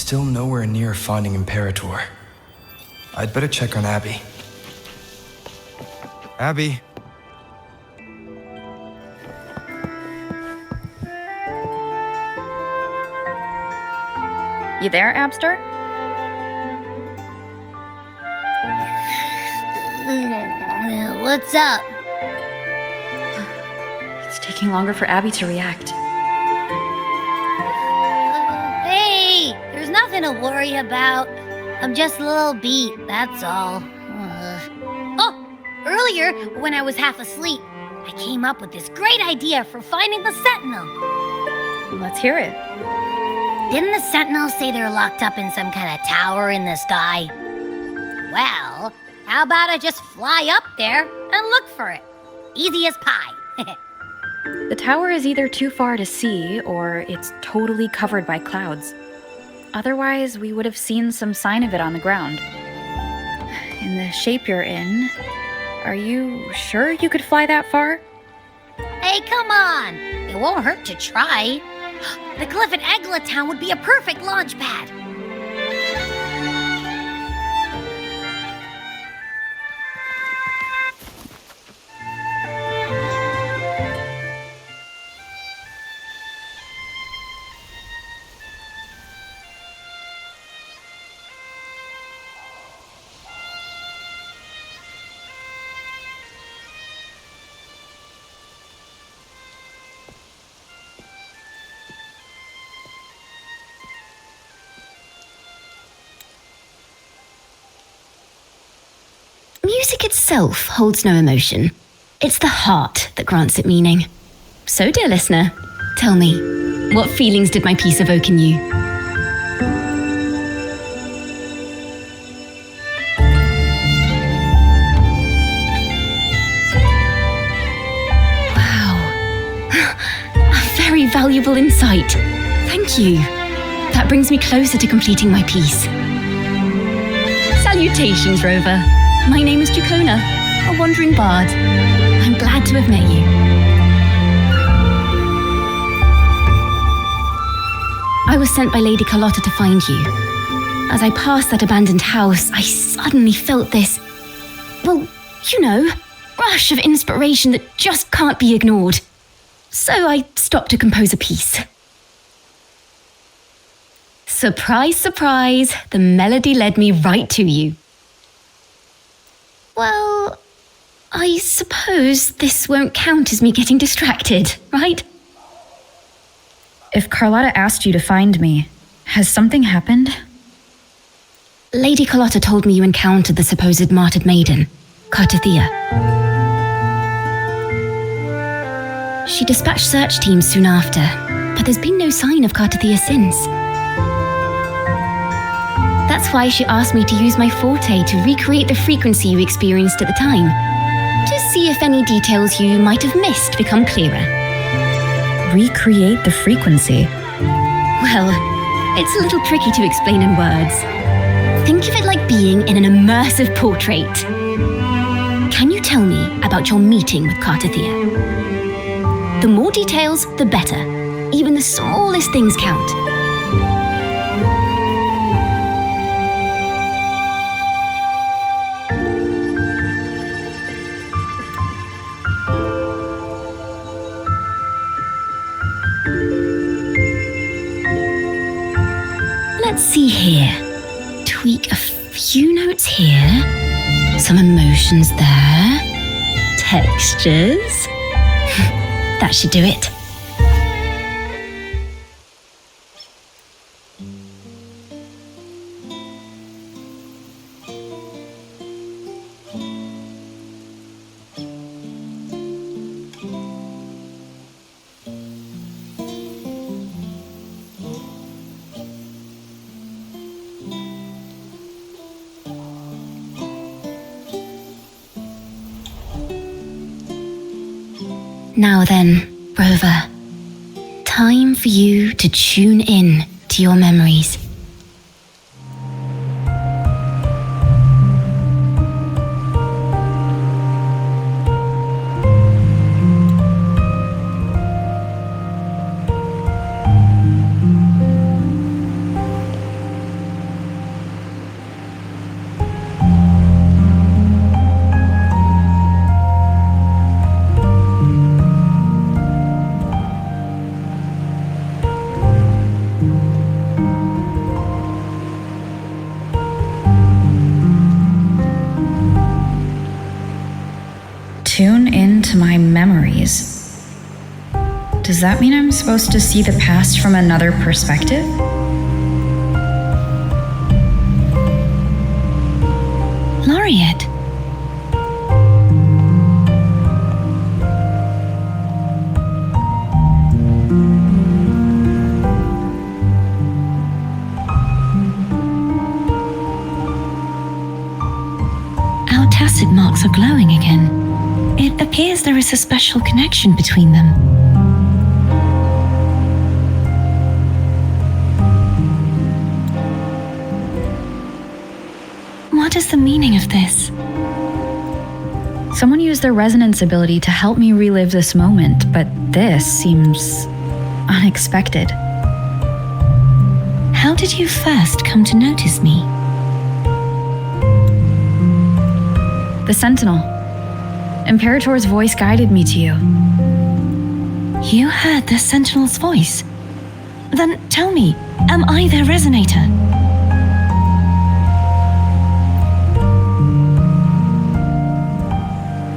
still nowhere near finding Imperator. I'd better check on Abby. Abby? You there, Abster? What's up? It's taking longer for Abby to react. Hey, there's nothing to worry about. I'm just a little beat, that's all. Oh, earlier, when I was half asleep, I came up with this great idea for finding the Sentinel. Let's hear it. Didn't the Sentinels say they're locked up in some kind of tower in the sky? Well, how about I just fly up there and look for it? Easy as pie. The tower is either too far to see, or it's totally covered by clouds. Otherwise, we would have seen some sign of it on the ground. In the shape you're in, are you sure you could fly that far? Hey, come on! It won't hurt to try. The cliff at Eglatown would be a perfect launch pad. Music itself holds no emotion. It's the heart that grants it meaning. So, dear listener, tell me, what feelings did my piece evoke in you? Wow. A very valuable insight. Thank you. That brings me closer to completing my piece. Salutations, Rover. My name is Ciaccona, a wandering bard. I'm glad to have met you. I was sent by Lady Carlotta to find you. As I passed that abandoned house, I suddenly felt this, well, you know, rush of inspiration that just can't be ignored. So I stopped to compose a piece. Surprise, surprise, the melody led me right to you. Well, I suppose this won't count as me getting distracted, right? If Carlotta asked you to find me, has something happened? Lady Carlotta told me you encountered the supposed martyred maiden, Cartethyia. She dispatched search teams soon after, but there's been no sign of Cartethyia since. That's why she asked me to use my forte to recreate the frequency you experienced at the time, to see if any details you might have missed become clearer. Recreate the frequency? Well, it's a little tricky to explain in words. Think of it like being in an immersive portrait. Can you tell me about your meeting with Cartethyia? The more details, the better. Even the smallest things count. Let's see here. Tweak a few notes here. Some emotions there. Textures. That should do it. Now then, Rover, time for you to tune in to your memories. Tune into my memories. Does that mean I'm supposed to see the past from another perspective? Laureate. Our tacit marks are glowing again. It appears there is a special connection between them. What is the meaning of this? Someone used their resonance ability to help me relive this moment, but this seems unexpected. How did you first come to notice me? The Sentinel. Imperator's voice guided me to you. You heard the Sentinel's voice? Then tell me, am I their resonator?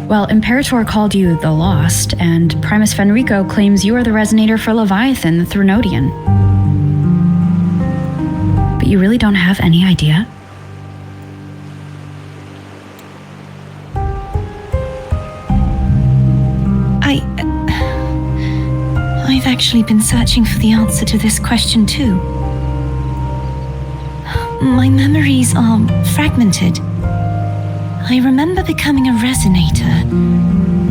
Well, Imperator called you the Lost, and Primus Fenrico claims you are the resonator for Leviathan, the Threnodian. But you really don't have any idea? I've actually been searching for the answer to this question too. My memories are fragmented. I remember becoming a resonator,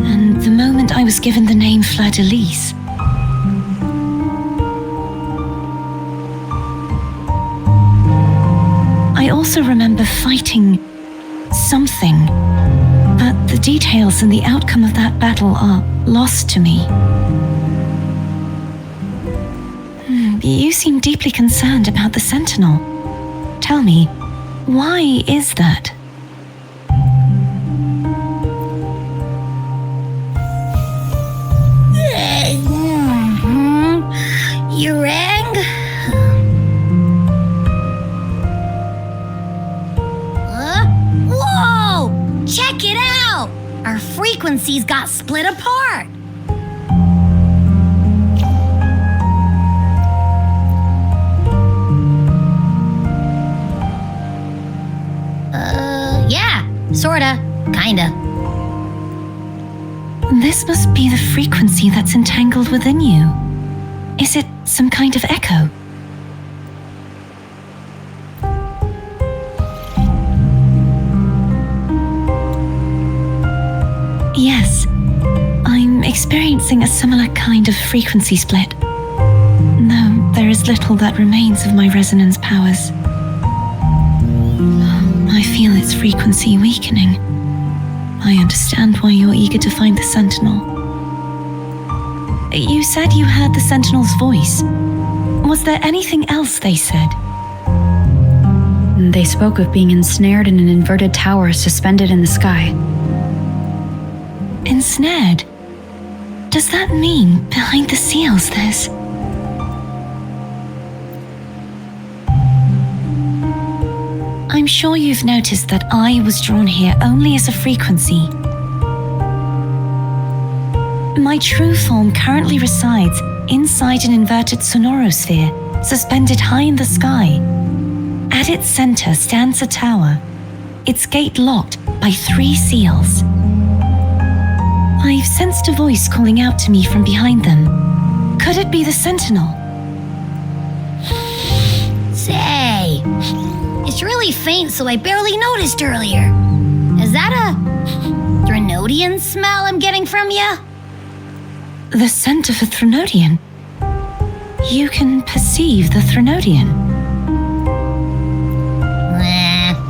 and the moment I was given the name Fleurdelys. I also remember fighting something, but the details and the outcome of that battle are lost to me. You seem deeply concerned about the Sentinel. Tell me, why is that? You rang? Whoa! Check it out! Our frequencies got split apart. Sorta. Kinda. This must be the frequency that's entangled within you. Is it some kind of echo? Yes. I'm experiencing a similar kind of frequency split. Though there is little that remains of my resonance powers. I feel its frequency weakening. I understand why you're eager to find the Sentinel. You said you heard the Sentinel's voice. Was there anything else they said? They spoke of being ensnared in an inverted tower suspended in the sky. Ensnared? Does that mean behind the seals there's... I'm sure you've noticed that I was drawn here only as a frequency. My true form currently resides inside an inverted sonorosphere, suspended high in the sky. At its center stands a tower, its gate locked by 3 seals. I've sensed a voice calling out to me from behind them. Could it be the Sentinel? Say... It's really faint, so I barely noticed earlier. Is that a Threnodian smell I'm getting from you? The scent of a Threnodian? You can perceive the Threnodian?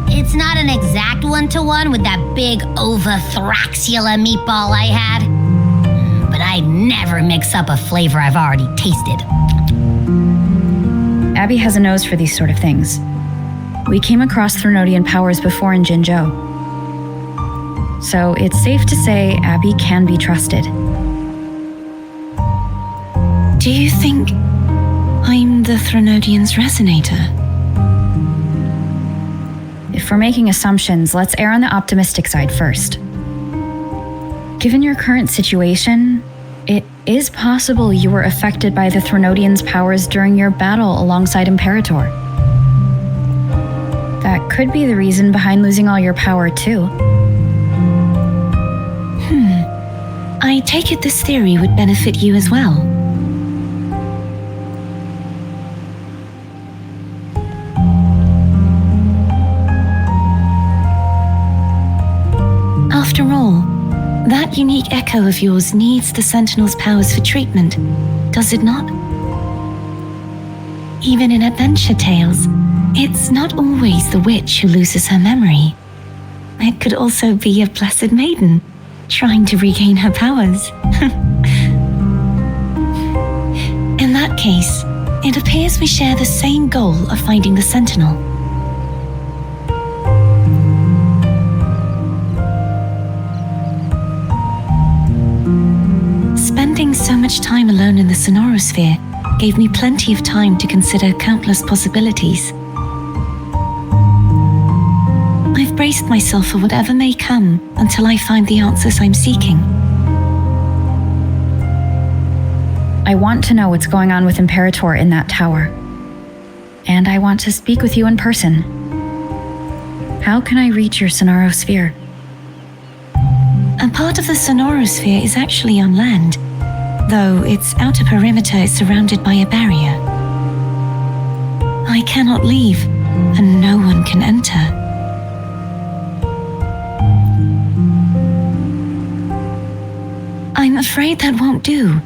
It's not an exact one-to-one with that big Ovathraxula meatball I had. But I'd never mix up a flavor I've already tasted. Abby has a nose for these sort of things. We came across Threnodian powers before in Jinzhou. So it's safe to say Abby can be trusted. Do you think I'm the Threnodian's resonator? If we're making assumptions, let's err on the optimistic side first. Given your current situation, it is possible you were affected by the Threnodian's powers during your battle alongside Imperator. That could be the reason behind losing all your power, too. I take it this theory would benefit you as well. After all, that unique echo of yours needs the Sentinel's powers for treatment, does it not? Even in adventure tales, it's not always the witch who loses her memory. It could also be a blessed maiden, trying to regain her powers. In that case, it appears we share the same goal of finding the Sentinel. Spending so much time alone in the Sonorosphere gave me plenty of time to consider countless possibilities. I've braced myself for whatever may come until I find the answers I'm seeking. I want to know what's going on with Imperator in that tower. And I want to speak with you in person. How can I reach your Sonorosphere? A part of the Sonorosphere is actually on land, though its outer perimeter is surrounded by a barrier. I cannot leave, and no one can enter. I'm afraid that won't do.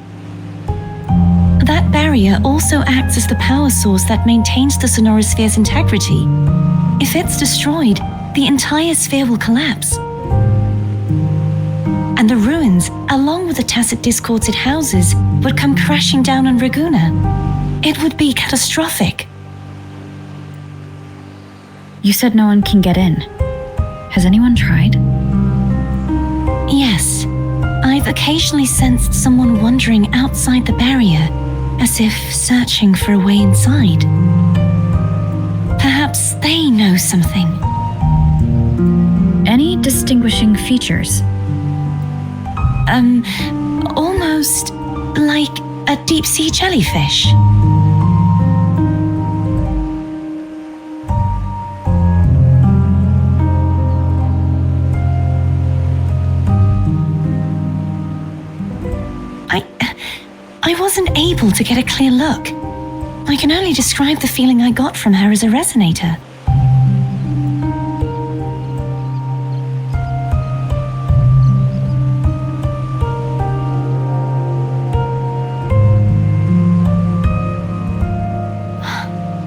That barrier also acts as the power source that maintains the Sonorosphere's integrity. If it's destroyed, the entire sphere will collapse. And the ruins, along with the tacit discords it houses, would come crashing down on Raguna. It would be catastrophic. You said no one can get in. Has anyone tried? Yes. I've occasionally sensed someone wandering outside the barrier, as if searching for a way inside. Perhaps they know something. Any distinguishing features? Almost like a deep-sea jellyfish. I wasn't able to get a clear look. I can only describe the feeling I got from her as a resonator.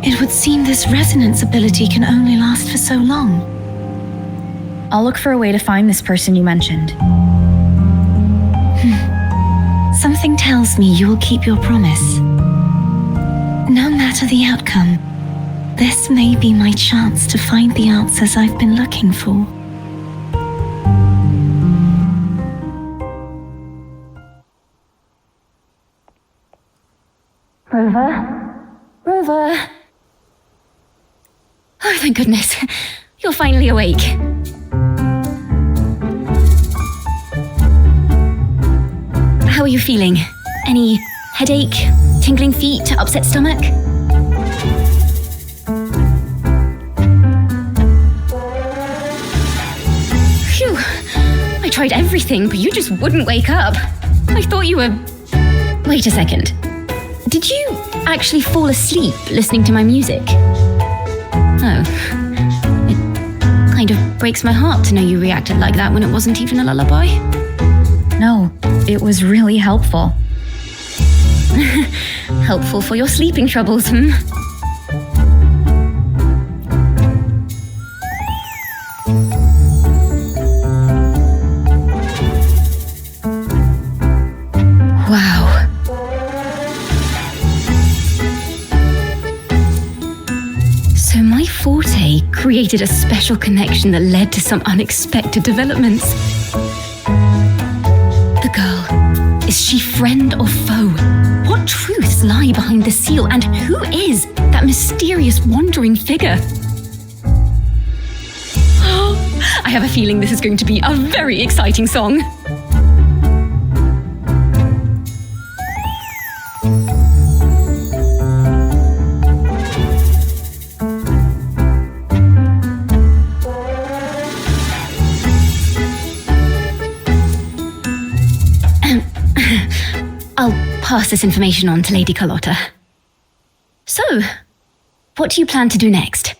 It would seem this resonance ability can only last for so long. I'll look for a way to find this person you mentioned. Something tells me you will keep your promise. No matter the outcome, this may be my chance to find the answers I've been looking for. Rover? Rover? Oh, thank goodness. You're finally awake. How are you feeling? Any headache, tingling feet, upset stomach? Phew. I tried everything, but you just wouldn't wake up. I thought you were... Wait a second. Did you actually fall asleep listening to my music? Oh. It kind of breaks my heart to know you reacted like that when it wasn't even a lullaby. No, it was really helpful. Helpful for your sleeping troubles, hmm? Wow. So my forte created a special connection that led to some unexpected developments. The girl, is she friend or foe? What truths lie behind the seal, and who is that mysterious wandering figure? I have a feeling this is going to be a very exciting song. this information on to Lady Carlotta. So, what do you plan to do next?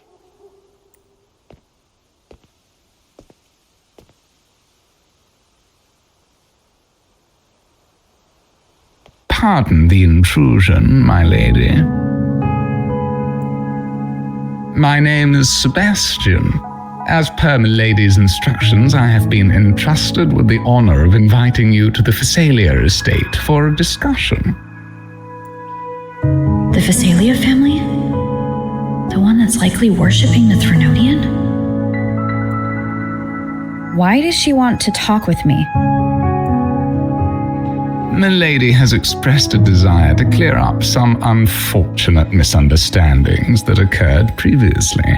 Pardon the intrusion, my lady. My name is Sebastian. As per my lady's instructions, I have been entrusted with the honor of inviting you to the Phasalia estate for a discussion. The Phasalia family? The one that's likely worshipping the Threnodian? Why does she want to talk with me? Milady has expressed a desire to clear up some unfortunate misunderstandings that occurred previously.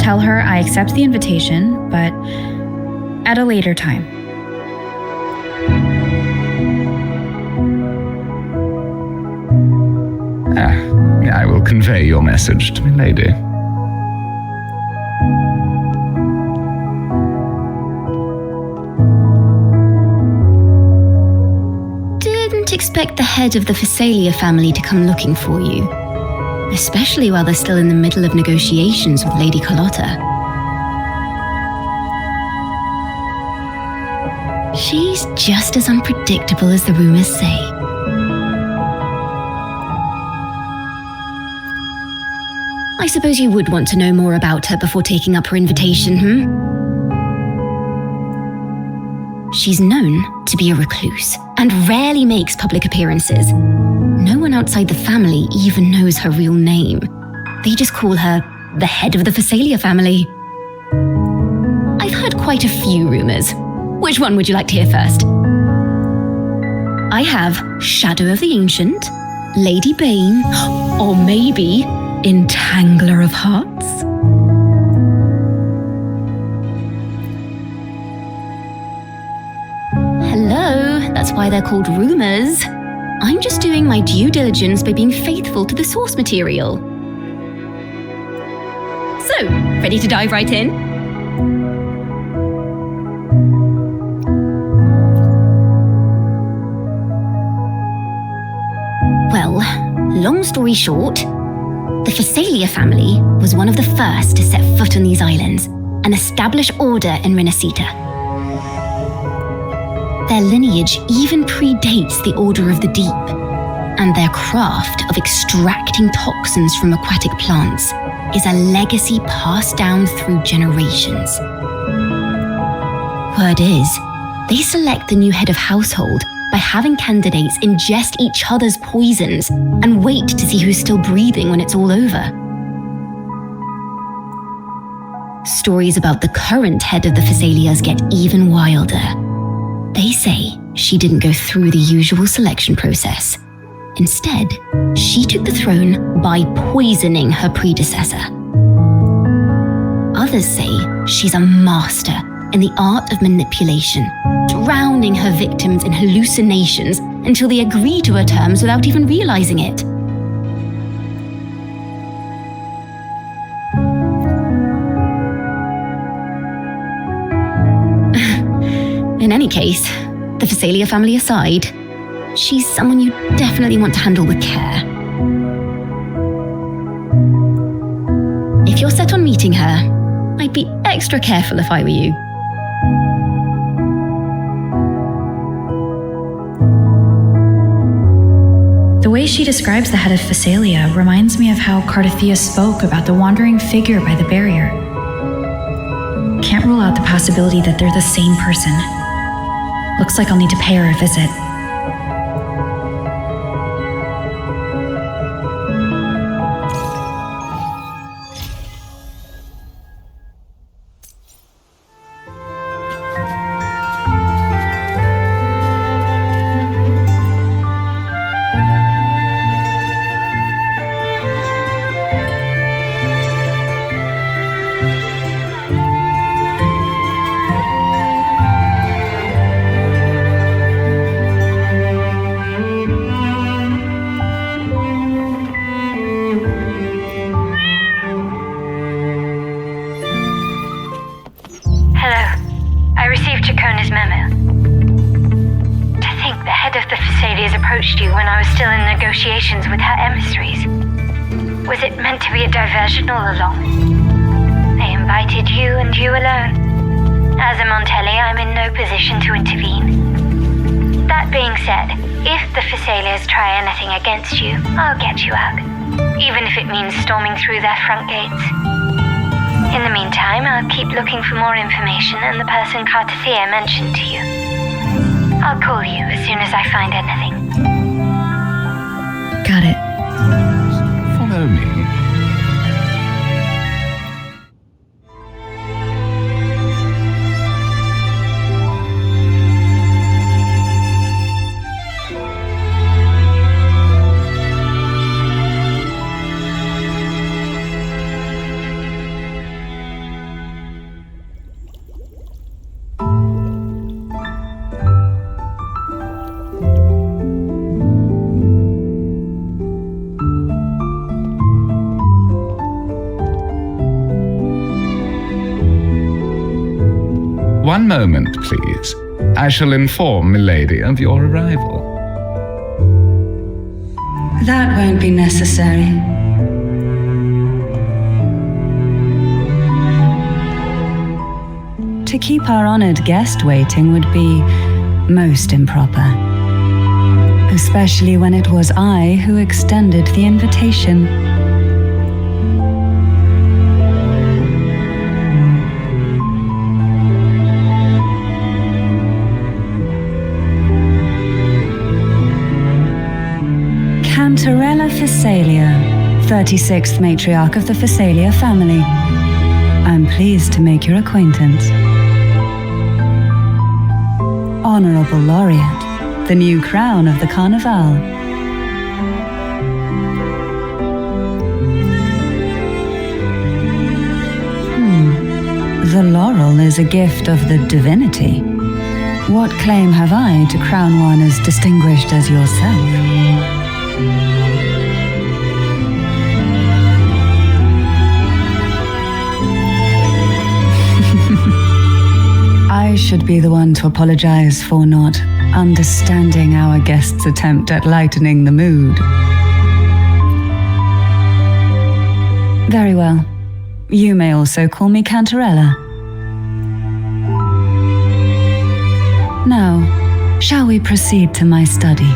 Tell her I accept the invitation, but at a later time. I will convey your message to Milady. Expect the head of the Phasalia family to come looking for you, especially while they're still in the middle of negotiations with Lady Carlotta. She's just as unpredictable as the rumors say. I suppose you would want to know more about her before taking up her invitation, She's known to be a recluse and rarely makes public appearances. No one outside the family even knows her real name. They just call her the head of the Phasalia family. I've heard quite a few rumors. Which one would you like to hear first? I have Shadow of the Ancient, Lady Bane, or maybe Entangler of Hearts? Hello, that's why they're called rumors. I'm just doing my due diligence by being faithful to the source material. So, ready to dive right in? Well, long story short, the Phasalia family was one of the first to set foot on these islands and establish order in Rinascita. Their lineage even predates the Order of the Deep, and their craft of extracting toxins from aquatic plants is a legacy passed down through generations. Word is, they select the new head of household by having candidates ingest each other's poisons and wait to see who's still breathing when it's all over. Stories about the current head of the Phasalias get even wilder. They say she didn't go through the usual selection process. Instead, she took the throne by poisoning her predecessor. Others say she's a master in the art of manipulation, drowning her victims in hallucinations until they agree to her terms without even realizing it. In any case, the Phasalia family aside, she's someone you definitely want to handle with care. If you're set on meeting her, I'd be extra careful if I were you. The way she describes the head of Phasalia reminds me of how Cartethyia spoke about the wandering figure by the barrier. Can't rule out the possibility that they're the same person. Looks like I'll need to pay her a visit. approached you when I was still in negotiations with her emissaries? Was it meant to be a diversion all along? They invited you and you alone. As a Montelli, I'm in no position to intervene. That being said, if the Phasalias try anything against you, I'll get you out, even if it means storming through their front gates. In the meantime, I'll keep looking for more information and the person Cartethyia mentioned to you. I'll call you as soon as I find anything. Got it. Follow me. One moment, please. I shall inform Milady of your arrival. That won't be necessary. To keep our honored guest waiting would be most improper. Especially when it was I who extended the invitation. Cantarella Phasalia, 36th matriarch of the Phasalia family. I'm pleased to make your acquaintance. Honorable Laureate, the new crown of the Carnival. The laurel is a gift of the divinity. What claim have I to crown one as distinguished as yourself? I should be the one to apologize for not understanding our guest's attempt at lightening the mood. Very well. You may also call me Cantarella. Now, shall we proceed to my study?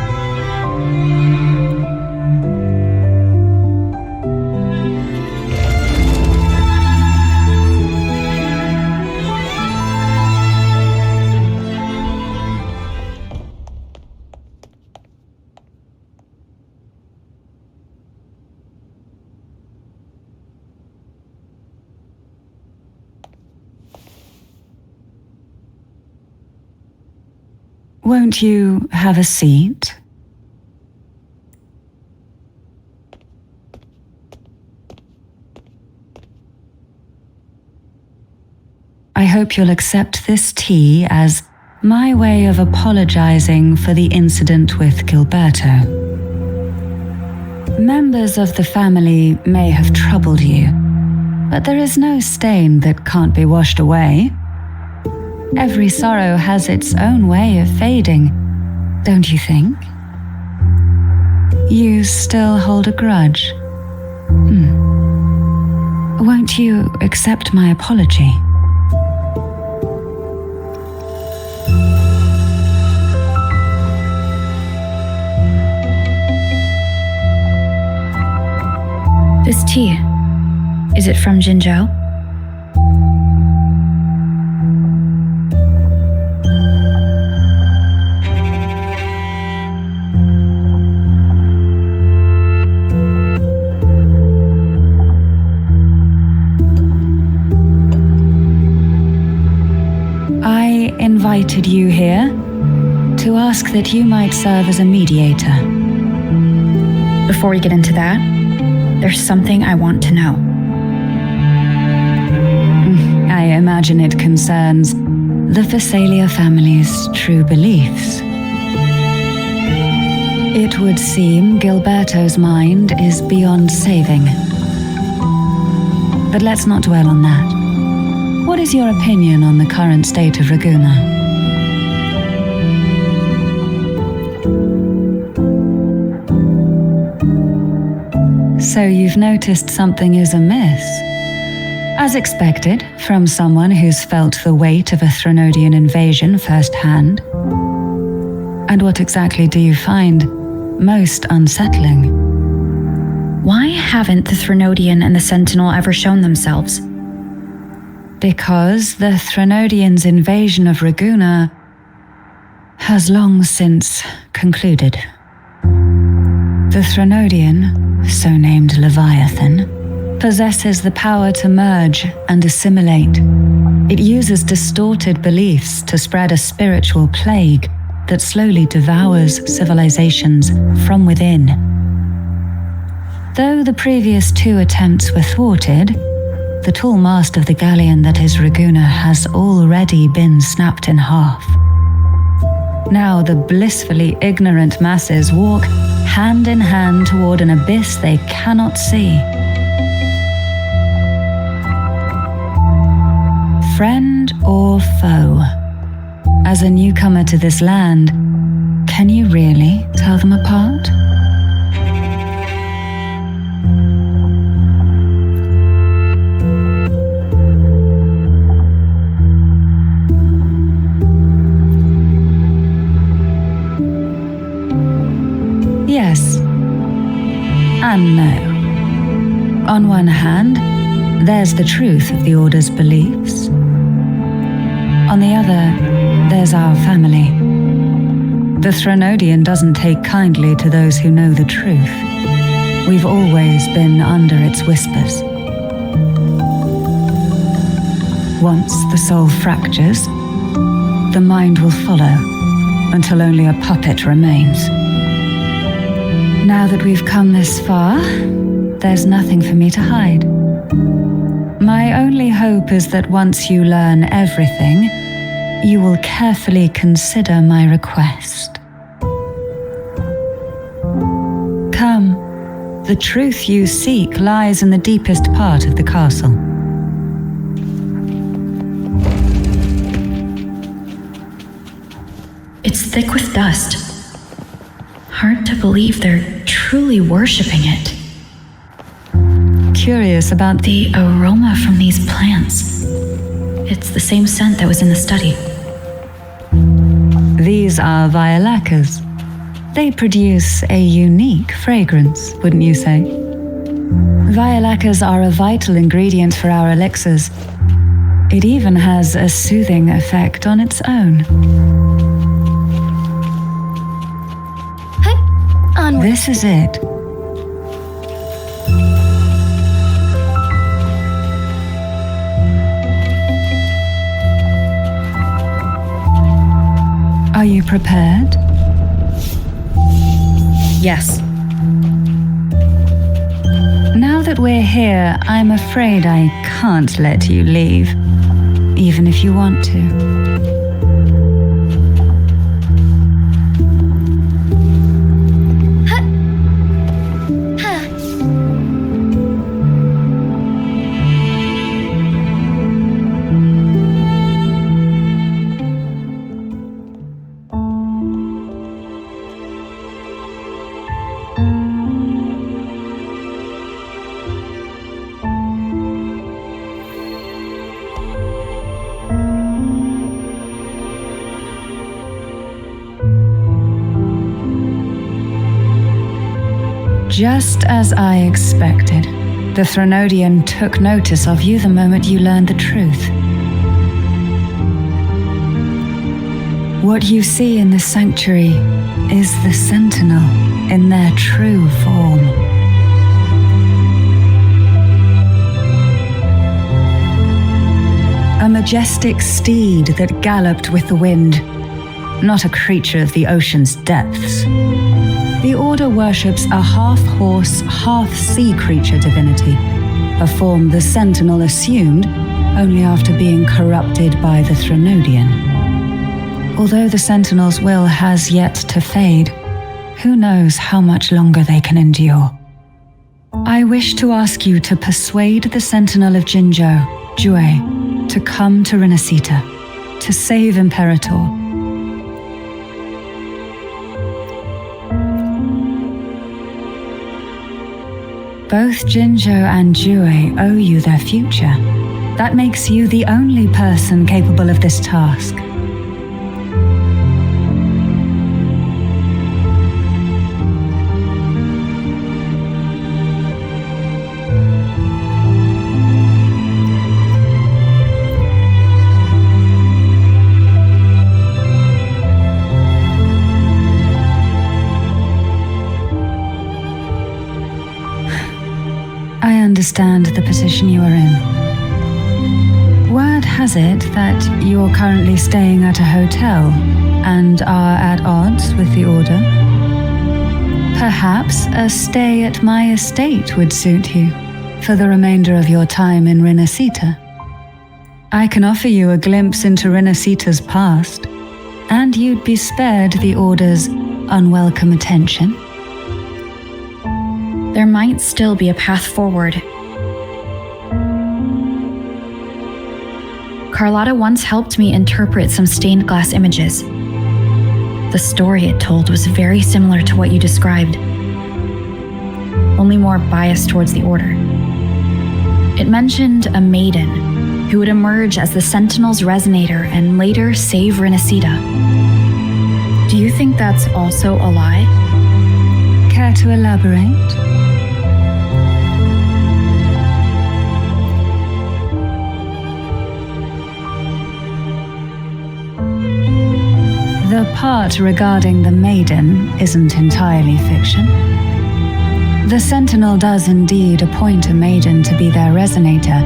Won't you have a seat? I hope you'll accept this tea as my way of apologizing for the incident with Gilberto. Members of the family may have troubled you, but there is no stain that can't be washed away. Every sorrow has its own way of fading, don't you think? You still hold a grudge? Won't you accept my apology? This tea, is it from Jinzhou? I invited you here to ask that you might serve as a mediator. Before we get into that, there's something I want to know. I imagine it concerns the Phasalia family's true beliefs. It would seem Gilberto's mind is beyond saving. But let's not dwell on that. What is your opinion on the current state of Raguna? So you've noticed something is amiss. As expected, from someone who's felt the weight of a Threnodian invasion firsthand. And what exactly do you find most unsettling? Why haven't the Threnodian and the Sentinel ever shown themselves? Because the Threnodians' invasion of Ragunna has long since concluded. The Threnodian, so named Leviathan, possesses the power to merge and assimilate. It uses distorted beliefs to spread a spiritual plague that slowly devours civilizations from within. Though the previous 2 attempts were thwarted, the tall mast of the galleon that is Ragunna has already been snapped in half. Now the blissfully ignorant masses walk hand in hand toward an abyss they cannot see. Friend or foe? As a newcomer to this land, can you really tell them apart? Yes and no. On one hand, there's the truth of the Order's beliefs. On the other, there's our family. The Threnodian doesn't take kindly to those who know the truth. We've always been under its whispers. Once the soul fractures, the mind will follow until only a puppet remains. Now that we've come this far, there's nothing for me to hide. My only hope is that once you learn everything, you will carefully consider my request. Come, the truth you seek lies in the deepest part of the castle. It's thick with dust. Hard to believe they're truly worshipping it. Curious about The aroma from these plants. It's the same scent that was in the study. These are violacas. They produce a unique fragrance, wouldn't you say? Violacas are a vital ingredient for our elixirs. It even has a soothing effect on its own. Onward. This is it. Are you prepared? Yes. Now that we're here, I'm afraid I can't let you leave, even if you want to. Just as I expected, the Threnodian took notice of you the moment you learned the truth. What you see in the sanctuary is the Sentinel in their true form. A majestic steed that galloped with the wind, not a creature of the ocean's depths. The Order worships a half-horse, half-sea creature divinity, a form the Sentinel assumed only after being corrupted by the Threnodian. Although the Sentinel's will has yet to fade, who knows how much longer they can endure. I wish to ask you to persuade the Sentinel of Jinzhou, Jue, to come to Rinascita, to save Imperator. Both Jinzhou and Jue owe you their future. That makes you the only person capable of this task. I understand the position you are in. Word has it that you're currently staying at a hotel and are at odds with the Order. Perhaps a stay at my estate would suit you for the remainder of your time in Rinascita. I can offer you a glimpse into Rinascita's past, and you'd be spared the Order's unwelcome attention. There might still be a path forward. Carlotta once helped me interpret some stained glass images. The story it told was very similar to what you described, only more biased towards the Order. It mentioned a maiden who would emerge as the Sentinel's resonator and later save Rinascita. Do you think that's also a lie? Care to elaborate? The part regarding the Maiden isn't entirely fiction. The Sentinel does indeed appoint a Maiden to be their resonator,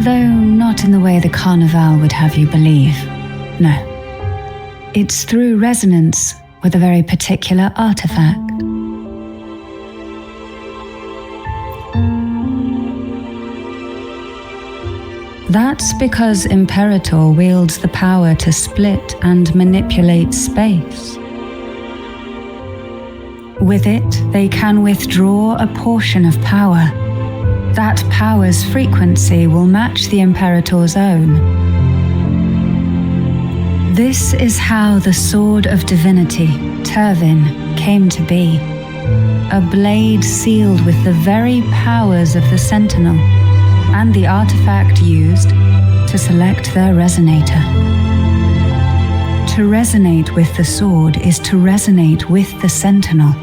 though not in the way the Carnival would have you believe. No. It's through resonance with a very particular artifact. That's because Imperator wields the power to split and manipulate space. With it, they can withdraw a portion of power. That power's frequency will match the Imperator's own. This is how the Sword of Divinity-Tyrvine came to be. A blade sealed with the very powers of the Sentinel, and the artifact used to select their resonator. To resonate with the sword is to resonate with the Sentinel.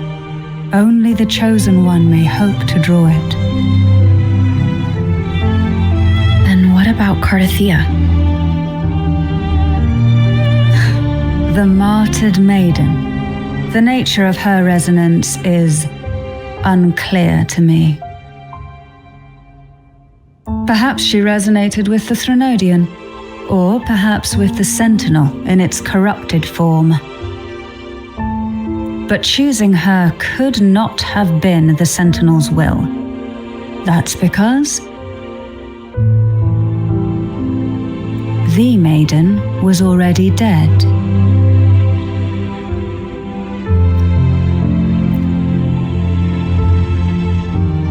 Only the chosen one may hope to draw it. Then what about Cartethyia? The martyred maiden. The nature of her resonance is unclear to me. Perhaps she resonated with the Threnodian, or perhaps with the Sentinel in its corrupted form. But choosing her could not have been the Sentinel's will. That's because the Maiden was already dead.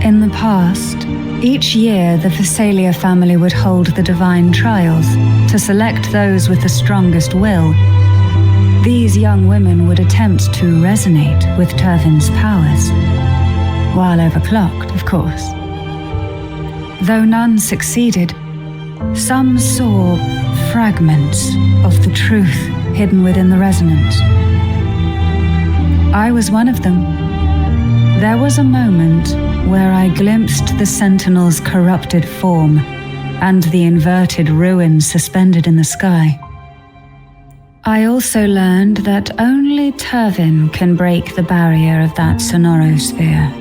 In the past, each year the Phasalia family would hold the divine trials to select those with the strongest will. These young women would attempt to resonate with Tyrvine's powers, while overclocked, of course. Though none succeeded, some saw fragments of the truth hidden within the resonance. I was one of them. There was a moment where I glimpsed the Sentinel's corrupted form and the inverted ruins suspended in the sky. I also learned that only Tyrvine can break the barrier of that sonorosphere.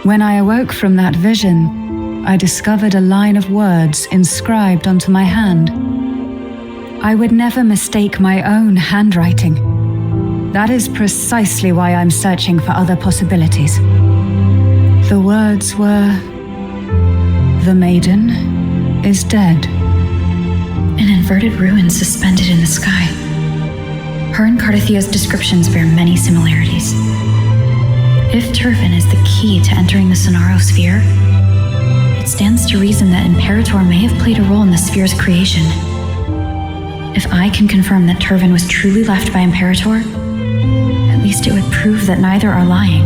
When I awoke from that vision, I discovered a line of words inscribed onto my hand. I would never mistake my own handwriting. That is precisely why I'm searching for other possibilities. The words were, "The Maiden is dead." An inverted ruin suspended in the sky. Her and Cartethia's descriptions bear many similarities. If Tyrvine is the key to entering the Sonarosphere, it stands to reason that Imperator may have played a role in the sphere's creation. If I can confirm that Tyrvine was truly left by Imperator, at least it would prove that neither are lying.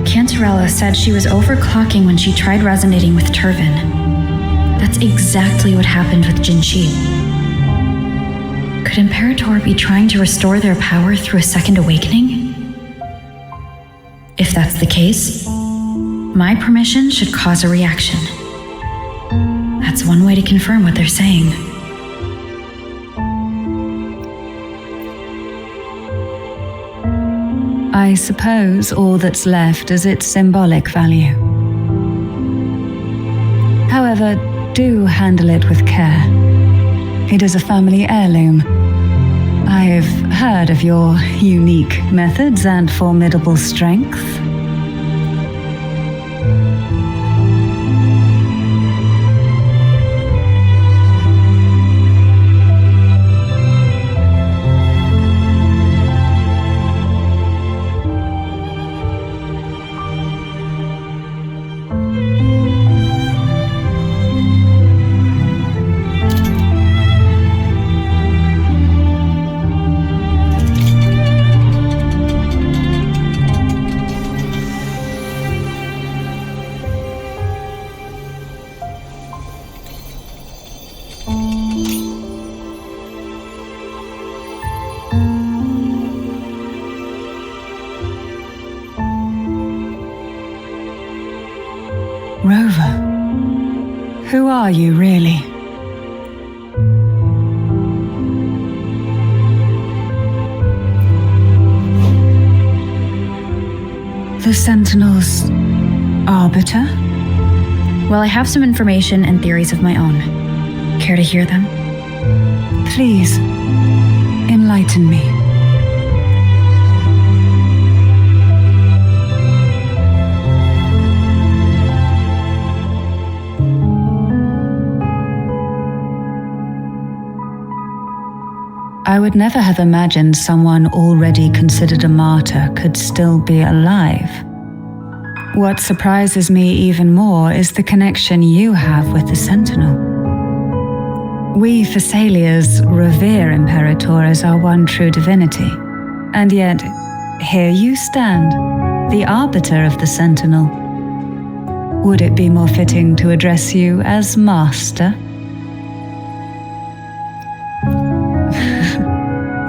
Cantarella said she was overclocking when she tried resonating with Tyrvine. That's exactly what happened with Jinchi. Could Imperator be trying to restore their power through a second awakening? If that's the case, my permission should cause a reaction. That's one way to confirm what they're saying. I suppose all that's left is its symbolic value. However, do handle it with care. It is a family heirloom. I've heard of your unique methods and formidable strength. Rover, who are you really? The Sentinel's arbiter? Well, I have some information and theories of my own. Care to hear them? Please, enlighten me. I would never have imagined someone already considered a martyr could still be alive. What surprises me even more is the connection you have with the Sentinel. We Thessalians revere Imperator as our one true divinity, and yet here you stand, the arbiter of the Sentinel. Would it be more fitting to address you as Master?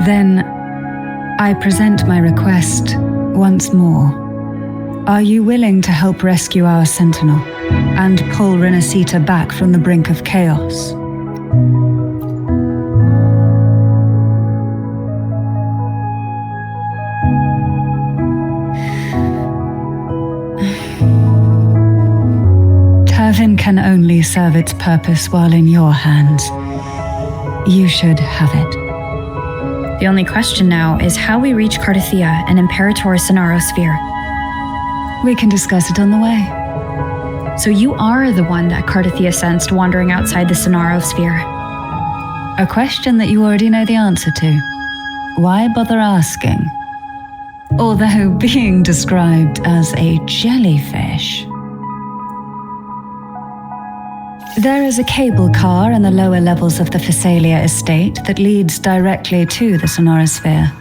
Then, I present my request once more. Are you willing to help rescue our Sentinel and pull Rinascita back from the brink of chaos? Tyrvine can only serve its purpose while in your hands. You should have it. The only question now is how we reach Cartethyia and Imperator's Sonaro Sphere. We can discuss it on the way. So you are the one that Cartethyia sensed wandering outside the Sonaro Sphere. A question that you already know the answer to. Why bother asking? Although being described as a jellyfish. There is a cable car in the lower levels of the Thessalia estate that leads directly to the Sonorasphere.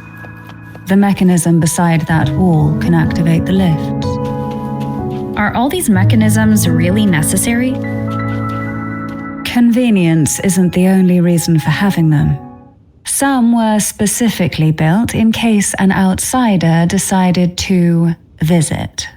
The mechanism beside that wall can activate the lifts. Are all these mechanisms really necessary? Convenience isn't the only reason for having them. Some were specifically built in case an outsider decided to visit.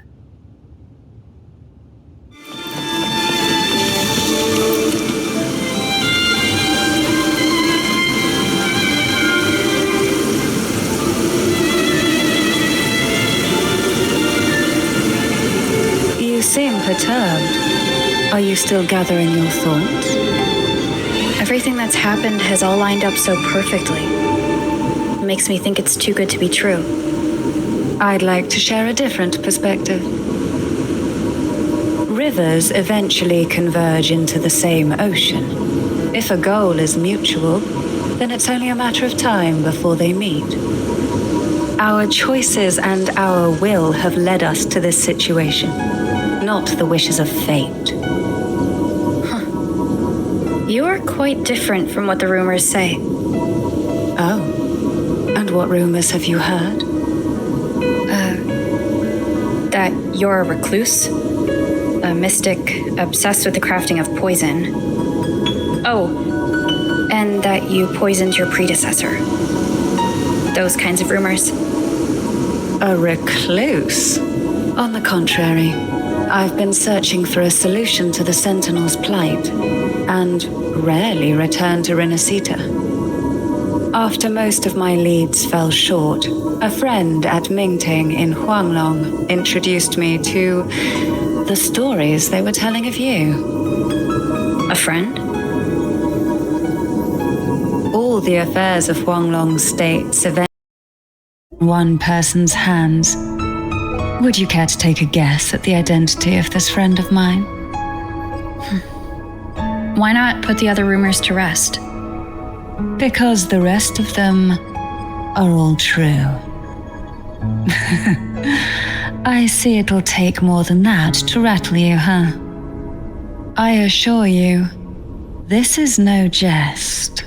You seem perturbed. Are you still gathering your thoughts? Everything that's happened has all lined up so perfectly. It makes me think it's too good to be true. I'd like to share a different perspective. Rivers eventually converge into the same ocean. If a goal is mutual, then it's only a matter of time before they meet. Our choices and our will have led us to this situation, not the wishes of fate. You are quite different from what the rumors say. Oh, and what rumors have you heard? that you're a recluse, a mystic obsessed with the crafting of poison. Oh, and that you poisoned your predecessor. Those kinds of rumors. A recluse? On the contrary, I've been searching for a solution to the Sentinel's plight, and rarely return to Rinascita. After most of my leads fell short, a friend at Mingting in Huanglong introduced me to the stories they were telling of you. A friend? All the affairs of Huanglong states eventually in one person's hands. Would you care to take a guess at the identity of this friend of mine? Why not put the other rumors to rest? Because the rest of them are all true. I see it'll take more than that to rattle you, huh? I assure you, this is no jest.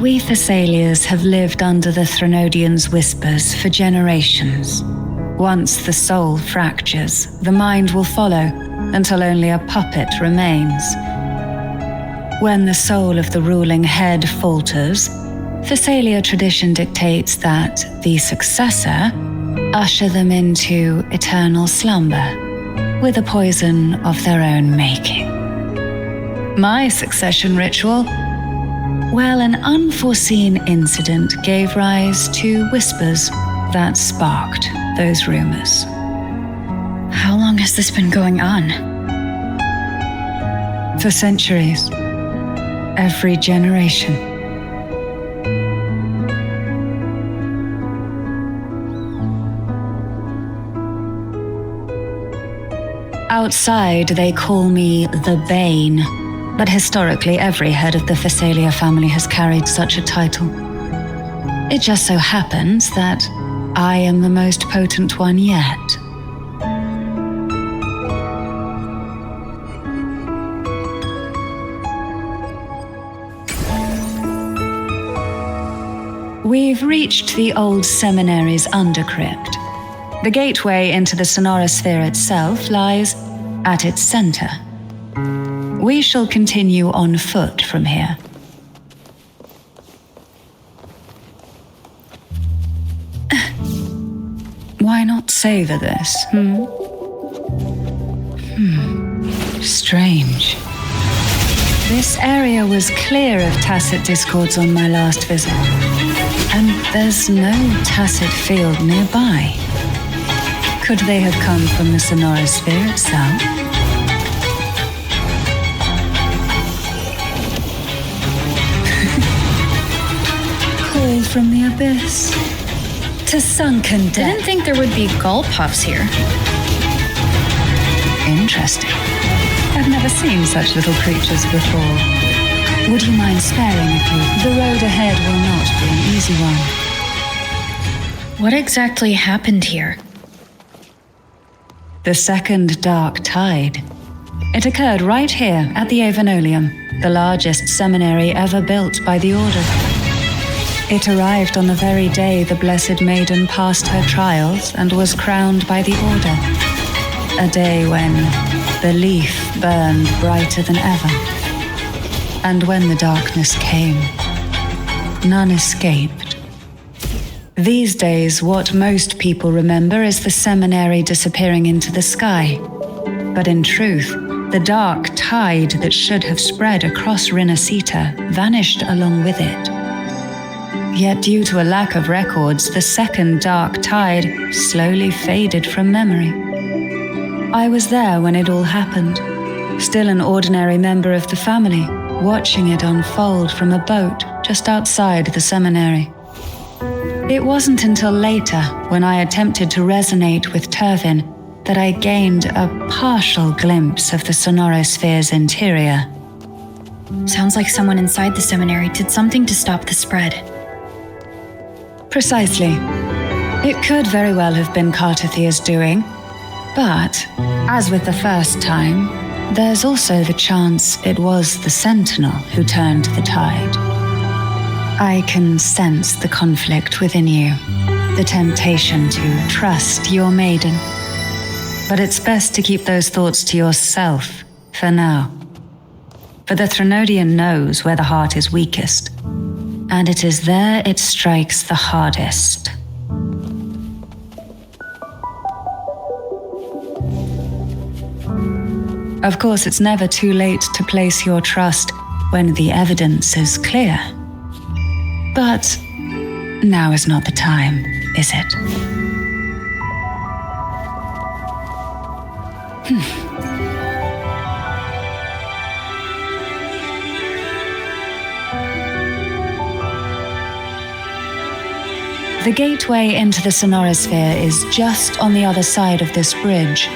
We Thessalians have lived under the Threnodians' whispers for generations. Once the soul fractures, the mind will follow until only a puppet remains. When the soul of the ruling head falters, Thessalia tradition dictates that the successor usher them into eternal slumber with a poison of their own making. My succession ritual? Well, an unforeseen incident gave rise to whispers that sparked those rumors. How long has this been going on? For centuries. Every generation. Outside, they call me the Bane, but historically every head of the Thessalia family has carried such a title. It just so happens that I am the most potent one yet. We've reached the old seminary's undercrypt. The gateway into the sonorosphere itself lies at its center. We shall continue on foot from here. Why not savor this, Strange. This area was clear of tacit discords on my last visit. And there's no tacit field nearby. Could they have come from the sonorosphere itself? Call from the abyss to sunken depth. Didn't think there would be gull puffs here. Interesting. I've never seen such little creatures before. Would you mind sparing a few? The road ahead will not be an easy one. What exactly happened here? The second dark tide. It occurred right here at the Avinoleum, the largest seminary ever built by the Order. It arrived on the very day the Blessed Maiden passed her trials and was crowned by the Order. A day when the leaf burned brighter than ever. And when the darkness came, none escaped. These days, what most people remember is the seminary disappearing into the sky. But in truth, the dark tide that should have spread across Rinascita vanished along with it. Yet due to a lack of records, the second dark tide slowly faded from memory. I was there when it all happened, still an ordinary member of the family, watching it unfold from a boat just outside the seminary. It wasn't until later, when I attempted to resonate with Tyrvine, that I gained a partial glimpse of the sonorosphere's interior. Sounds like someone inside the seminary did something to stop the spread. Precisely. It could very well have been Cartethyia's doing, but, as with the first time, there's also the chance it was the Sentinel who turned the tide. I can sense the conflict within you. the temptation to trust your maiden. But it's best to keep those thoughts to yourself for now. For the Threnodian knows where the heart is weakest, and it is there it strikes the hardest. Of course, it's never too late to place your trust when the evidence is clear. But now is not the time, is it? The gateway into the Sonorosphere is just on the other side of this bridge.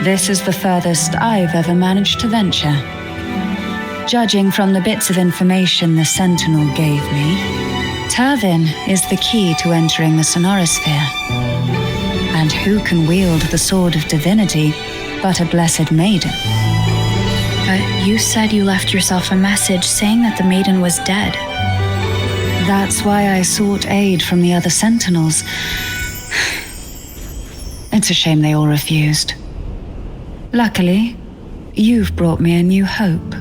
This is the furthest I've ever managed to venture. Judging from the bits of information the Sentinel gave me, Tyrvine is the key to entering the Sonorosphere. And who can wield the Sword of Divinity but a blessed maiden? But you said you left yourself a message saying that the maiden was dead. That's why I sought aid from the other Sentinels. It's a shame they all refused. Luckily, you've brought me a new hope.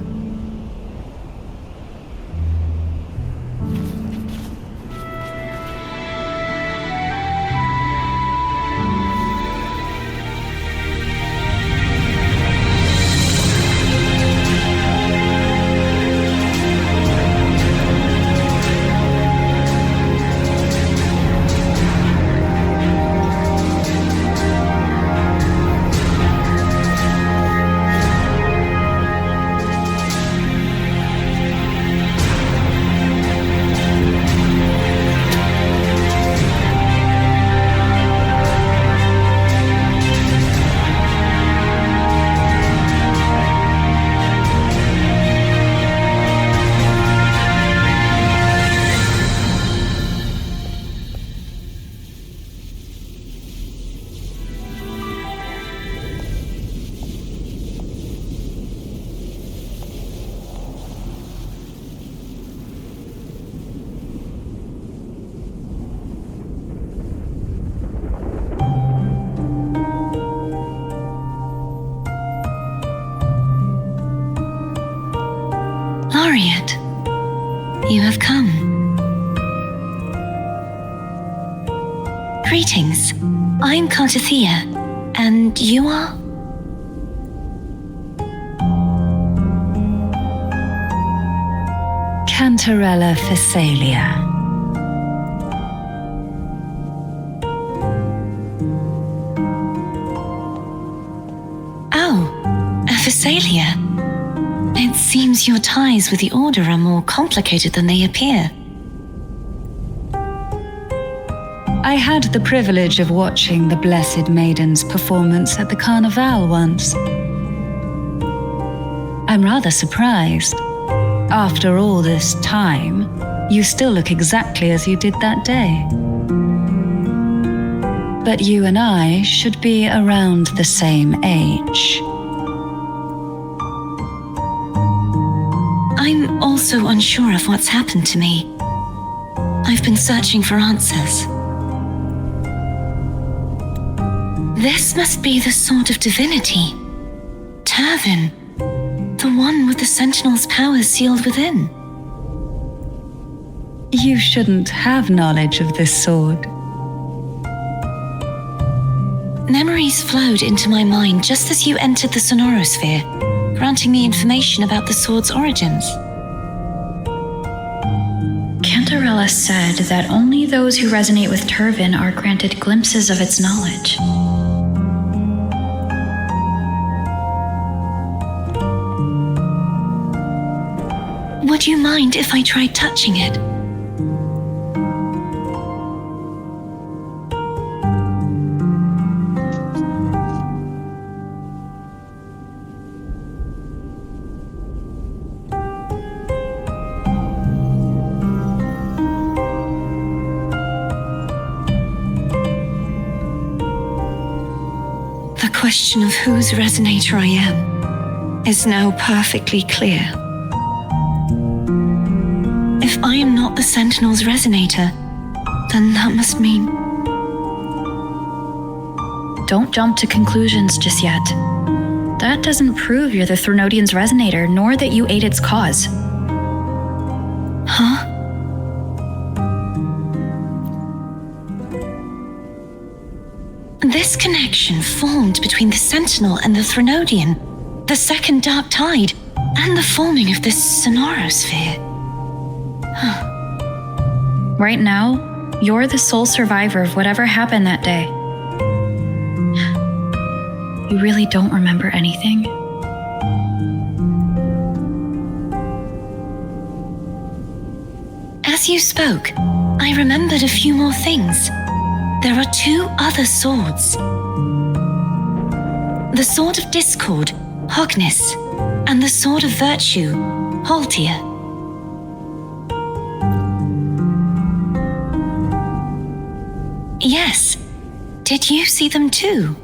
You have come. Greetings. I'm Cartethyia, and you are? Cantarella Phasalia. Oh, a Phasalia. It seems your ties with the Order are more complicated than they appear. I had the privilege of watching the Blessed Maiden's performance at the Carnival once. I'm rather surprised. After all this time, you still look exactly as you did that day. But you and I should be around the same age. I'm also unsure of what's happened to me. I've been searching for answers. This must be the Sword of Divinity. Tyrvine, the one with the Sentinel's powers sealed within. You shouldn't have knowledge of this sword. Memories flowed into my mind just as you entered the Sonorosphere, granting me information about the sword's origins. Cantarella said that only those who resonate with Tyrvine are granted glimpses of its knowledge. Would you mind if I tried touching it? The question of whose resonator I am is now perfectly clear. If I am not the Sentinel's resonator, then that must mean Don't jump to conclusions just yet. That doesn't prove you're the Threnodian's resonator, nor that you aid its cause. Huh? This connection formed between the Sentinel and the Threnodian, the second Dark Tide, and the forming of this sonorosphere. Right now, you're the sole survivor of whatever happened that day. You really don't remember anything? As you spoke, I remembered a few more things. There are 2 other swords. The Sword of Discord, Hognis, and the Sword of Virtue, Haltier. Yes, did you see them too?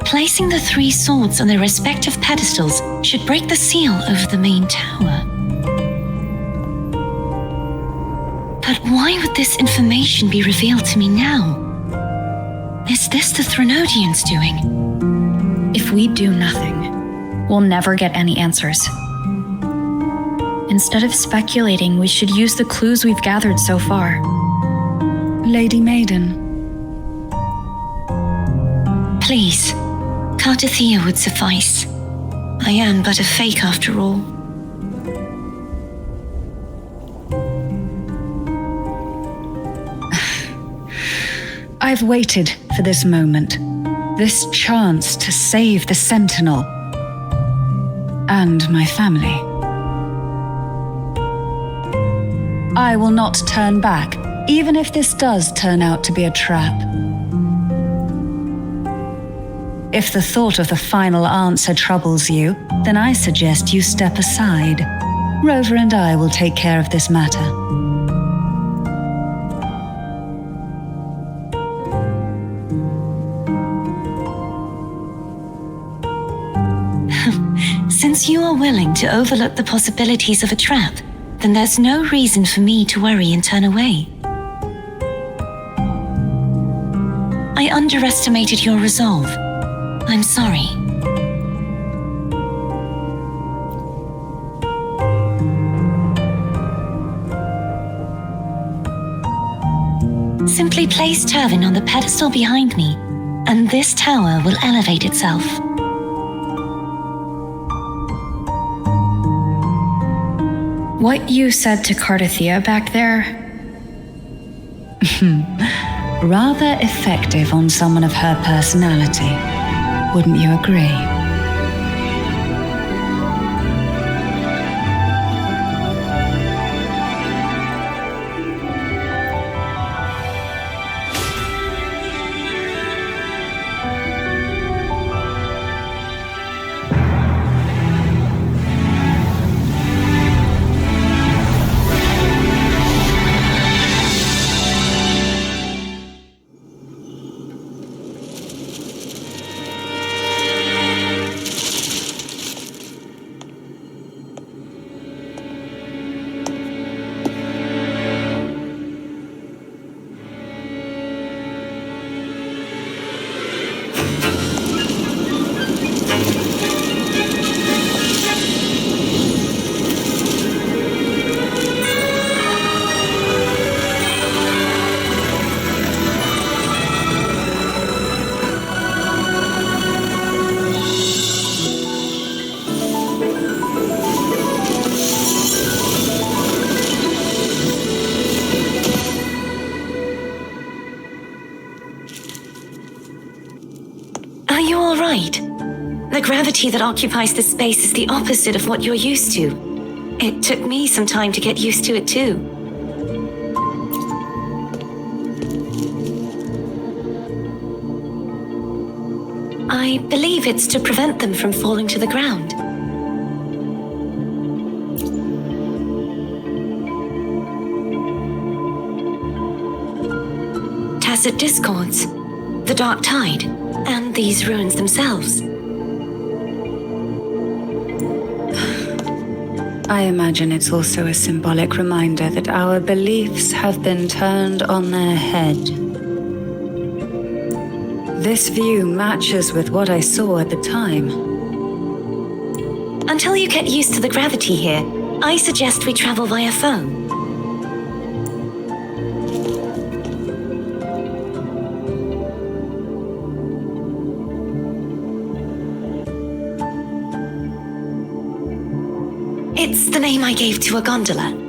Placing the 3 swords on their respective pedestals should break the seal over the main tower. But why would this information be revealed to me now? Is this the Threnodians' doing? If we do nothing, we'll never get any answers. Instead of speculating, we should use the clues we've gathered so far. Lady Maiden. Please, Cartethyia would suffice. I am but a fake after all. I've waited for this moment, this chance to save the Sentinel and my family. I will not turn back, even if this does turn out to be a trap. If the thought of the final answer troubles you, then I suggest you step aside. Rover and I will take care of this matter. Since you are willing to overlook the possibilities of a trap, then there's no reason for me to worry and turn away. I underestimated your resolve. I'm sorry. Simply place Tyrvine on the pedestal behind me, and this tower will elevate itself. What you said to Cartethyia back there? Rather effective on someone of her personality. Wouldn't you agree? The gravity that occupies this space is the opposite of what you're used to. It took me some time to get used to it too. I believe it's to prevent them from falling to the ground. Tacit discords, the Dark Tide, and these ruins themselves. I imagine it's also a symbolic reminder that our beliefs have been turned on their head. This view matches with what I saw at the time. Until you get used to the gravity here, I suggest we travel via Phaom. It's the name I gave to a gondola.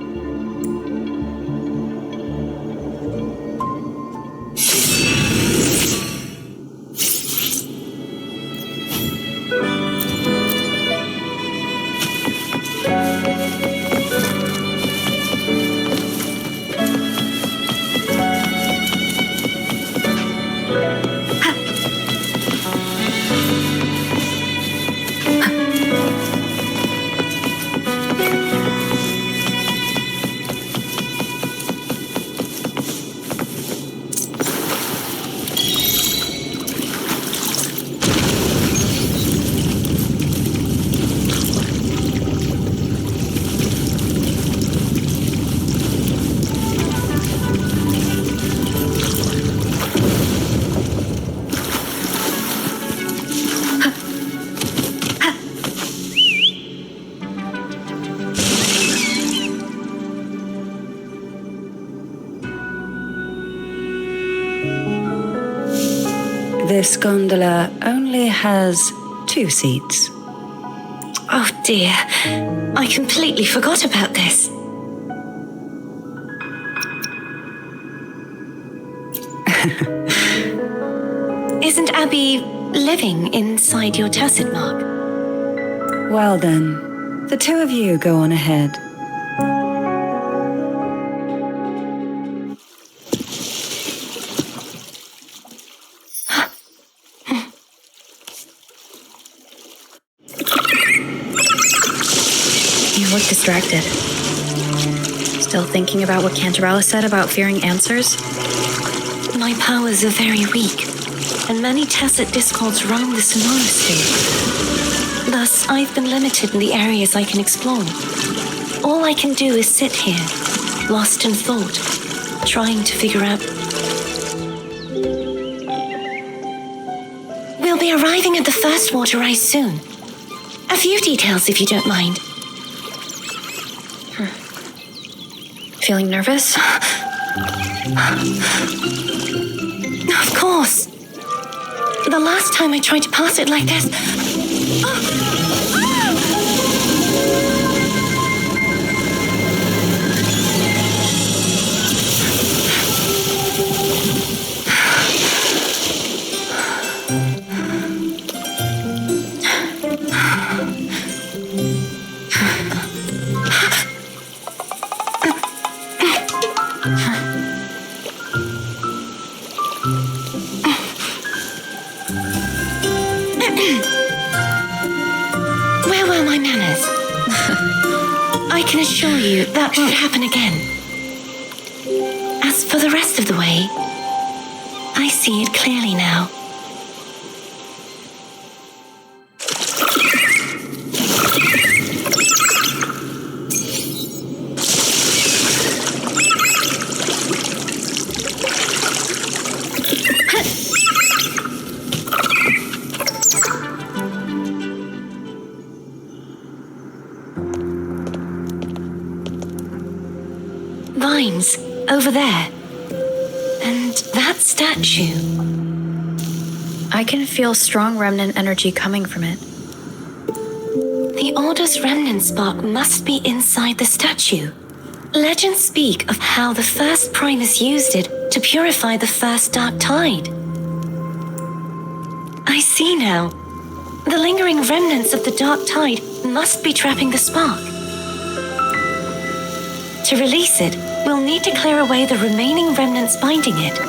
This gondola only has 2 seats. Oh dear, I completely forgot about this. Isn't Abby living inside your tacit mark? Well then, the 2 of you go on ahead. You look distracted. Still thinking about what Cantarella said about fearing answers? My powers are very weak, and many tacit discords roam the Sonora state. Thus, I've been limited in the areas I can explore. All I can do is sit here, lost in thought, trying to figure out. We'll be arriving at the first Waterrise soon. A few details, if you don't mind. Feeling nervous? Of course. The last time I tried to pass it like this... Where were my manners? I can assure you that won't happen again. As for the rest of the way, I see it clearly now. Vines, over there. And that statue. I can feel strong remnant energy coming from it. The Order's remnant spark must be inside the statue. Legends speak of how the first Primus used it to purify the first dark tide. I see now. The lingering remnants of the dark tide must be trapping the spark. To release it, we'll need to clear away the remaining remnants binding it.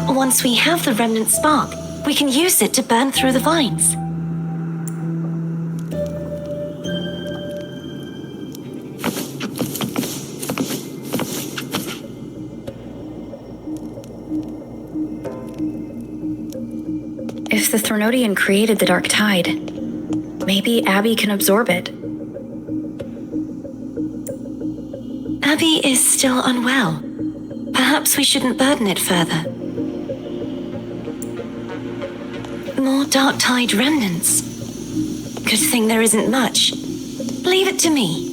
Once we have the remnant spark, we can use it to burn through the vines. If the Threnodian created the dark tide, maybe Abby can absorb it. Abby is still unwell. Perhaps we shouldn't burden it further. More dark tide remnants. Good thing there isn't much. Leave it to me.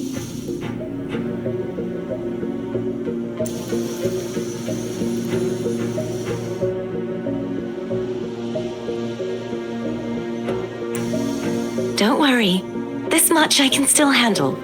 Don't worry. This much I can still handle.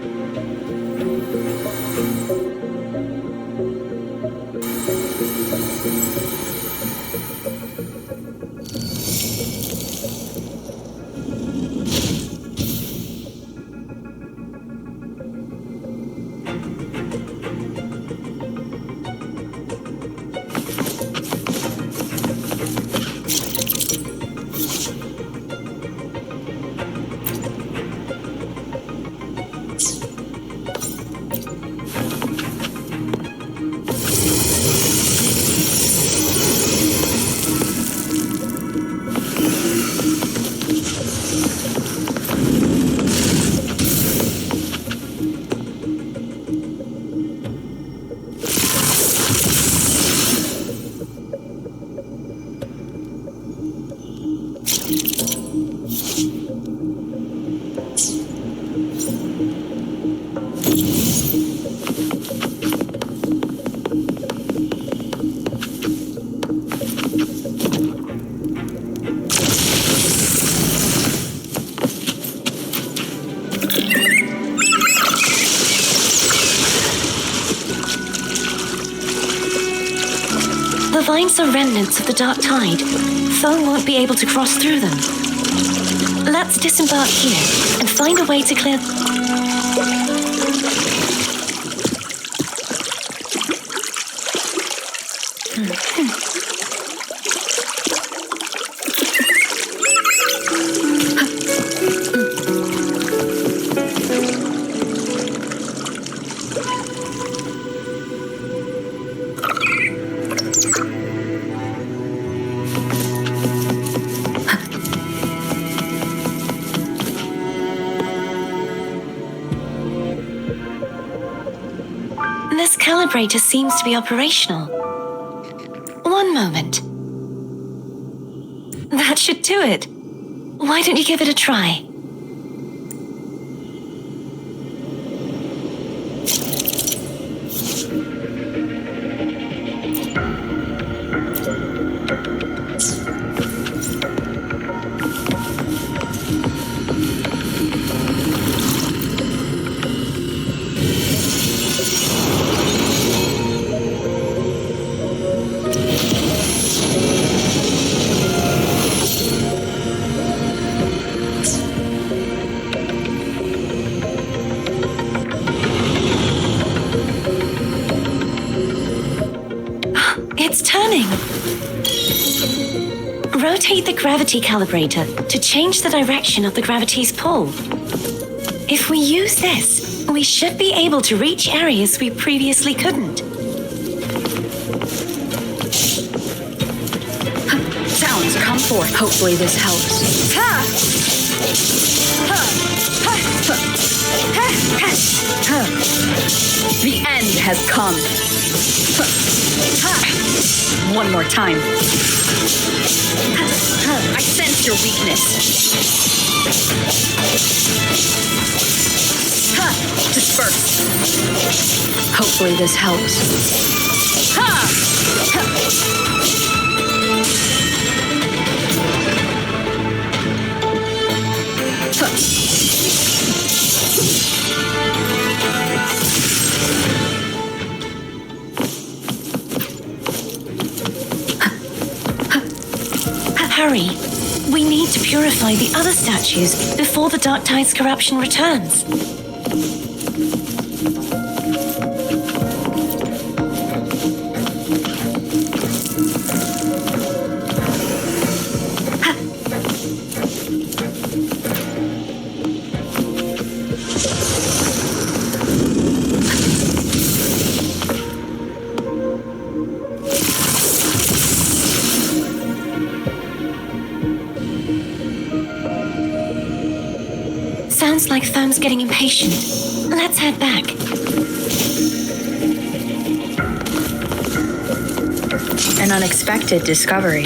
The vines are remnants of the dark tide. Phaom won't be able to cross through them. Let's disembark here and find a way to clear... This calibrator seems to be operational. One moment. That should do it. Why don't you give it a try? It's turning! Rotate the gravity calibrator to change the direction of the gravity's pull. If we use this, we should be able to reach areas we previously couldn't. Sounds come forth. Hopefully this helps. The end has come. One more time. I sense your weakness. Disperse. Hopefully this helps. Hurry. We need to purify the other statues before the Dark Tide's corruption returns. Sounds like Phaom's getting impatient. Let's head back. An unexpected discovery.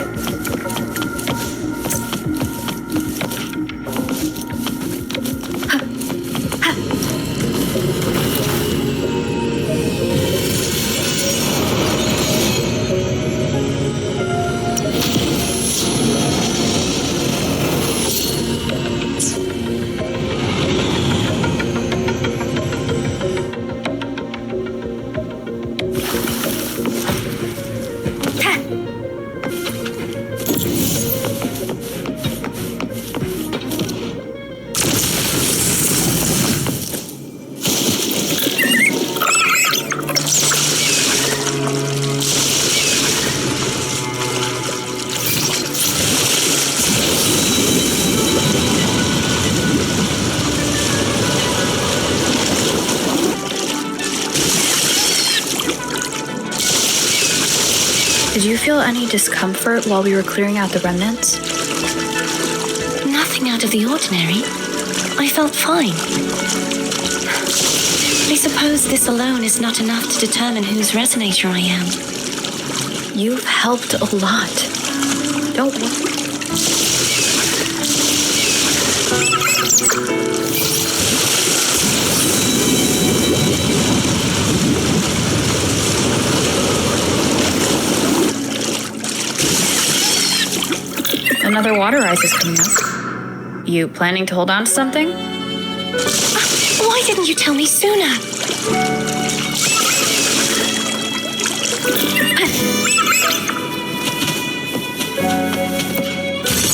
feel any discomfort while we were clearing out the remnants? Nothing out of the ordinary. I felt fine. I suppose this alone is not enough to determine whose resonator I am. You've helped a lot. Don't worry. Another Waterrise is coming up. You planning to hold on to something? Why didn't you tell me sooner?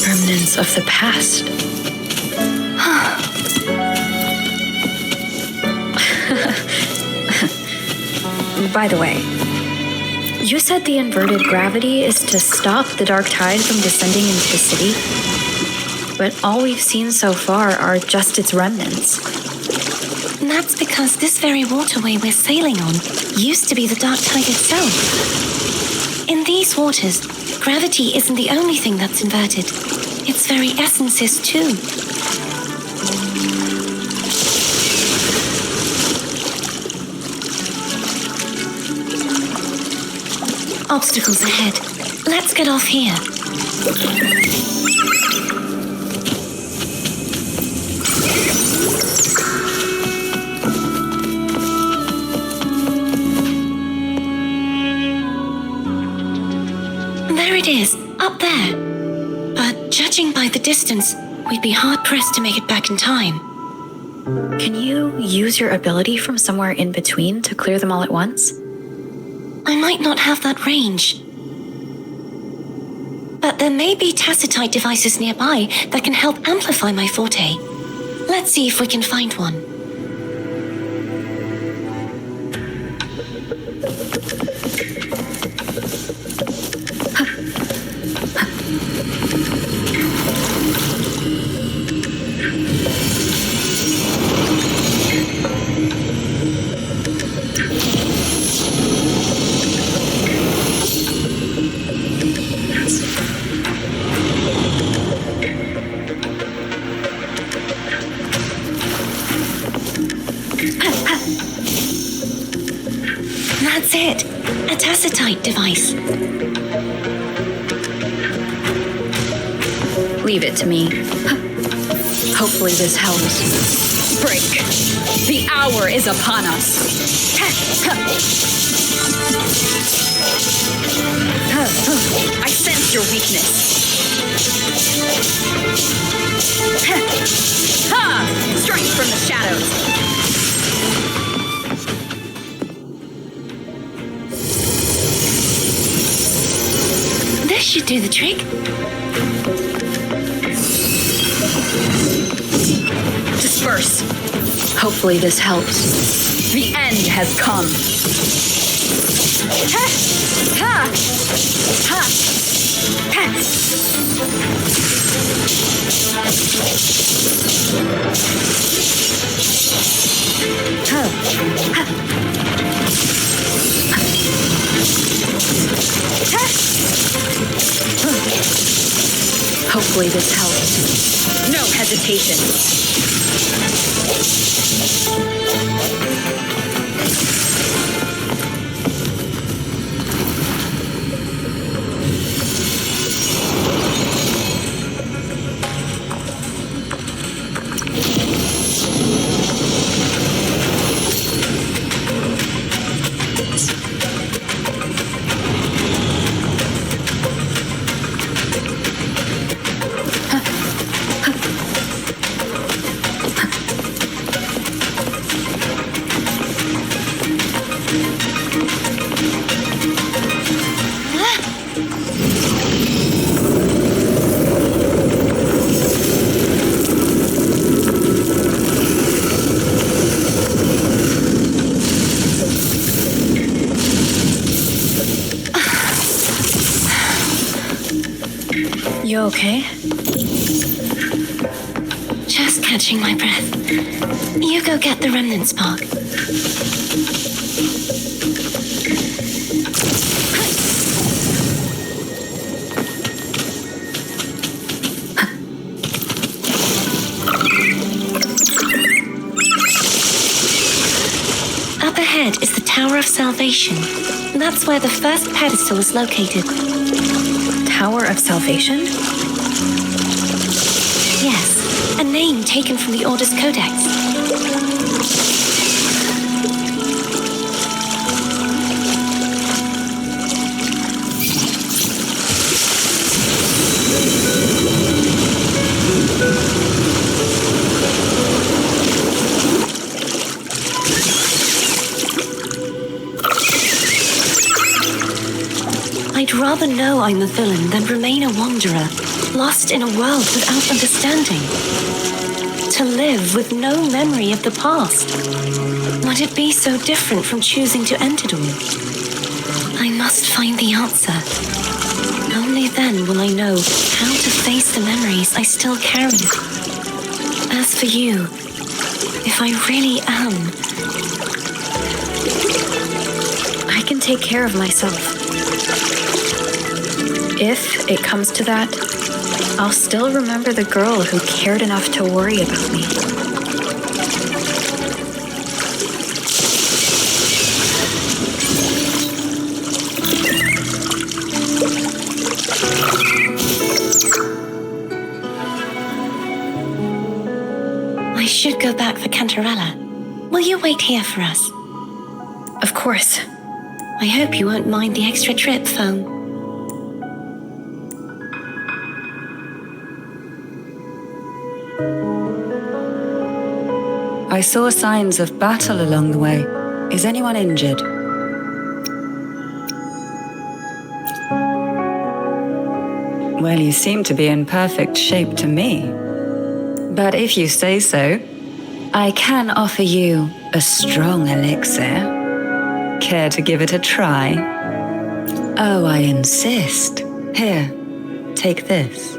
Remnants of the past. By the way, you said the inverted gravity is to stop the dark tide from descending into the city, but all we've seen so far are just its remnants. That's because this very waterway we're sailing on used to be the dark tide itself. In these waters, gravity isn't the only thing that's inverted. Its very essence is too. Obstacles ahead. Let's get off here. There it is, up there. But judging by the distance, we'd be hard-pressed to make it back in time. Can you use your ability from somewhere in between to clear them all at once? I might not have that range. But there may be tacitite devices nearby that can help amplify my forte. Let's see if we can find one. That's it. A tacitite device. Leave it to me. Hopefully this helps. Break. The hour is upon us. I sense your weakness. Strike from the shadows. This should do the trick. Disperse. Hopefully this helps. The end has come. Ha! Ha! Ha! Ha! Ha! Ha! Hopefully this helps. No hesitation. You okay? Just catching my breath. You go get the remnant spark. of Salvation. That's where the first pedestal is located. Tower of Salvation? Yes, a name taken from the Order's Codex. I'd rather know I'm a villain than remain a wanderer, lost in a world without understanding. To live with no memory of the past. Would it be so different from choosing to end it all? I must find the answer. Only then will I know how to face the memories I still carry. As for you, if I really am... I can take care of myself. If it comes to that, I'll still remember the girl who cared enough to worry about me. I should go back for Cantarella. Will you wait here for us? Of course. I hope you won't mind the extra trip, Phaom. I saw signs of battle along the way. Is anyone injured? Well, you seem to be in perfect shape to me. But if you say so, I can offer you a strong elixir. Care to give it a try? Oh, I insist. Here, take this.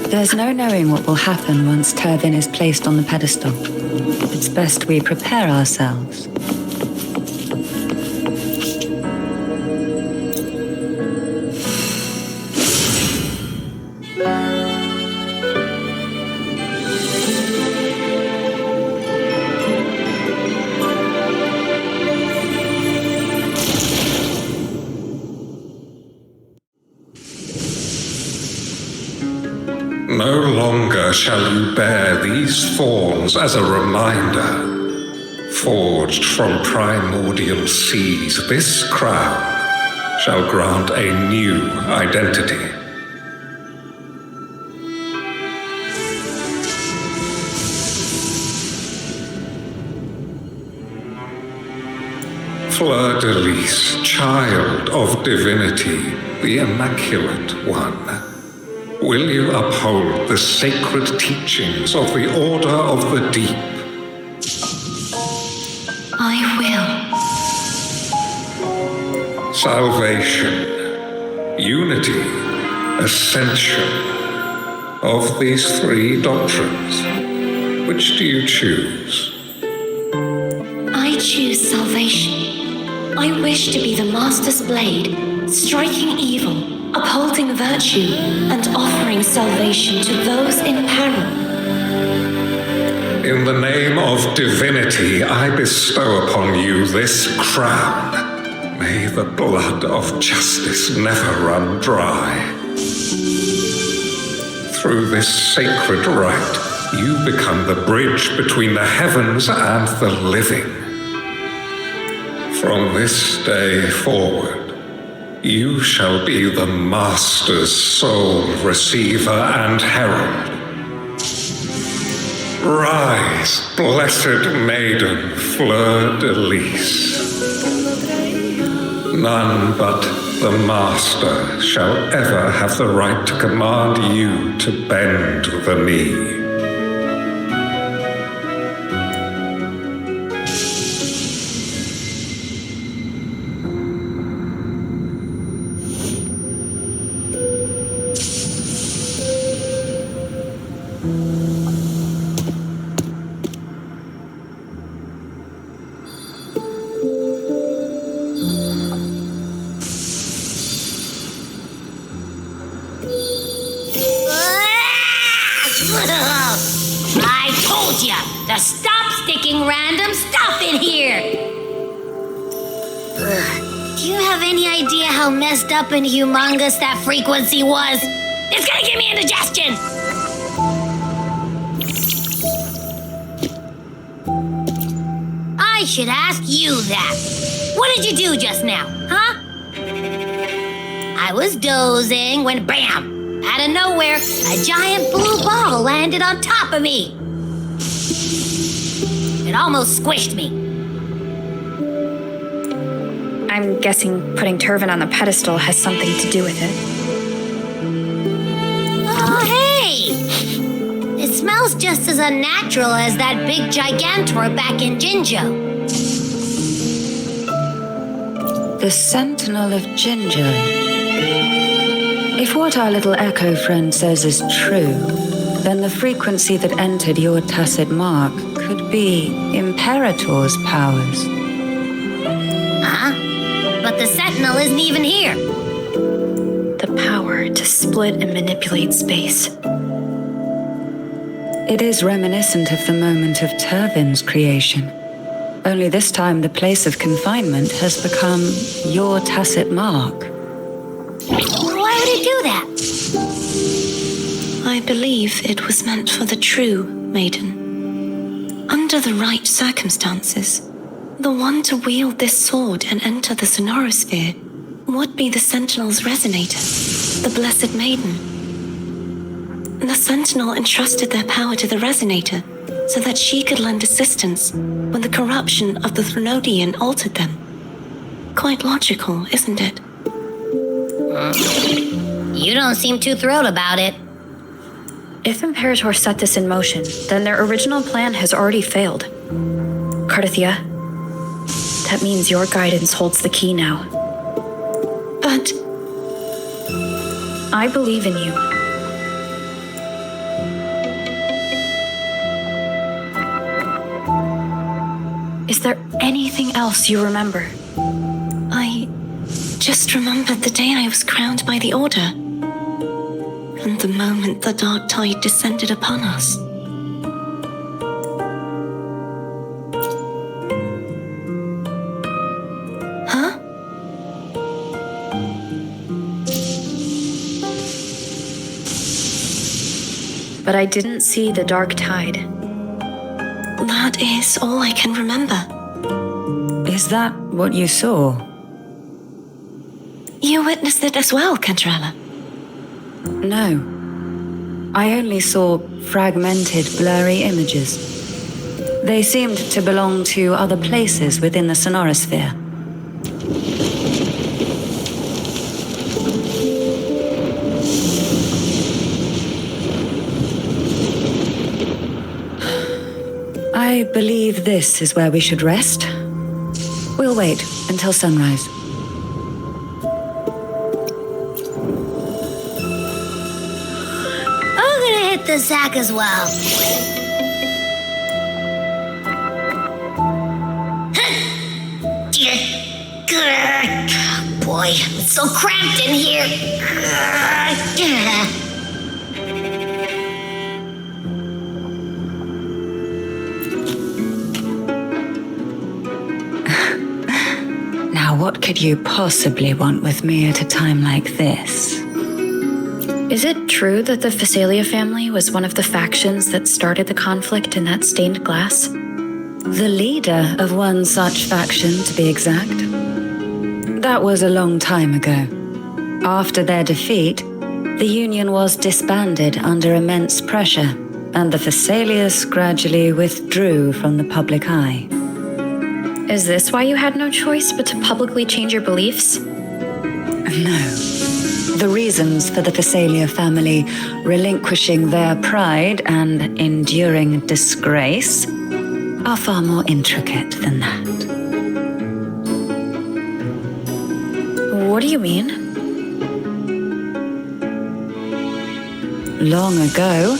There's no knowing what will happen once Tyrvine is placed on the pedestal. It's best we prepare ourselves. No longer shall you bear these thorns as a reminder. Forged from primordial seas, this crown shall grant a new identity. Fleurdelys, child of divinity, the Immaculate One. Will you uphold the sacred teachings of the Order of the Deep? I will. Salvation, unity, ascension. Of these three doctrines, which do you choose? I choose salvation. I wish to be the Master's blade, striking evil, upholding virtue, and offering salvation to those in peril. In the name of divinity, I bestow upon you this crown. May the blood of justice never run dry. Through this sacred rite, you become the bridge between the heavens and the living. From this day forward, you shall be the Master's sole receiver and herald. Rise, blessed maiden Fleurdelys. None but the Master shall ever have the right to command you to bend the knee. I told ya to stop sticking random stuff in here! Do you have any idea how messed up and humongous that frequency was? It's gonna give me indigestion! I should ask you that. What did you do just now, huh? I was dozing when bam! Out of nowhere, a giant blue ball landed on top of me. It almost squished me. I'm guessing putting Tyrvine on the pedestal has something to do with it. Oh, hey! It smells just as unnatural as that big Gigantor back in Jinjo. The Sentinel of Jinjo. If what our little echo friend says is true, then the frequency that entered your tacit mark could be Imperator's powers. Huh? But the Sentinel isn't even here. The power to split and manipulate space. It is reminiscent of the moment of Tyrvine's creation. Only this time the place of confinement has become your tacit mark. Why would it do that? I believe it was meant for the true Maiden. Under the right circumstances, the one to wield this sword and enter the sonorosphere would be the Sentinel's resonator, the Blessed Maiden. The Sentinel entrusted their power to the resonator so that she could lend assistance when the corruption of the Threnodian altered them. Quite logical, isn't it? You don't seem too thrilled about it. If Imperator set this in motion, then their original plan has already failed. Cartethyia, that means your guidance holds the key now. But I believe in you. Is there anything else you remember? I just remembered the day I was crowned by the Order, and the moment the dark tide descended upon us. Huh? But I didn't see the dark tide. That is all I can remember. Is that what you saw? You witnessed it as well, Cantarella? No. I only saw fragmented, blurry images. They seemed to belong to other places within the sonorosphere. I believe this is where we should rest. We'll wait until sunrise. I'm gonna hit the sack as well. Boy, it's so cramped in here. Now, what could you possibly want with me at a time like this? Is it true that the Phasalia family was one of the factions that started the conflict in that stained glass? The leader of one such faction, to be exact. That was a long time ago. After their defeat, the Union was disbanded under immense pressure, and the Phasalias gradually withdrew from the public eye. Is this why you had no choice but to publicly change your beliefs? No. The reasons for the Phasalia family relinquishing their pride and enduring disgrace are far more intricate than that. What do you mean? Long ago,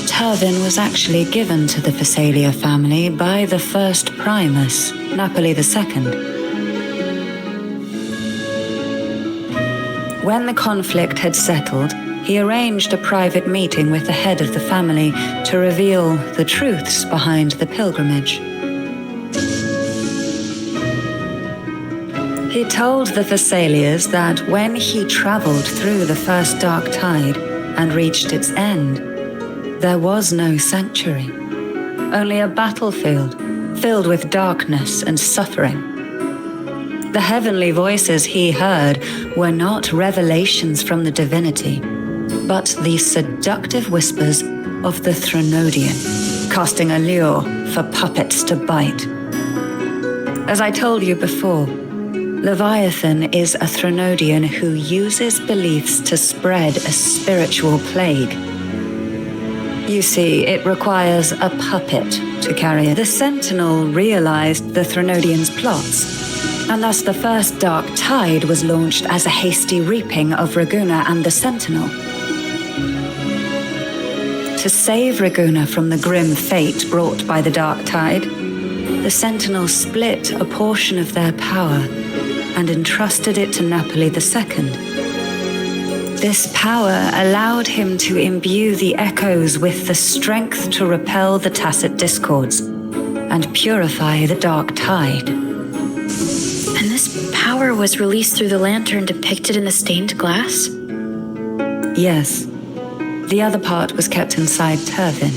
Tyrvine was actually given to the Phasalia family by the first Primus, Napoli II. When the conflict had settled, he arranged a private meeting with the head of the family to reveal the truths behind the pilgrimage. He told the Phasalias that when he traveled through the first dark tide and reached its end, there was no sanctuary, only a battlefield filled with darkness and suffering. The heavenly voices he heard were not revelations from the divinity, but the seductive whispers of the Threnodian, casting a lure for puppets to bite. As I told you before, Leviathan is a Threnodian who uses beliefs to spread a spiritual plague. You see, it requires a puppet to carry it. The Sentinel realized the Threnodian's plots, and thus the first dark tide was launched as a hasty reaping of Raguna and the Sentinel. To save Raguna from the grim fate brought by the dark tide, the Sentinel split a portion of their power and entrusted it to Napoli II. This power allowed him to imbue the echoes with the strength to repel the tacit discords and purify the dark tide. And this power was released through the lantern depicted in the stained glass? Yes. The other part was kept inside Tyrvine.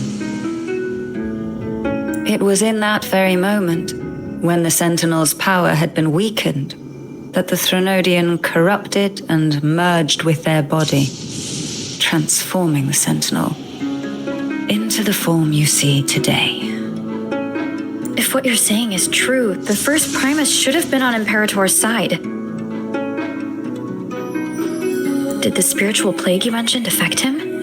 It was in that very moment, when the Sentinel's power had been weakened, that the Threnodian corrupted and merged with their body, transforming the Sentinel into the form you see today. If what you're saying is true, the first Primus should have been on Imperator's side. Did the spiritual plague you mentioned affect him?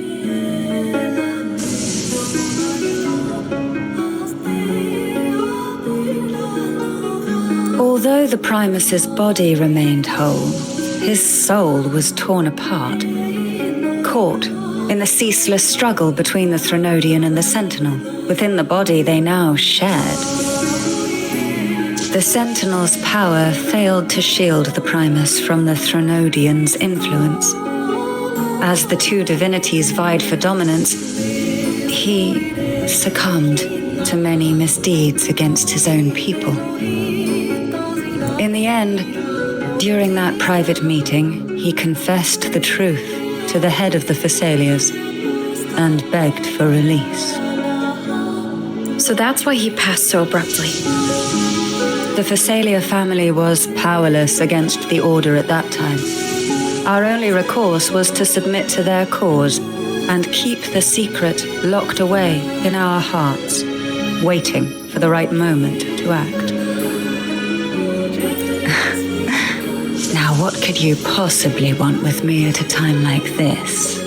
Although the Primus's body remained whole, his soul was torn apart, caught in the ceaseless struggle between the Threnodian and the Sentinel. Within the body they now shared. The Sentinel's power failed to shield the Primus from the Threnodian's influence. As the two divinities vied for dominance, he succumbed to many misdeeds against his own people. In the end, during that private meeting, he confessed the truth to the head of the Phasalias and begged for release. So that's why he passed so abruptly. The Phasalia family was powerless against the Order at that time. Our only recourse was to submit to their cause and keep the secret locked away in our hearts, waiting for the right moment to act. Now, what could you possibly want with me at a time like this?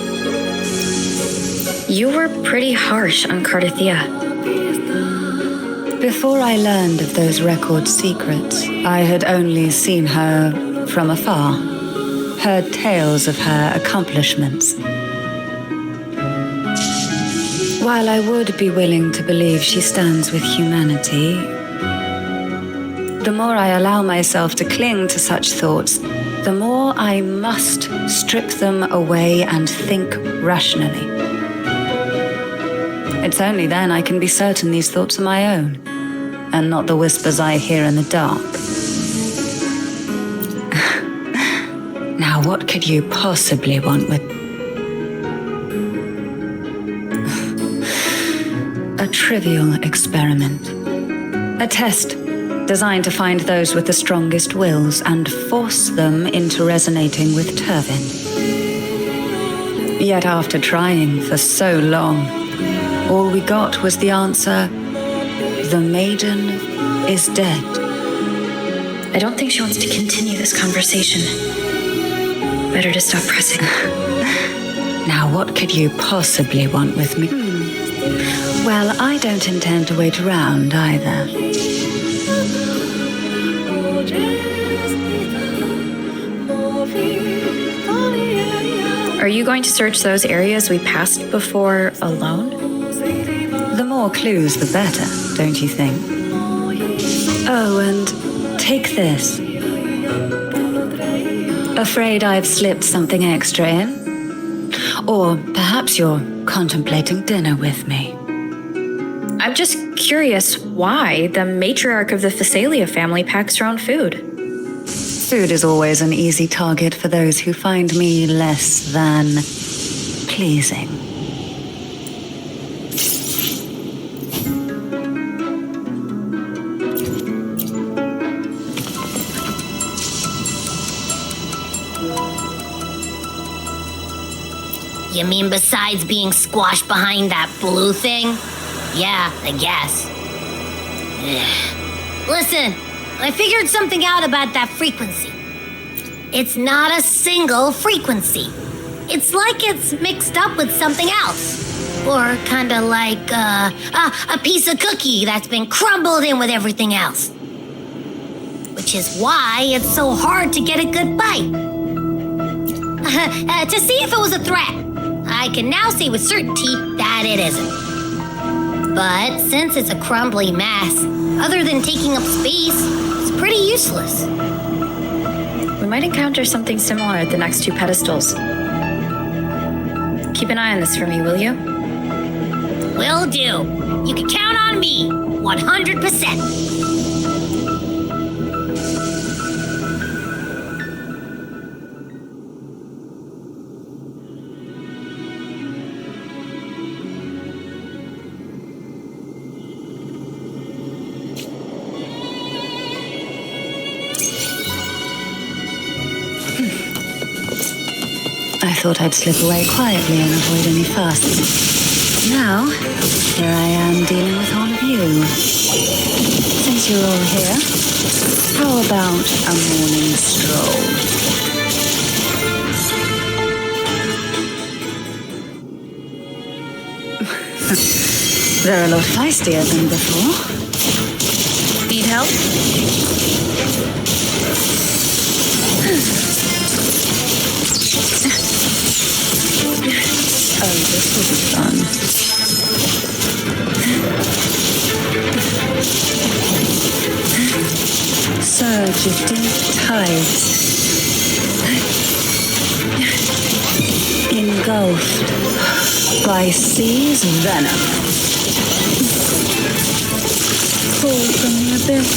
You were pretty harsh on Cartethyia. Before I learned of those record secrets, I had only seen her from afar, heard tales of her accomplishments. While I would be willing to believe she stands with humanity, The more I allow myself to cling to such thoughts, the more I must strip them away and think rationally. It's only then I can be certain these thoughts are my own, and not the whispers I hear in the dark. Now, what could you possibly want with... A trivial experiment. A test designed to find those with the strongest wills and force them into resonating with Tyrvine. Yet after trying for so long, all we got was the answer, the Maiden is dead. I don't think she wants to continue this conversation. Better to stop pressing. Now, what could you possibly want with me? Well, I don't intend to wait around either. Are you going to search those areas we passed before alone? The more clues, the better, don't you think? Oh, and take this. Afraid I've slipped something extra in? Or perhaps you're contemplating dinner with me. I'm just curious why the matriarch of the Phasalia family packs her own food. Food is always an easy target for those who find me less than pleasing. You mean besides being squashed behind that blue thing? Yeah, I guess. Listen, I figured something out about that frequency. It's not a single frequency. It's like it's mixed up with something else. Or kinda like a piece of cookie that's been crumbled in with everything else. Which is why it's so hard to get a good bite. To see if it was a threat, I can now say with certainty that it isn't. But since it's a crumbly mess, other than taking up space, it's pretty useless. We might encounter something similar at the next two pedestals. Keep an eye on this for me, will you? Will do. You can count on me, 100%. I thought I'd slip away quietly and avoid any fuss. Now, here I am dealing with all of you. Since you're all here, how about a morning stroll? They're a lot feistier than before. Need help? Oh, this will be fun. Surge of deep tides. Engulfed by sea's venom. Fall from the abyss.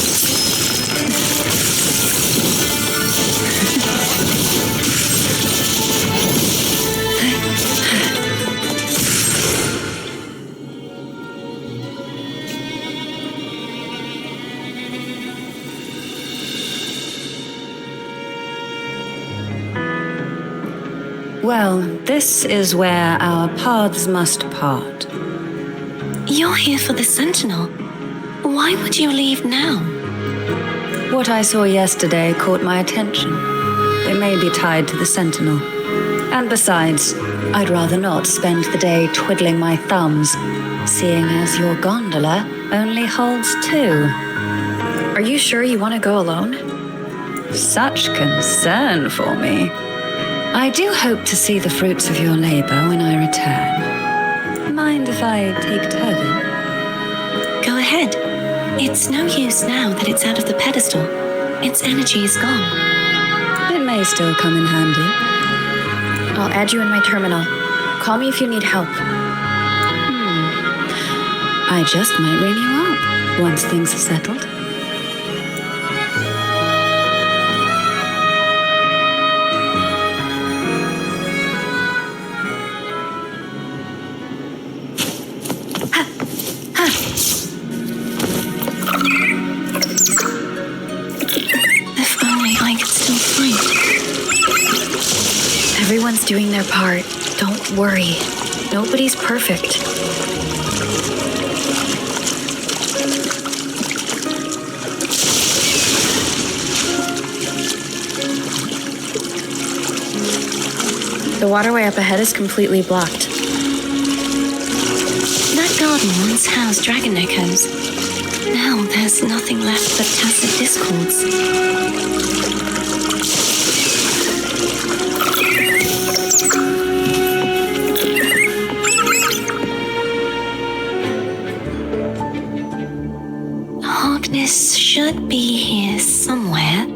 Well, this is where our paths must part. You're here for the Sentinel. Why would you leave now? What I saw yesterday caught my attention. It may be tied to the Sentinel. And besides, I'd rather not spend the day twiddling my thumbs, seeing as your gondola only holds 2. Are you sure you want to go alone? Such concern for me. I do hope to see the fruits of your labor when I return. Mind if I take Tyrvine? Go ahead. It's no use now that it's out of the pedestal. Its energy is gone. It may still come in handy. I'll add you in my terminal. Call me if you need help. I just might ring you up once things are settled. If only I could still fight. Everyone's doing their part. Don't worry. Nobody's perfect. The waterway up ahead is completely blocked. That garden once housed dragon echoes. Now there's nothing left but tacit discords. Hognis should be here somewhere.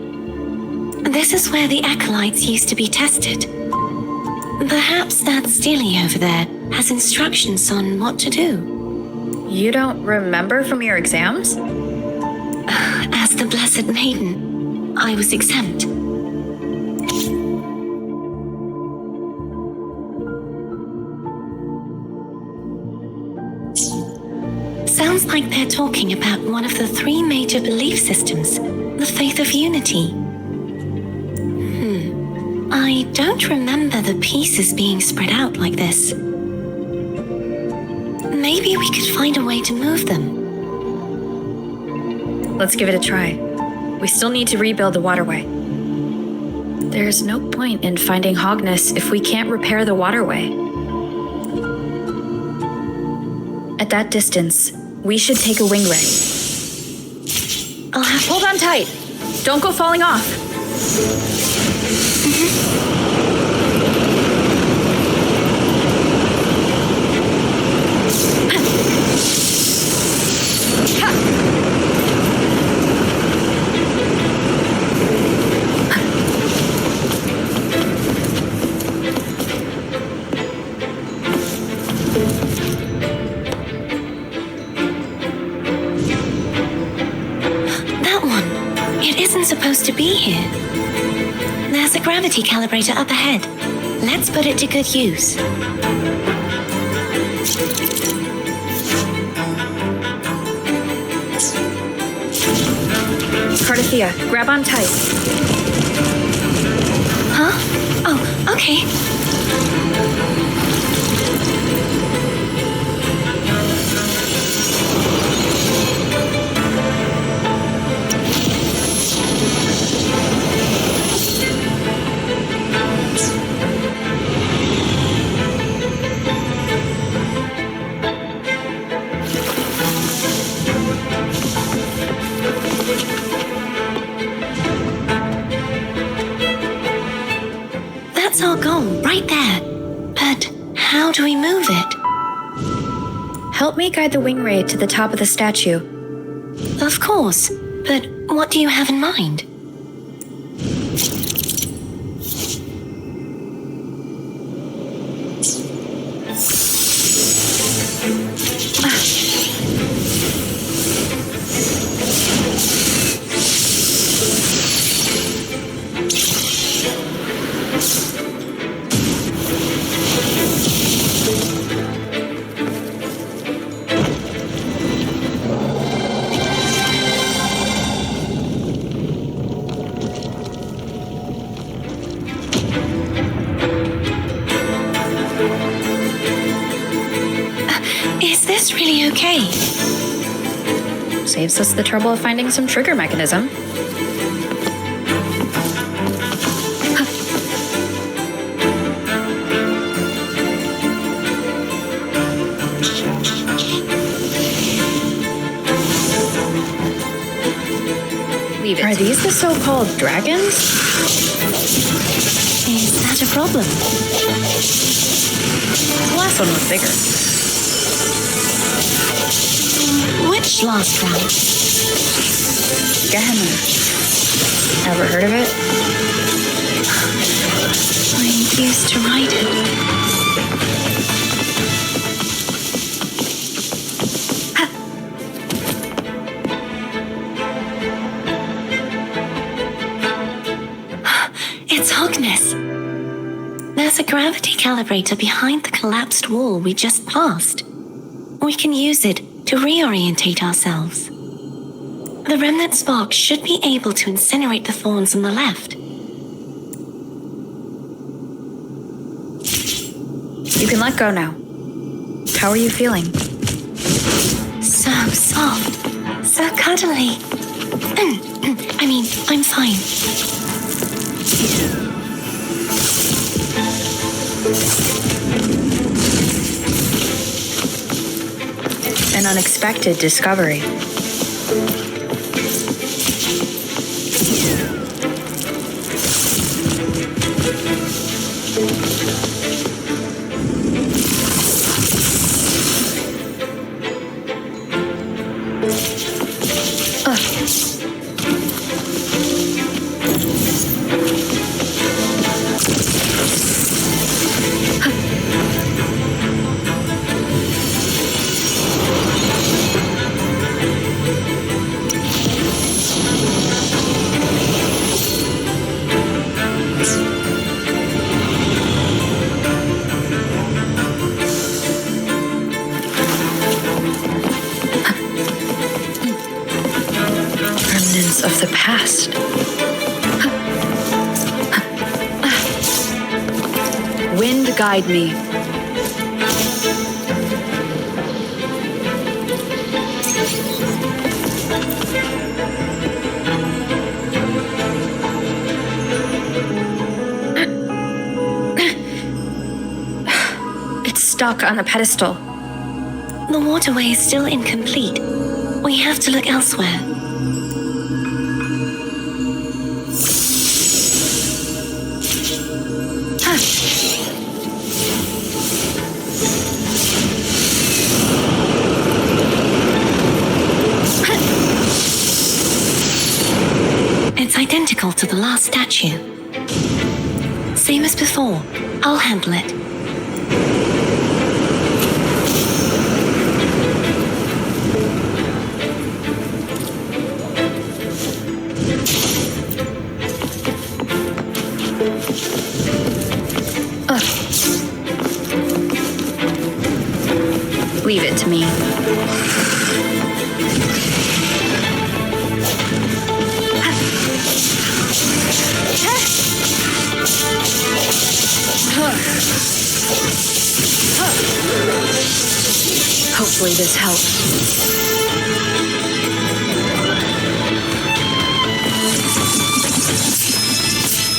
This is where the acolytes used to be tested. Perhaps that Steely over there has instructions on what to do. You don't remember from your exams? As the Blessed Maiden, I was exempt. Sounds like they're talking about one of the three major belief systems, the faith of unity. I don't remember the pieces being spread out like this. Maybe we could find a way to move them. Let's give it a try. We still need to rebuild the waterway. There's no point in finding Hognis if we can't repair the waterway. At that distance, we should take a wing ray. Hold on tight. Don't go falling off. Supposed to be here. There's a gravity calibrator up ahead. Let's put it to good use. Cartethyia, grab on tight. Huh? Oh, okay. That's our goal, right there. But how do we move it? Help me guide the wing ray to the top of the statue. Of course, but what do you have in mind? Is this really okay? Saves us the trouble of finding some trigger mechanism. Leave it. Are these the so-called dragons? Is that a problem? The last one was bigger. Which last round? Gehenna. Ever heard of it? I used to write it. It's Hognis. There's a gravity calibrator behind the collapsed wall we just passed. We can use it to reorientate ourselves. The remnant spark should be able to incinerate the thorns on the left. You can let go now. How are you feeling? So soft. So cuddly. I mean, I'm fine. An unexpected discovery. Of the past. Wind guide me. It's stuck on the pedestal. The waterway is still incomplete. We have to look elsewhere. It's identical to the last statue. Same as before. I'll handle it. Leave it to me. Hopefully this helps.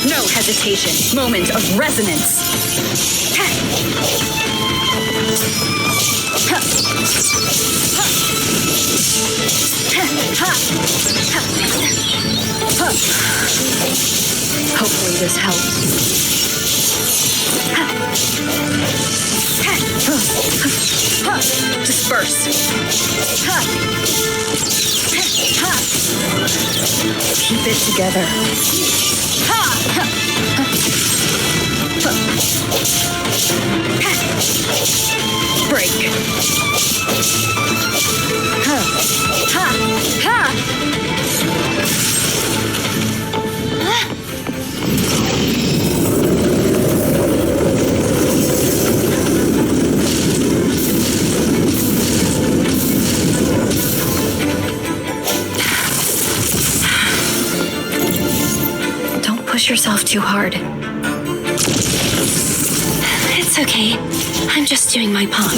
No hesitation. Moment of resonance. Hopefully this helps. Disperse. Keep it together. Break. Don't push yourself too hard. It's okay. I'm just doing my part.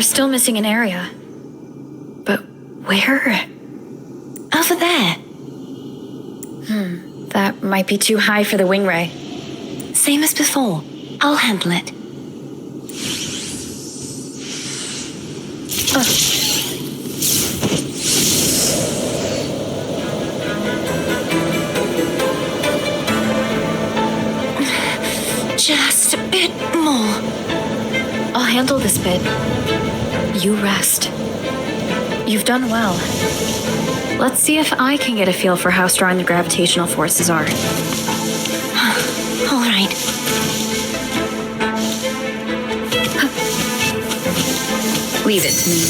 still missing an area. But where? Over there. That might be too high for the wing ray. Same as before. I'll handle it. Just a bit more. I'll handle this bit. You rest. You've done well. Let's see if I can get a feel for how strong the gravitational forces are. All right. Leave it to me.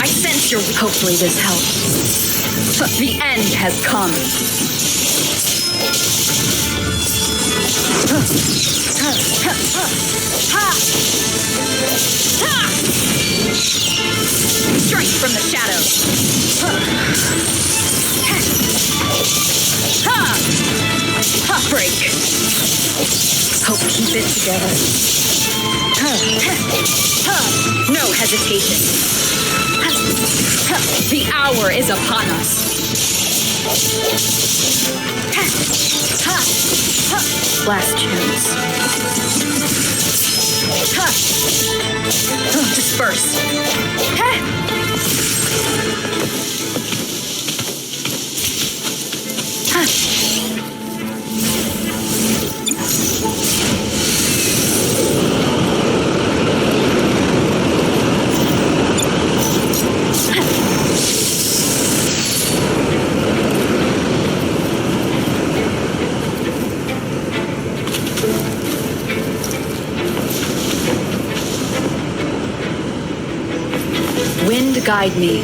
I sense your... Hopefully this helps. The end has come. Strike from the shadows. Break. Hope keep it together. No hesitation. The hour is upon us. Last chance. Disperse. Wind guide me.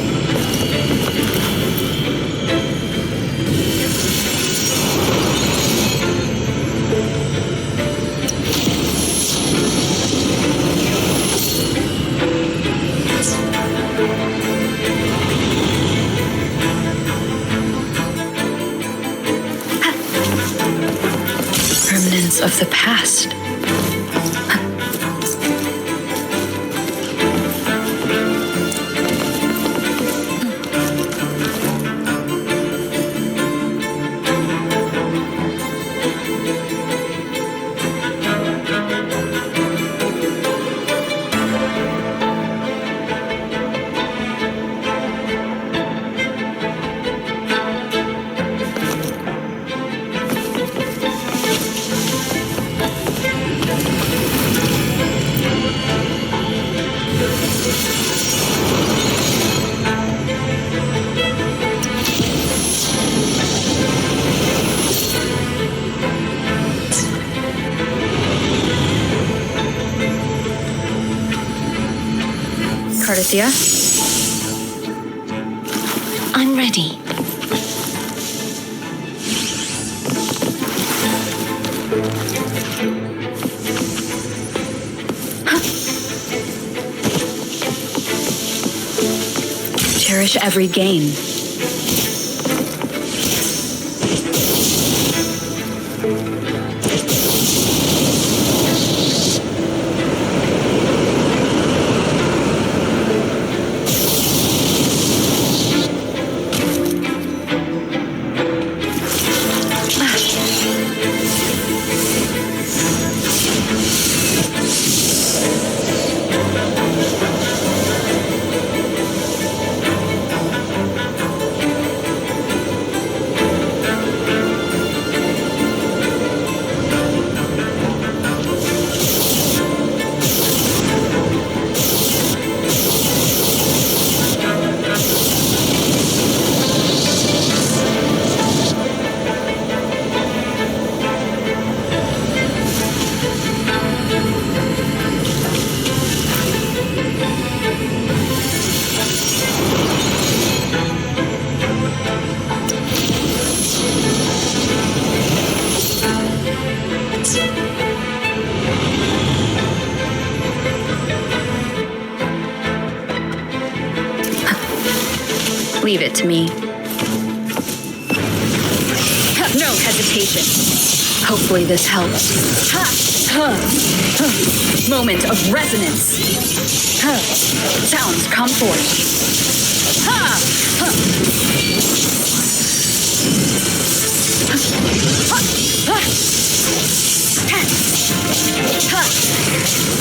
Remnants of the past. Cartethyia? I'm ready. Cherish every gain. Leave it to me. No hesitation. Hopefully this helps. Moment of resonance. Sounds come forth.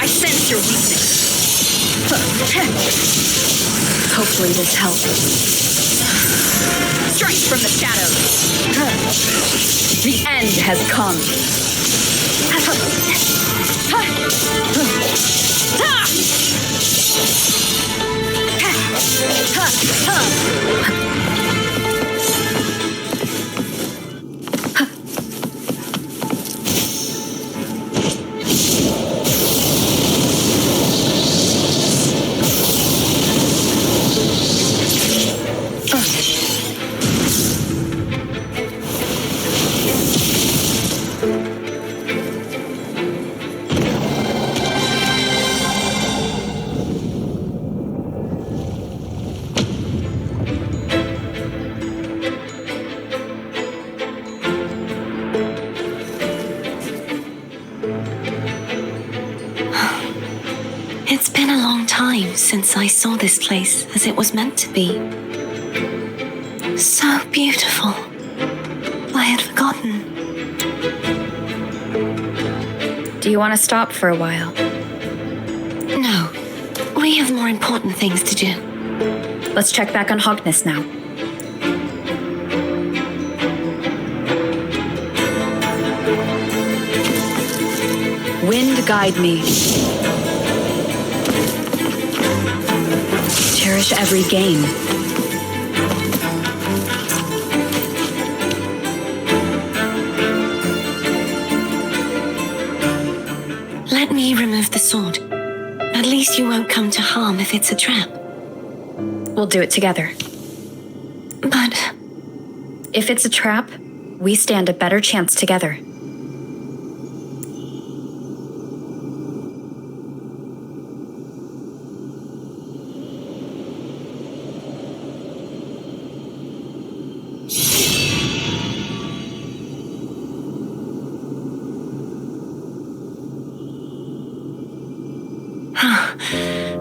I sense your weakness. Hopefully this helps. Strike from the shadows. The end has come. It's been a long time since I saw this place as it was meant to be. So beautiful. I had forgotten. Do you want to stop for a while? No. We have more important things to do. Let's check back on Hognis now. Wind guide me. Cherish every gain. Let me remove the sword. At least you won't come to harm if it's a trap. We'll do it together. But if it's a trap, we stand a better chance together.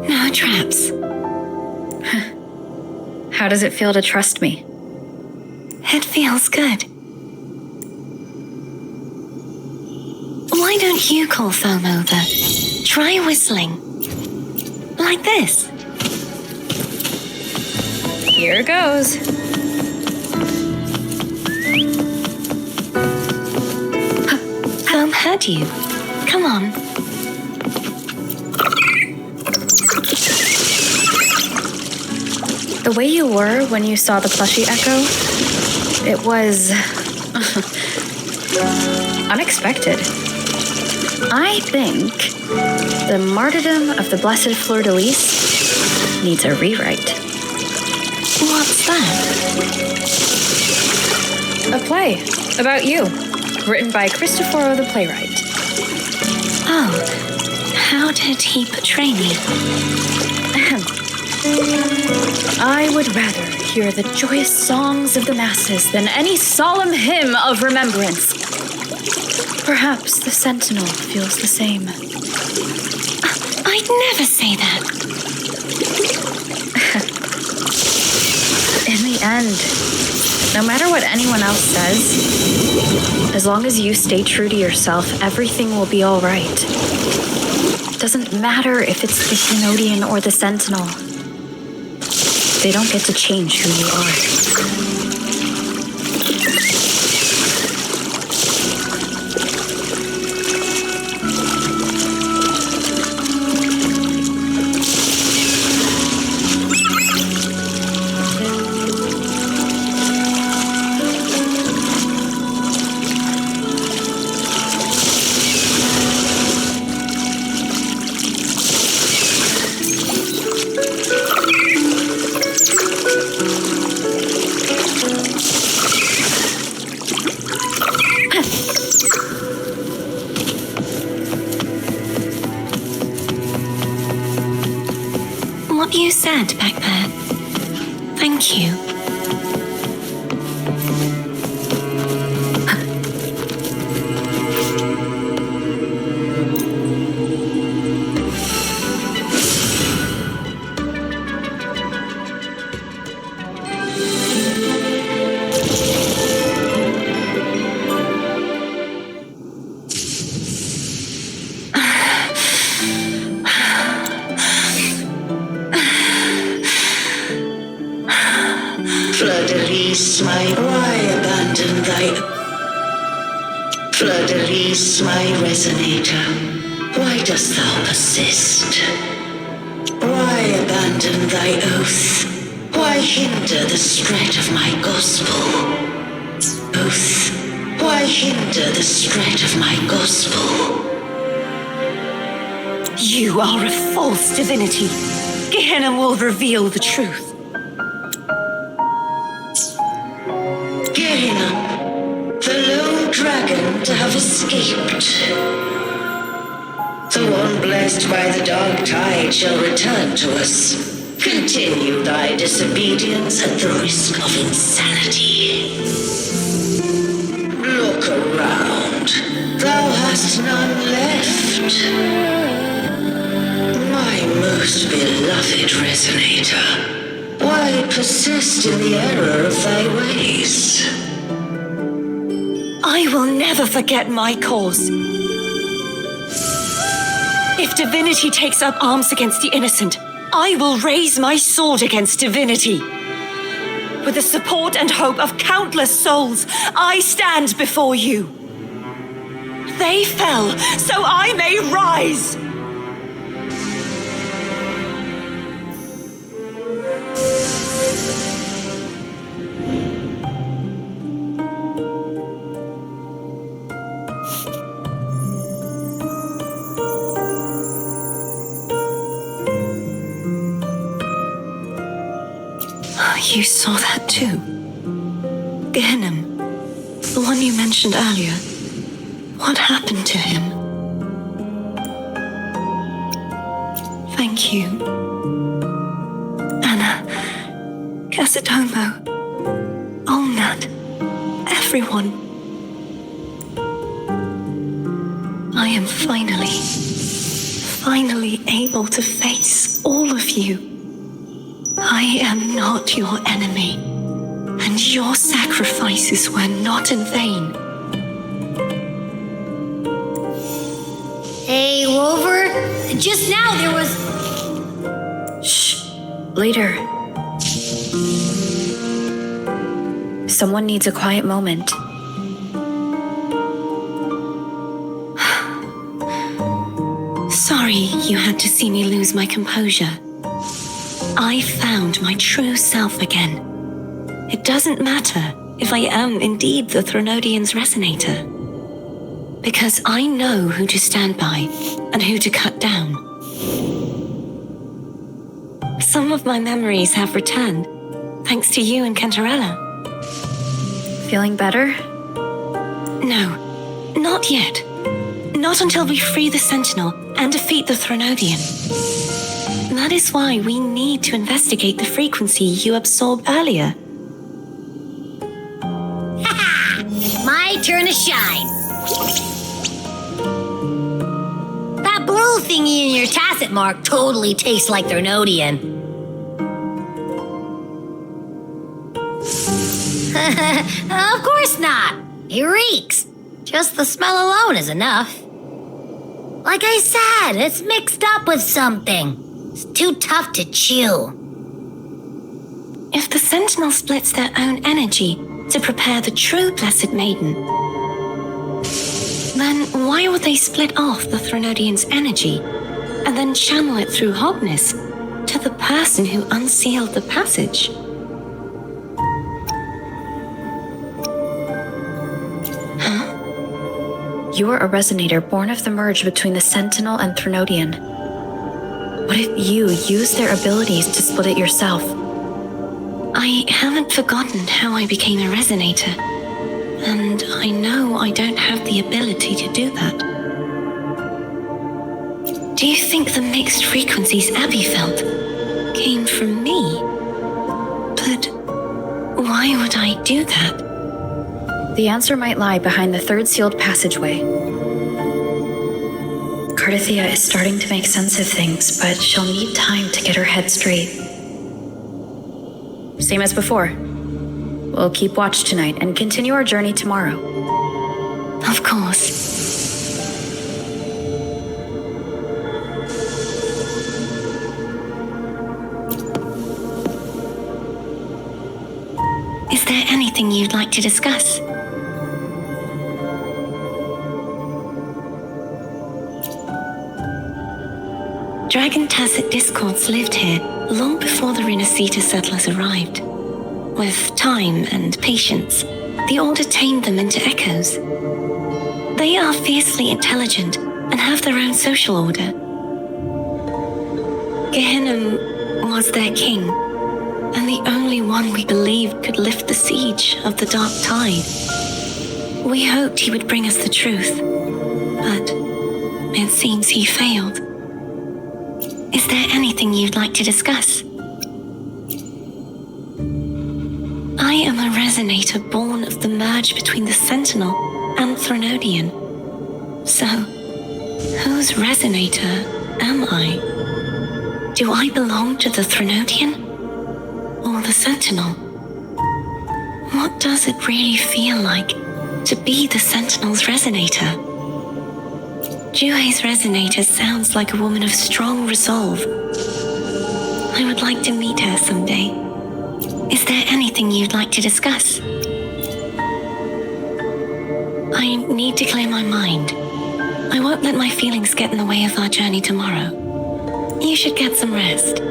No traps. How does it feel to trust me? It feels good. Why don't you call Phaom over? Try whistling. Like this. Here goes. Phaom heard you. Come on. The way you were when you saw the plushie echo, it was unexpected. I think the martyrdom of the blessed Fleurdelys needs a rewrite. What's that? A play about you, written by Cristoforo the playwright. Oh, how did he portray me? I would rather hear the joyous songs of the masses than any solemn hymn of remembrance. Perhaps the sentinel feels the same. I'd never say that. In the end, no matter what anyone else says, as long as you stay true to yourself, everything will be all right. Doesn't matter if it's the Thenodian or the Sentinel. They don't get to change who you are. What you said back there. Thank you. Fleurdelys, why abandon thy... Fleurdelys, my resonator, why dost thou persist? Why abandon thy oath? Why hinder the spread of my gospel? Oath, why hinder the spread of my gospel? You are a false divinity. Gehenna will reveal the truth. Gehenna, the lone dragon to have escaped. The one blessed by the dark tide shall return to us. Continue thy disobedience at the risk of insanity. Look around. Thou hast none left. My most beloved resonator, why persist in the error of thy ways? I will never forget my cause. If divinity takes up arms against the innocent, I will raise my sword against divinity. With the support and hope of countless souls, I stand before you. They fell, so I may rise. You saw that too. Gehenna, the one you mentioned earlier. What happened to him? Thank you. Anna, Casatomo, Olnat, everyone. I am finally able to face all of you. I am not your enemy, and your sacrifices were not in vain. Hey, Rover, just now there was... Shh, later. Someone needs a quiet moment. Sorry you had to see me lose my composure. I found my true self again. It doesn't matter if I am indeed the Threnodian's resonator, because I know who to stand by and who to cut down. Some of my memories have returned, thanks to you and Cantarella. Feeling better? No, not yet. Not until we free the Sentinel and defeat the Threnodian. That is why we need to investigate the frequency you absorbed earlier. My turn to shine. That blue thingy in your tacit mark totally tastes like Threnodian. Of course not. It reeks. Just the smell alone is enough. Like I said, it's mixed up with something. It's too tough to chew. If the Sentinel splits their own energy to prepare the true Blessed Maiden, then why would they split off the Threnodian's energy and then channel it through Hognis to the person who unsealed the passage? You are a resonator born of the merge between the Sentinel and Threnodian. What if you used their abilities to split it yourself? I haven't forgotten how I became a resonator, and I know I don't have the ability to do that. Do you think the mixed frequencies Abby felt came from me? But why would I do that? The answer might lie behind the third sealed passageway. Cartethyia is starting to make sense of things, but she'll need time to get her head straight. Same as before. We'll keep watch tonight and continue our journey tomorrow. Of course. Is there anything you'd like to discuss? Dragon Tacet discords lived here long before the Rinascita settlers arrived. With time and patience, the Order tamed them into echoes. They are fiercely intelligent and have their own social order. Gehinnom was their king, and the only one we believed could lift the siege of the Dark Tide. We hoped he would bring us the truth, but it seems he failed. Is there anything you'd like to discuss? I am a resonator born of the merge between the Sentinel and Threnodian. So, whose resonator am I? Do I belong to the Threnodian? Or the Sentinel? What does it really feel like to be the Sentinel's resonator? Juhe's resonator sounds like a woman of strong resolve. I would like to meet her someday. Is there anything you'd like to discuss? I need to clear my mind. I won't let my feelings get in the way of our journey tomorrow. You should get some rest.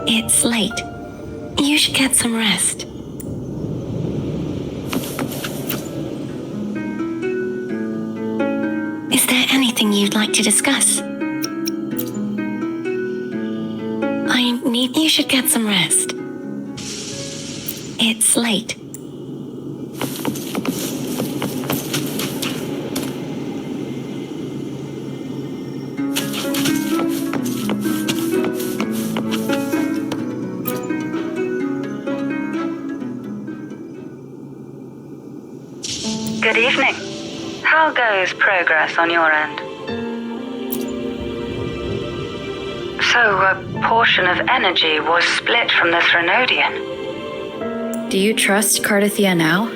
It's late. You should get some rest. Is there anything you'd like to discuss? You should get some rest. It's late. Good evening. How goes progress on your end? So, a portion of energy was split from the Threnodian. Do you trust Cartethyia now?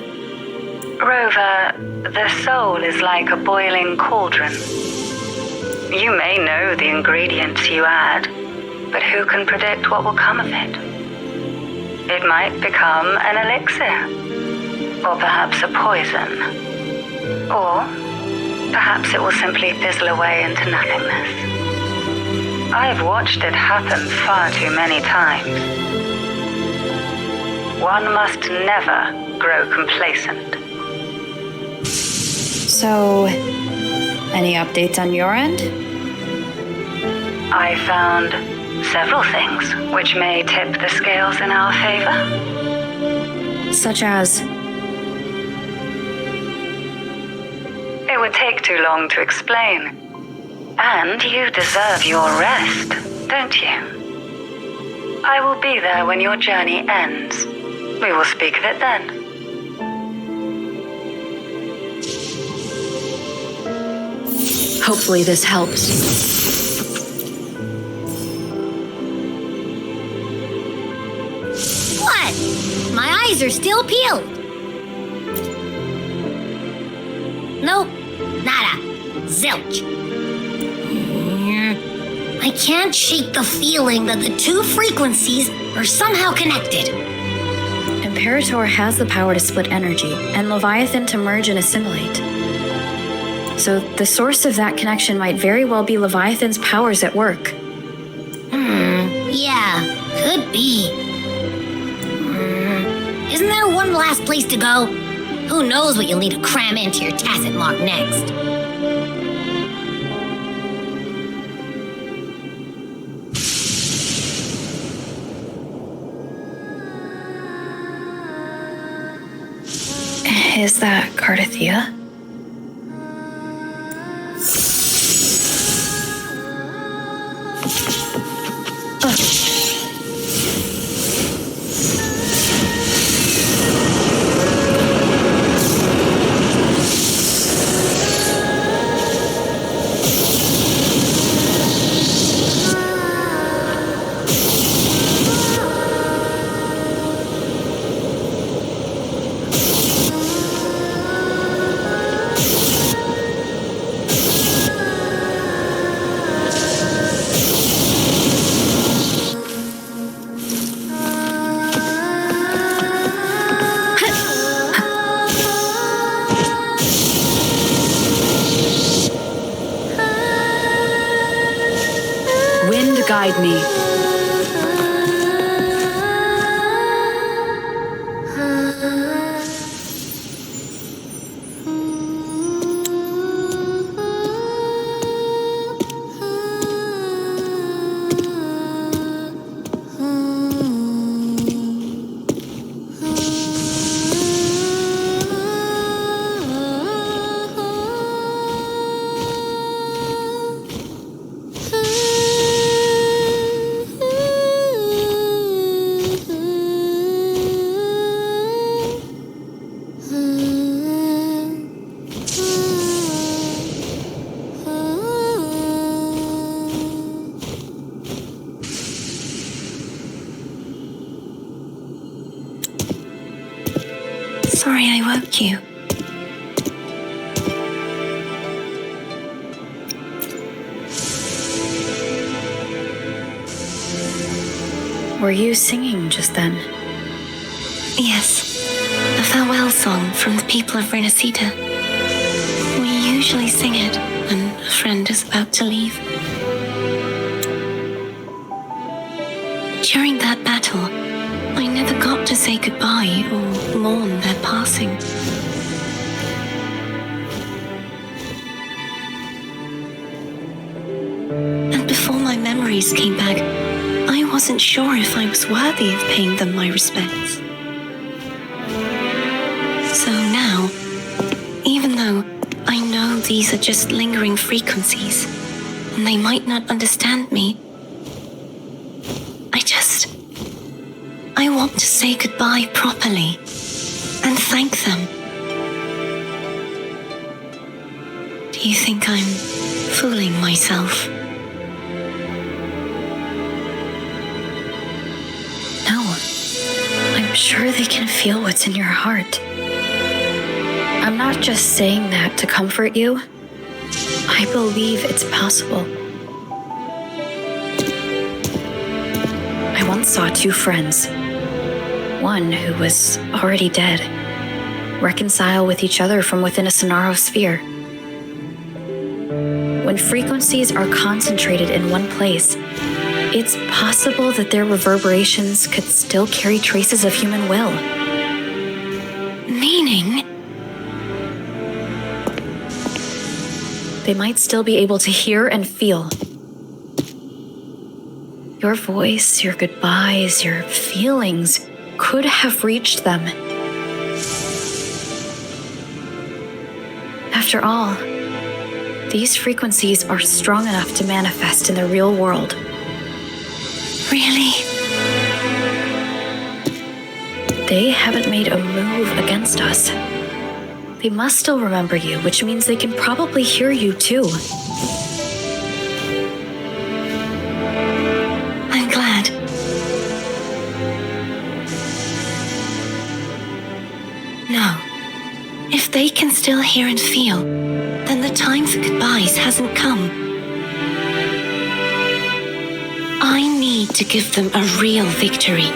Rover, the soul is like a boiling cauldron. You may know the ingredients you add, but who can predict what will come of it? It might become an elixir, or perhaps a poison, or perhaps it will simply fizzle away into nothingness. I've watched it happen far too many times. One must never grow complacent. So, any updates on your end? I found several things which may tip the scales in our favor. Such as? It would take too long to explain. And you deserve your rest, don't you? I will be there when your journey ends. We will speak of it then. Hopefully this helps. What? My eyes are still peeled. Nope. Nada. Zilch. I can't shake the feeling that the two frequencies are somehow connected. Imperator has the power to split energy, and Leviathan to merge and assimilate. So the source of that connection might very well be Leviathan's powers at work. Yeah, could be. Isn't there one last place to go? Who knows what you'll need to cram into your tacit mark next? Is that Cartethyia? guide me. Sorry I woke you. Were you singing just then? Yes, a farewell song from the people of Rinascita. We usually sing it when a friend is about to leave. During that battle, I never got to say goodbye or mourn their passing. And before my memories came back, I wasn't sure if I was worthy of paying them my respects. So now, even though I know these are just lingering frequencies, and they might not understand me, I want to say goodbye properly and thank them. Do you think I'm fooling myself? No. I'm sure they can feel what's in your heart. I'm not just saying that to comfort you. I believe it's possible. I once saw two friends. One who was already dead, reconcile with each other from within a Sonaro sphere. When frequencies are concentrated in one place, it's possible that their reverberations could still carry traces of human will. Meaning? They might still be able to hear and feel. Your voice, your goodbyes, your feelings could have reached them. After all, these frequencies are strong enough to manifest in the real world. Really? They haven't made a move against us. They must still remember you, which means they can probably hear you too. I'm glad. No. If they can still hear and feel, then the time for goodbyes hasn't come. I need to give them a real victory.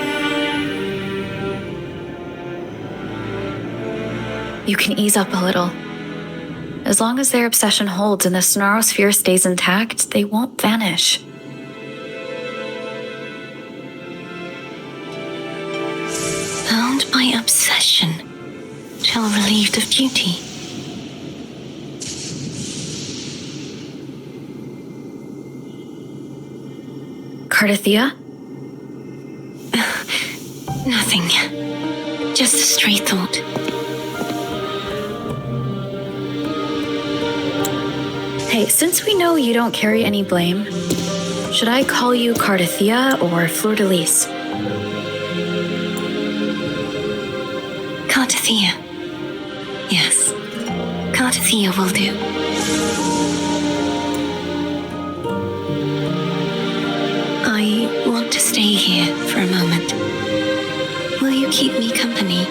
You can ease up a little. As long as their obsession holds and the Sonaro sphere stays intact, they won't vanish. Bound by obsession, till relieved of duty. Cartethyia? Nothing. Just a stray thought. Hey, since we know you don't carry any blame, should I call you Cartethyia or Fleurdelys? Cartethyia. Yes. Cartethyia will do. I want to stay here for a moment. Will you keep me company?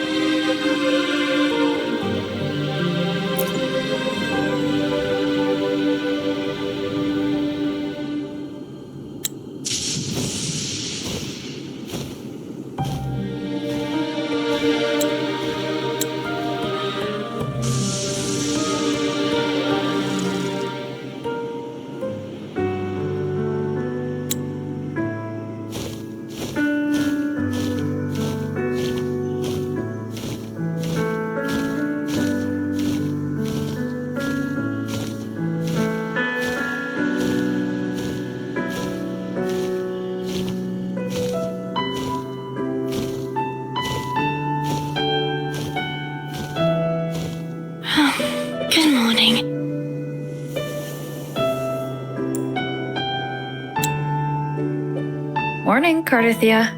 Morning, Cartethyia.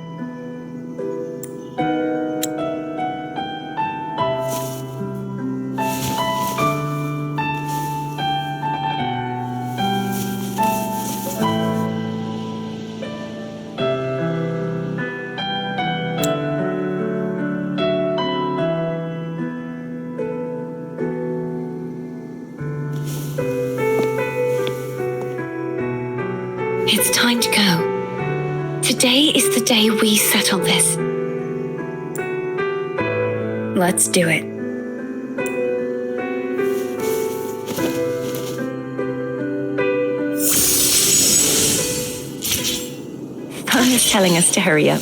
It's time to go. Today is the day we settle this. Let's do it. Phaom is telling us to hurry up.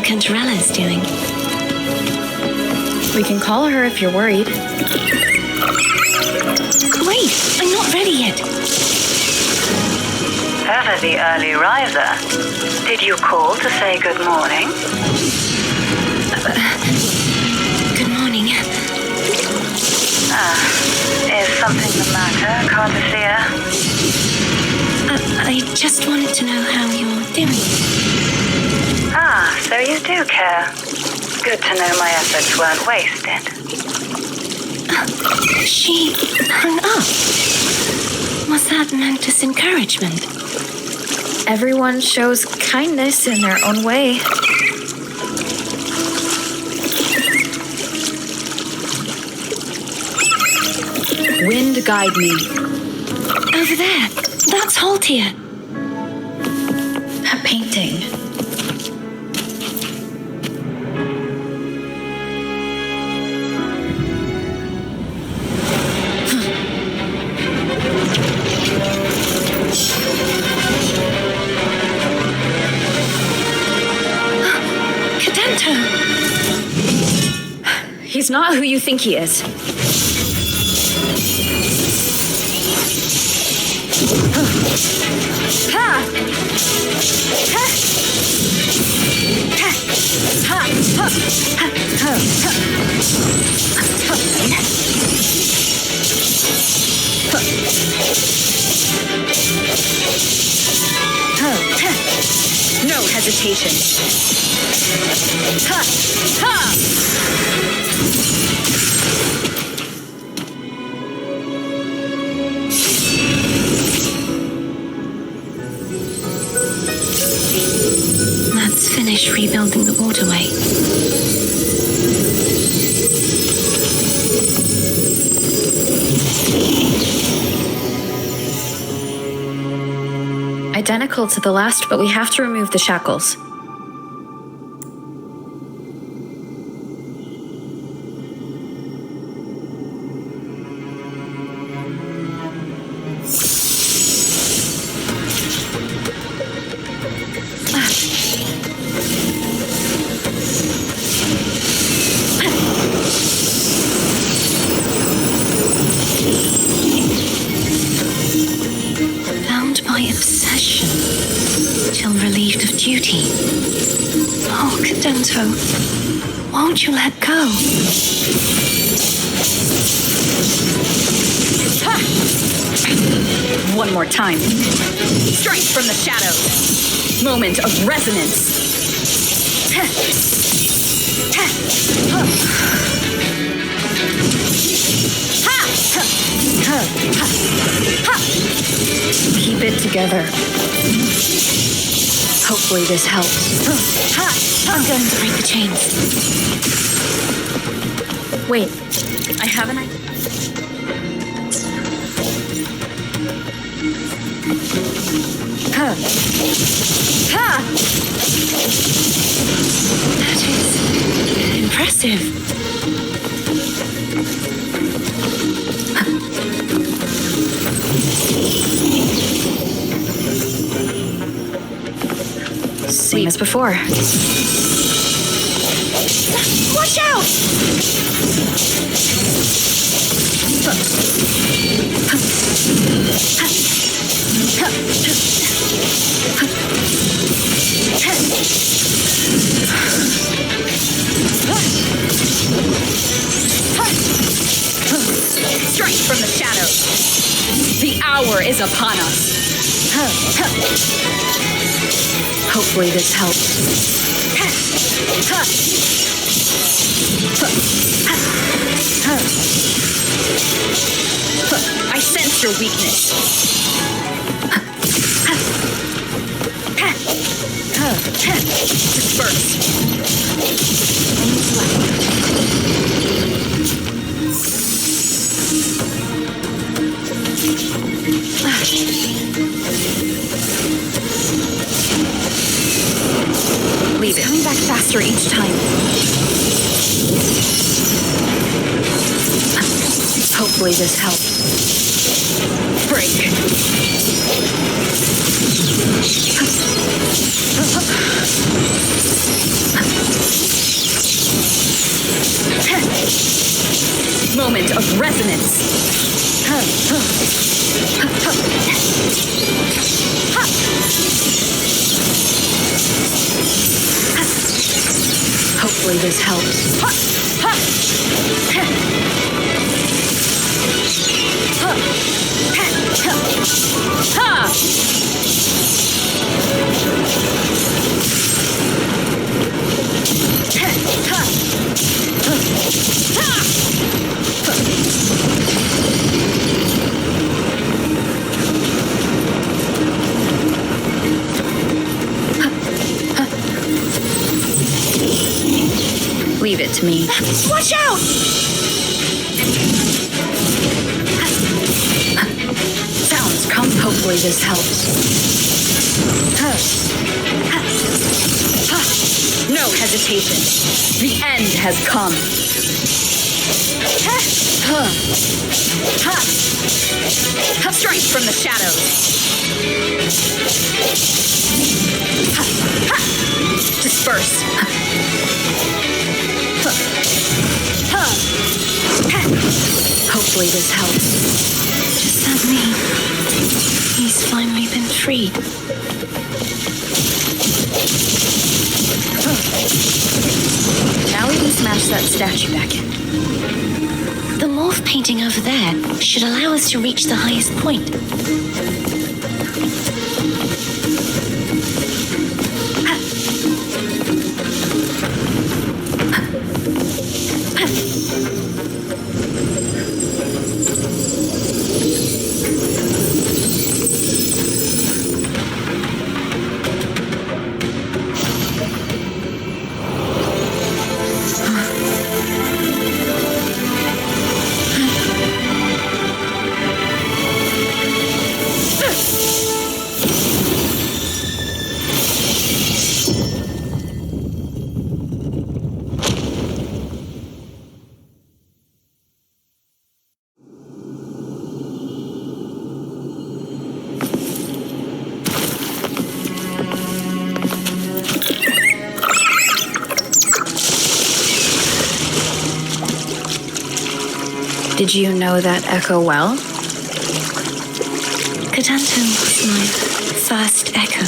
Cantarella is doing. We can call her if you're worried. Wait, I'm not ready yet. Ever the early riser. Did you call to say good morning? Good morning. Is something the matter, Cartethyia? I just wanted to know how you're doing. So you do care. Good to know my efforts weren't wasted. She hung up. Was that meant as encouragement? Everyone shows kindness in their own way. Wind guide me. Over there. That's Haltia. A painting. Cadanto! He's not who you think he is. No hesitation. Let's finish rebuilding the waterway. Identical to the last, but we have to remove the shackles. Bound by obsession, till relieved of duty. Oh, Cadanto, won't you let go? One more time. Strike from the shadows. Moment of resonance. Keep it together. Hopefully this helps. I'm going to break the chains. Wait, I have an idea. impressive. Same as before. Watch out! Strike from the shadows. The hour is upon us. Hopefully this helps. I sense your weakness. Disperse. Leave it. Coming back faster each time. Hopefully this helps. Break. Moment of resonance. Hopefully this helps. Leave it to me. Watch out! Sounds come. Hopefully this helps. No hesitation. The end has come. Strike from the shadows. Disperse. Hopefully this helps. Does that mean he's finally been freed? Now we can smash that statue back in. The morph painting over there should allow us to reach the highest point. Did you know that echo well? Cadanto was my first echo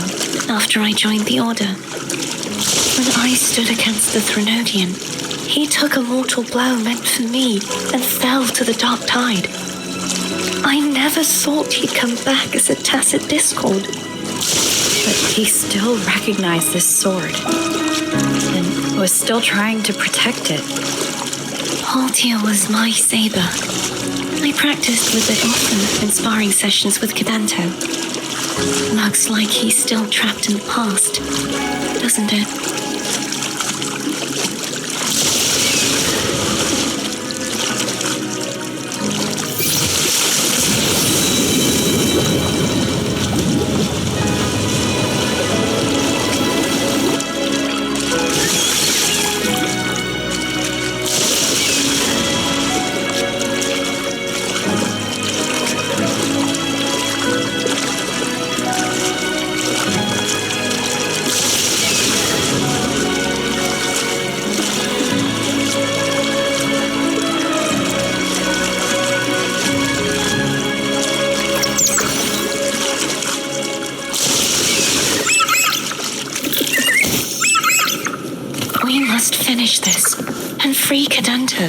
after I joined the Order. When I stood against the Threnodian, he took a mortal blow meant for me and fell to the dark tide. I never thought he'd come back as a tacit discord. But he still recognized this sword and was still trying to protect it. Haltia was my saber. I practiced with it often in sparring sessions with Cadanto. Looks like he's still trapped in the past, doesn't it? must finish this and free Cadanto.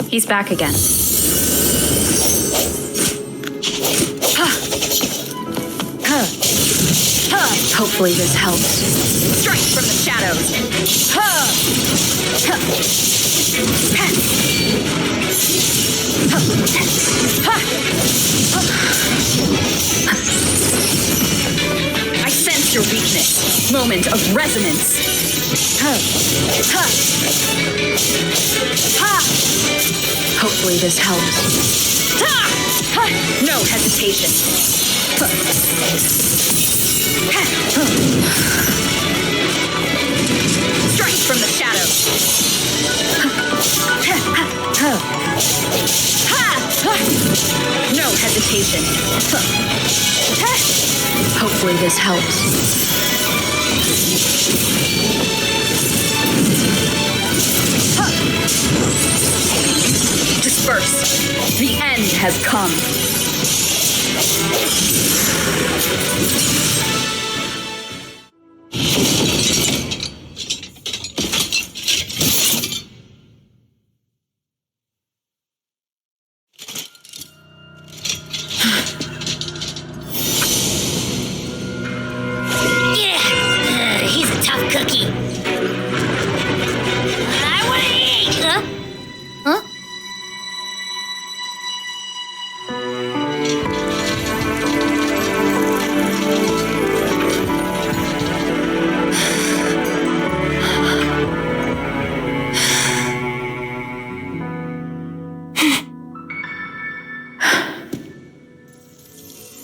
He's back again. Hopefully this helps. Strike from the shadows. I sense your weakness. Moment of resonance. Hopefully this helps. No hesitation. Strike from the shadows. No hesitation. Hopefully this helps. Disperse. The end has come. He's a tough cookie. I want to eat. Huh?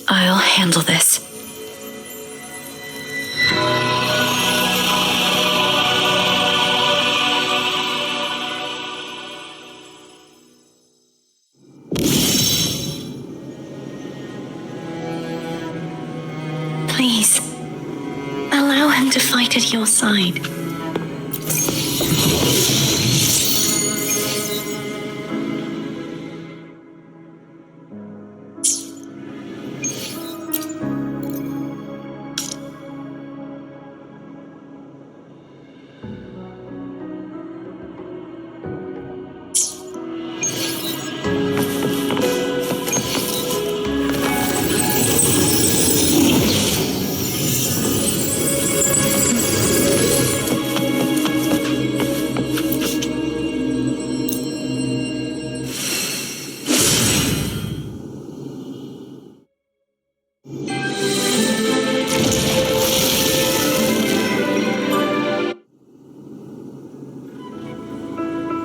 I'll handle this. Please, allow him to fight at your side.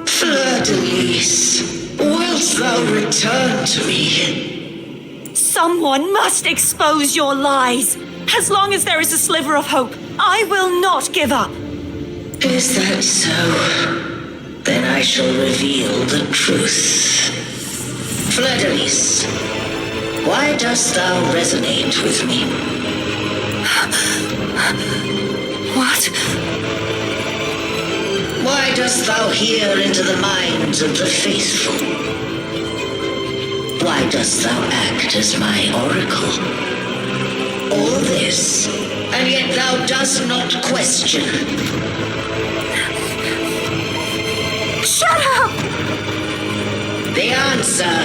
Fleurdelys, wilt thou return to me? Someone must expose your lies. As long as there is a sliver of hope, I will not give up. Is that so? Then I shall reveal the truth. Fleurdelys, why dost thou resonate with me? What? Why dost thou hear into the minds of the faithful? Why dost thou act as my oracle? All this, and yet thou dost not question. Shut up! The answer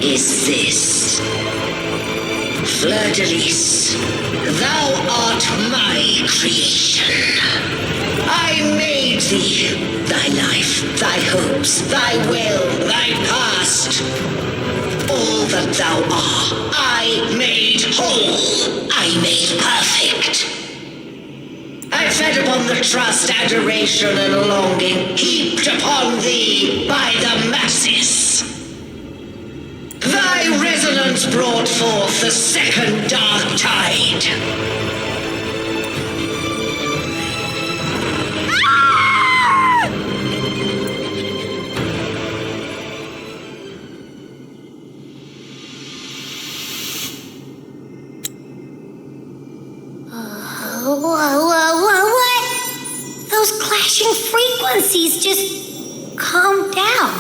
is this. Fleurdelys, thou art my creation. I made thee, thy life, thy hopes, thy will, thy past. All that thou art, I made whole, I made perfect. I fed upon the trust, adoration, and longing heaped upon thee by the masses. Thy resonance brought forth the second dark tide. What? Those clashing frequencies just calm down.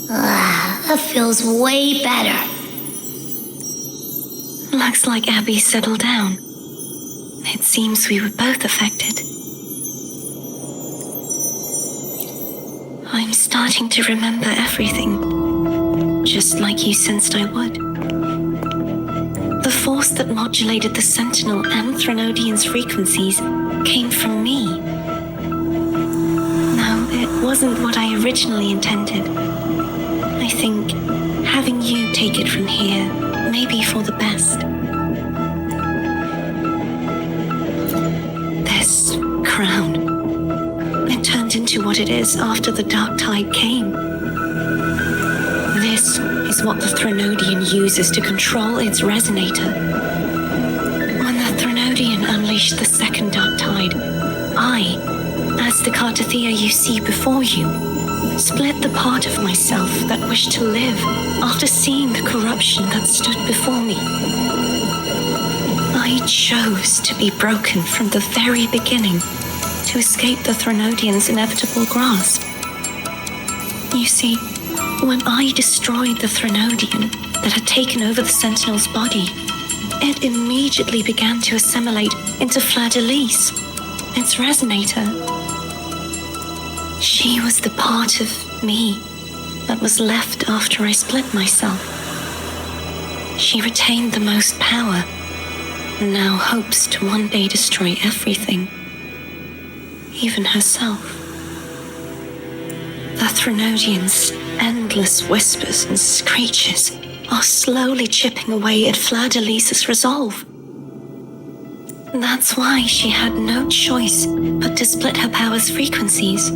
That feels way better. Looks like Abby settled down. It seems we were both affected. I'm starting to remember everything, just like you sensed I would. The force that modulated the Sentinel and Threnodian's frequencies came from me. No, it wasn't what I originally intended. I think having you take it from here may be for the best. This crown, it turned into what it is after the Dark Tide came. This is what the Threnodian uses to control its resonator. When the Threnodian unleashed the second Dark Tide, I, as the Cartethyia you see before you, split the part of myself that wished to live after seeing the corruption that stood before me. I chose to be broken from the very beginning to escape the Threnodian's inevitable grasp. You see, when I destroyed the Threnodian that had taken over the Sentinel's body, it immediately began to assimilate into Fleurdelys, its resonator. She was the part of me that was left after I split myself. She retained the most power, and now hopes to one day destroy everything, even herself. The Threnodian's endless whispers and screeches are slowly chipping away at Fleurdelys' resolve. That's why she had no choice but to split her power's frequencies,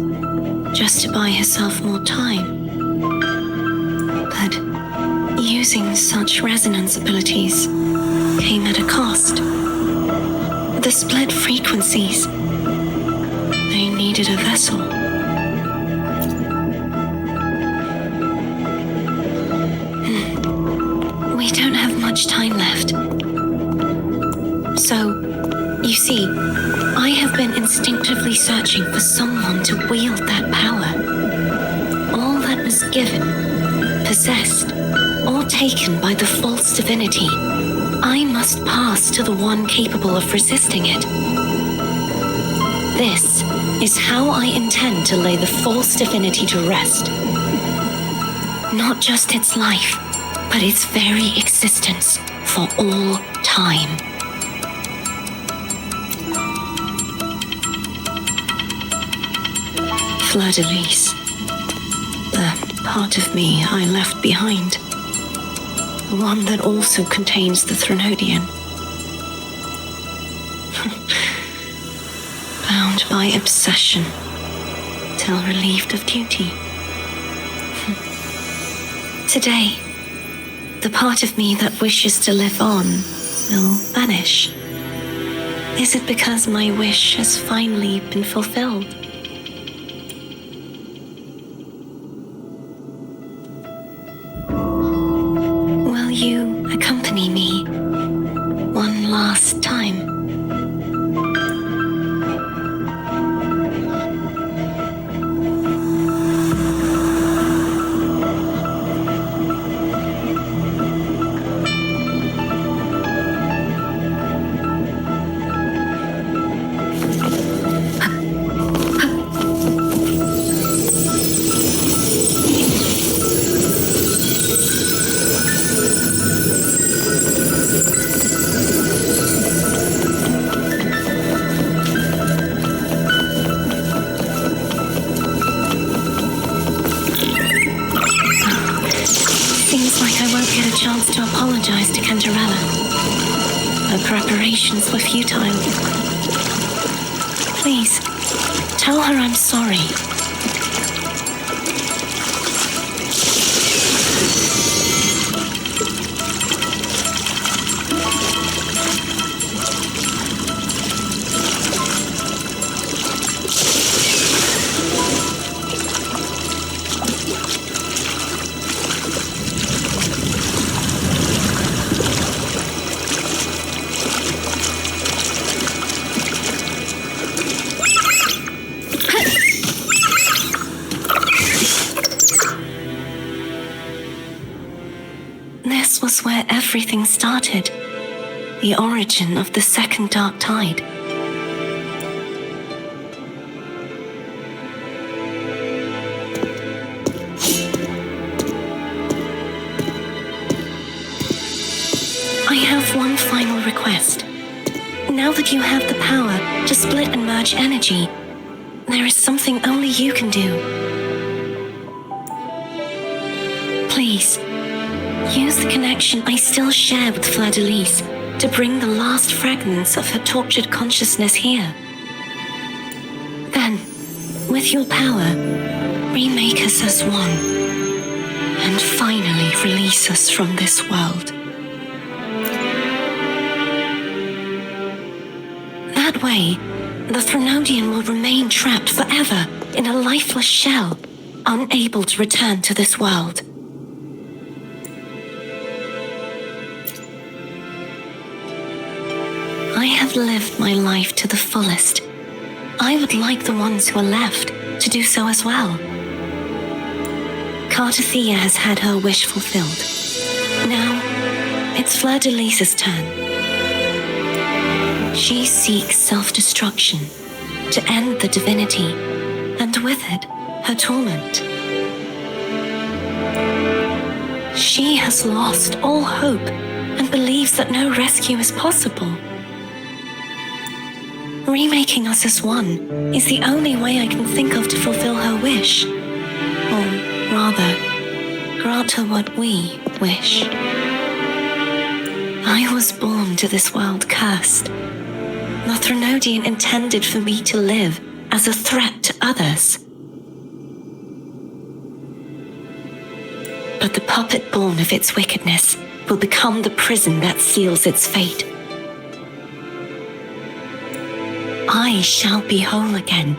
just to buy herself more time. But using such resonance abilities came at a cost. The split frequencies, they needed a vessel. We don't have much time left. So, you see, I have been instinctively searching for someone to wield that power. All that was given, possessed, or taken by the false divinity, I must pass to the one capable of resisting it. This is how I intend to lay the false divinity to rest. Not just its life, but its very existence for all time. Fleurdelys, the part of me I left behind, the one that also contains the Threnodian. Bound by obsession, till relieved of duty. Today, the part of me that wishes to live on will vanish. Is it because my wish has finally been fulfilled? Will you accompany me one last time? To apologize to Cantarella. Her preparations were futile. Please, tell her I'm sorry. This was where everything started. the origin of the second dark tide. I have one final request. Now that you have the power to split and merge energy, there is something only you can do. Please, use the connection I still share with Fleurdelys to bring the last fragments of her tortured consciousness here. Then, with your power, remake us as one, and finally release us from this world. That way, the Threnodian will remain trapped forever in a lifeless shell, unable to return to this world. I have lived my life to the fullest. I would like the ones who are left to do so as well. Cartethyia has had her wish fulfilled. Now, it's Fleurdelys' turn. She seeks self-destruction to end the divinity, and with it, her torment. She has lost all hope and believes that no rescue is possible. Remaking us as one is the only way I can think of to fulfill her wish. Or rather, grant her what we wish. I was born to this world cursed. The Threnodian intended for me to live as a threat to others. But the puppet born of its wickedness will become the prison that seals its fate. I shall be whole again,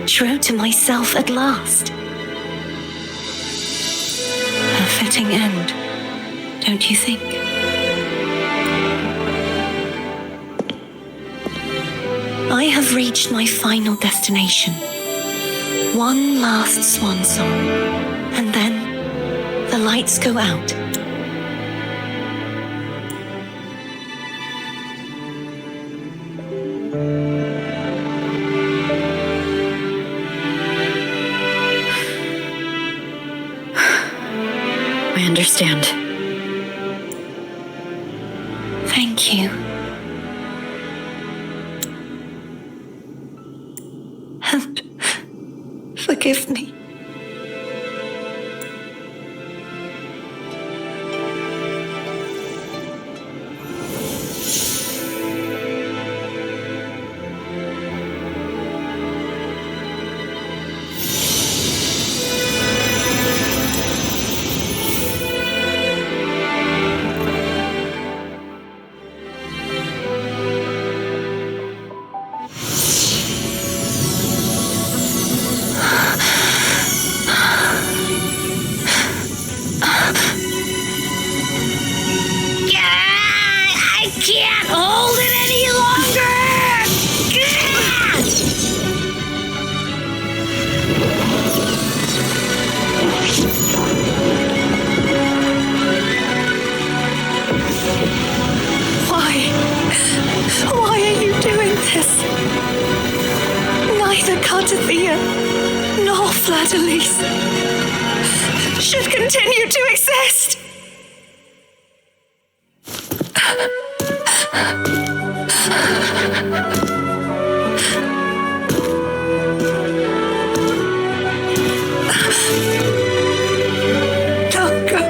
true to myself at last. A fitting end, don't you think? I have reached my final destination. One last swan song, and then the lights go out. I understand. Thank you. And forgive me. Cartethyia nor Fleurdelys should continue to exist. Don't go.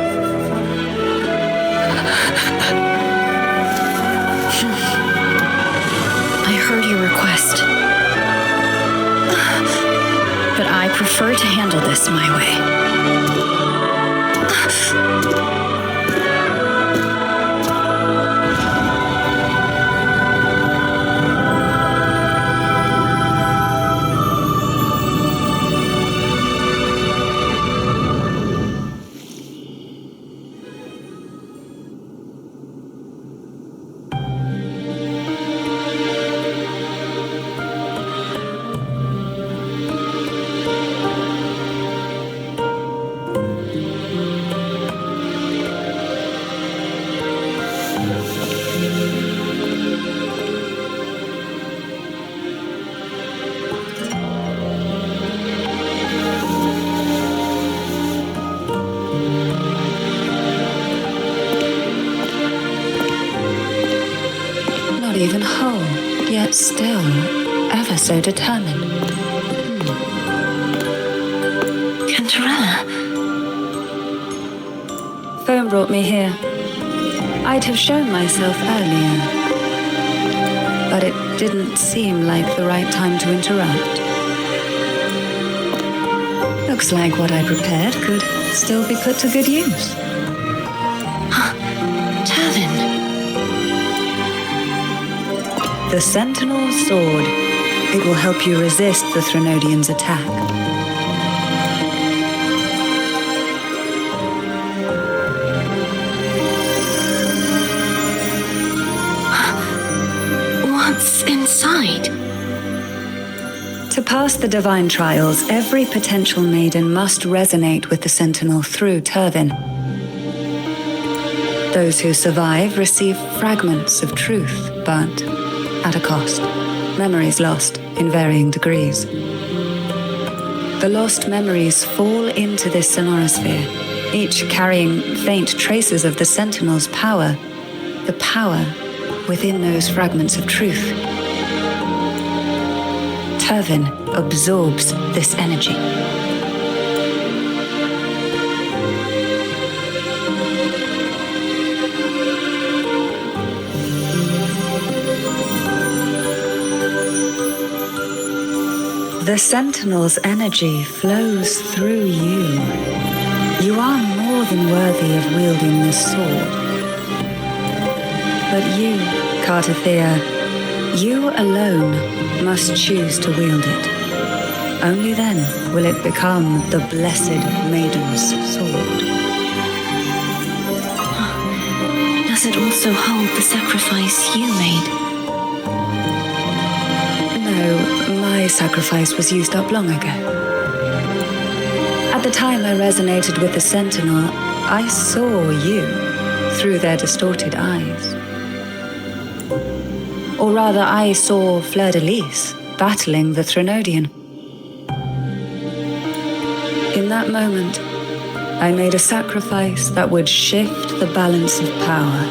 I heard your request. But I prefer to handle this my way. even whole, yet still ever so determined. Cantarella. Phaom brought me here. I'd have shown myself earlier, but it didn't seem like the right time to interrupt. Looks like what I prepared could still be put to good use. Tyrvine. The Sentinel Sword. It will help you resist the Threnodian's attack. What's inside? To pass the divine trials, every potential maiden must resonate with the Sentinel through Tyrvine. Those who survive receive fragments of truth, but at a cost. Memories lost in varying degrees. The lost memories fall into this sonorosphere, each carrying faint traces of the Sentinel's power, the power within those fragments of truth. Tyrvine absorbs this energy. The Sentinel's energy flows through you. You are more than worthy of wielding this sword. But you, Cartethyia, you alone must choose to wield it. Only then will it become the Blessed Maiden's sword. Does it also hold the sacrifice you made? No, my sacrifice was used up long ago. At the time I resonated with the Sentinel, I saw you through their distorted eyes. Or rather, I saw Fleurdelys battling the Threnodian. In that moment, I made a sacrifice that would shift the balance of power.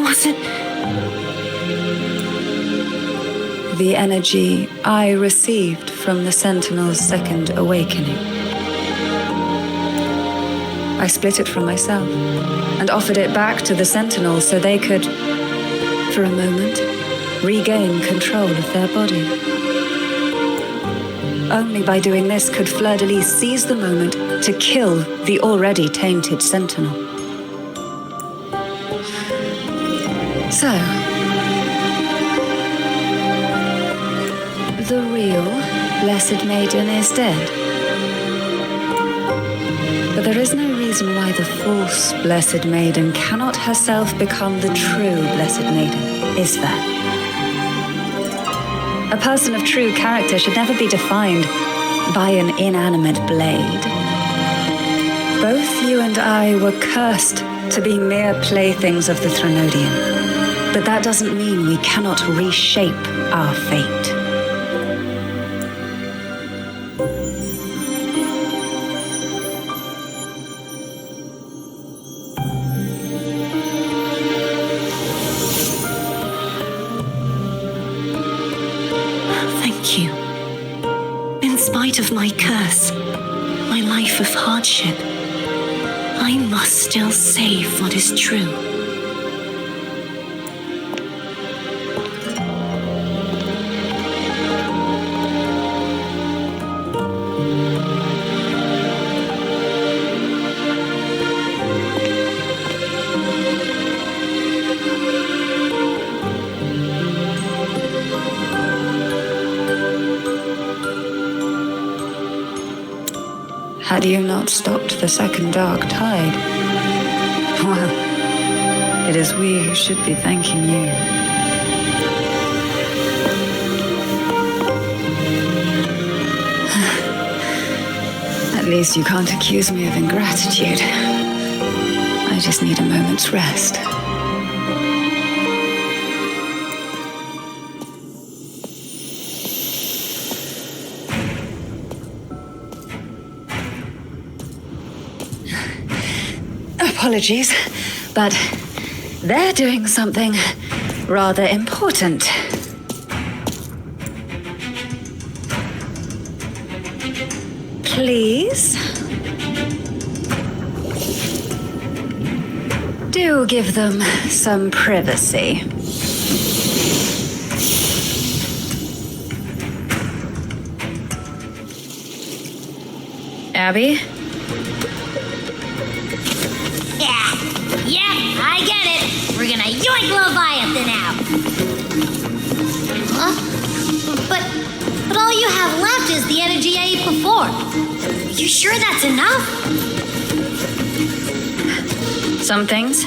Was it? The energy I received from the Sentinel's second awakening. I split it from myself and offered it back to the Sentinel so they could, for a moment, regain control of their body. Only by doing this could Fleurdelys seize the moment to kill the already tainted Sentinel. So, the real Blessed Maiden is dead. But there is no reason why the false Blessed Maiden cannot herself become the true Blessed Maiden, is there? A person of true character should never be defined by an inanimate blade. Both you and I were cursed to be mere playthings of the Threnodian, but that doesn't mean we cannot reshape our fate. Of my curse, my life of hardship, I must still save what is true. Had you not stopped the second dark tide? Well, it is we who should be thanking you. At least you can't accuse me of ingratitude. I just need a moment's rest. apologies, but they're doing something rather important. Please? Do give them some privacy. Abby? Yeah, I get it. We're gonna yoink Leviathan out. Huh? But all you have left is the energy I ate before. You sure that's enough? Some things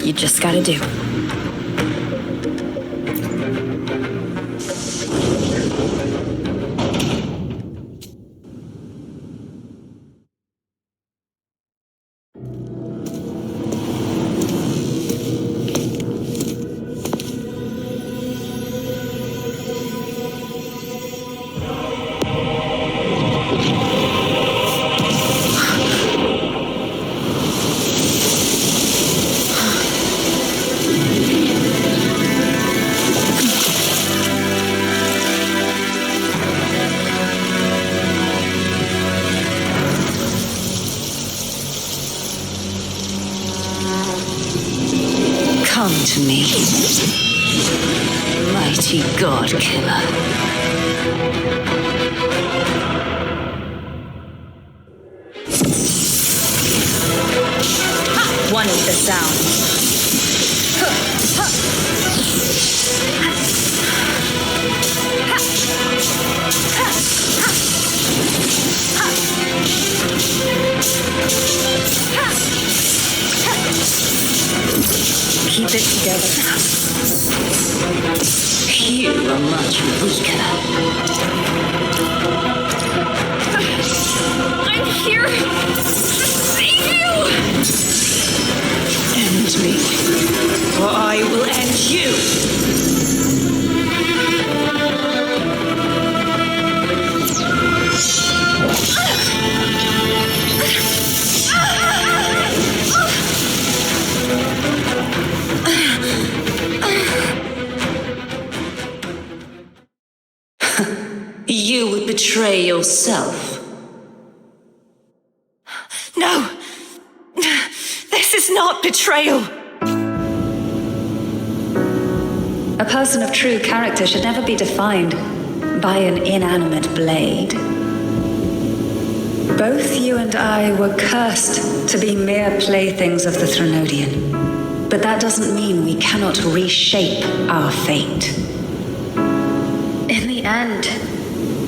you just gotta do. Come to me, mighty god killer. One is the sound. Keep it together. You are much weaker. I'm here to save you! End me, or I will end you. You would betray yourself. No! This is not betrayal! A person of true character should never be defined by an inanimate blade. Both you and I were cursed to be mere playthings of the Threnodian. But that doesn't mean we cannot reshape our fate. In the end,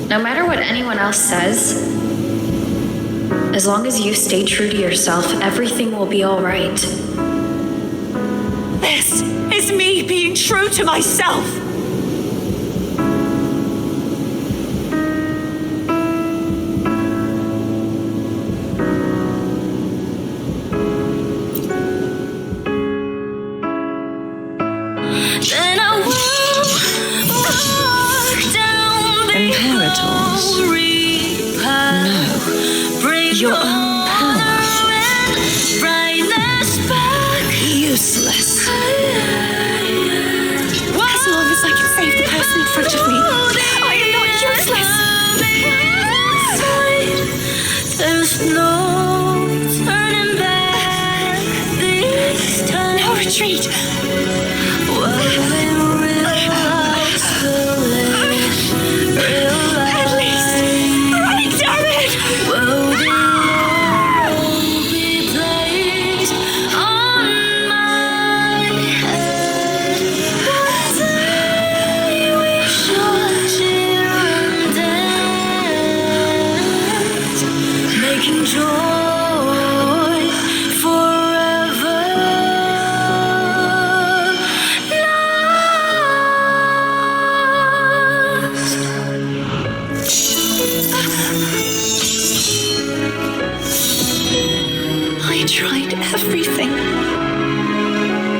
no matter what anyone else says, as long as you stay true to yourself, everything will be all right. This is me being true to myself! Then I will walk down the Imperators? No. Your own power. Useless. As long as I can save the person in front of me, I am not useless! There's no turning back this time. No retreat! At least, right, damn it! Everything.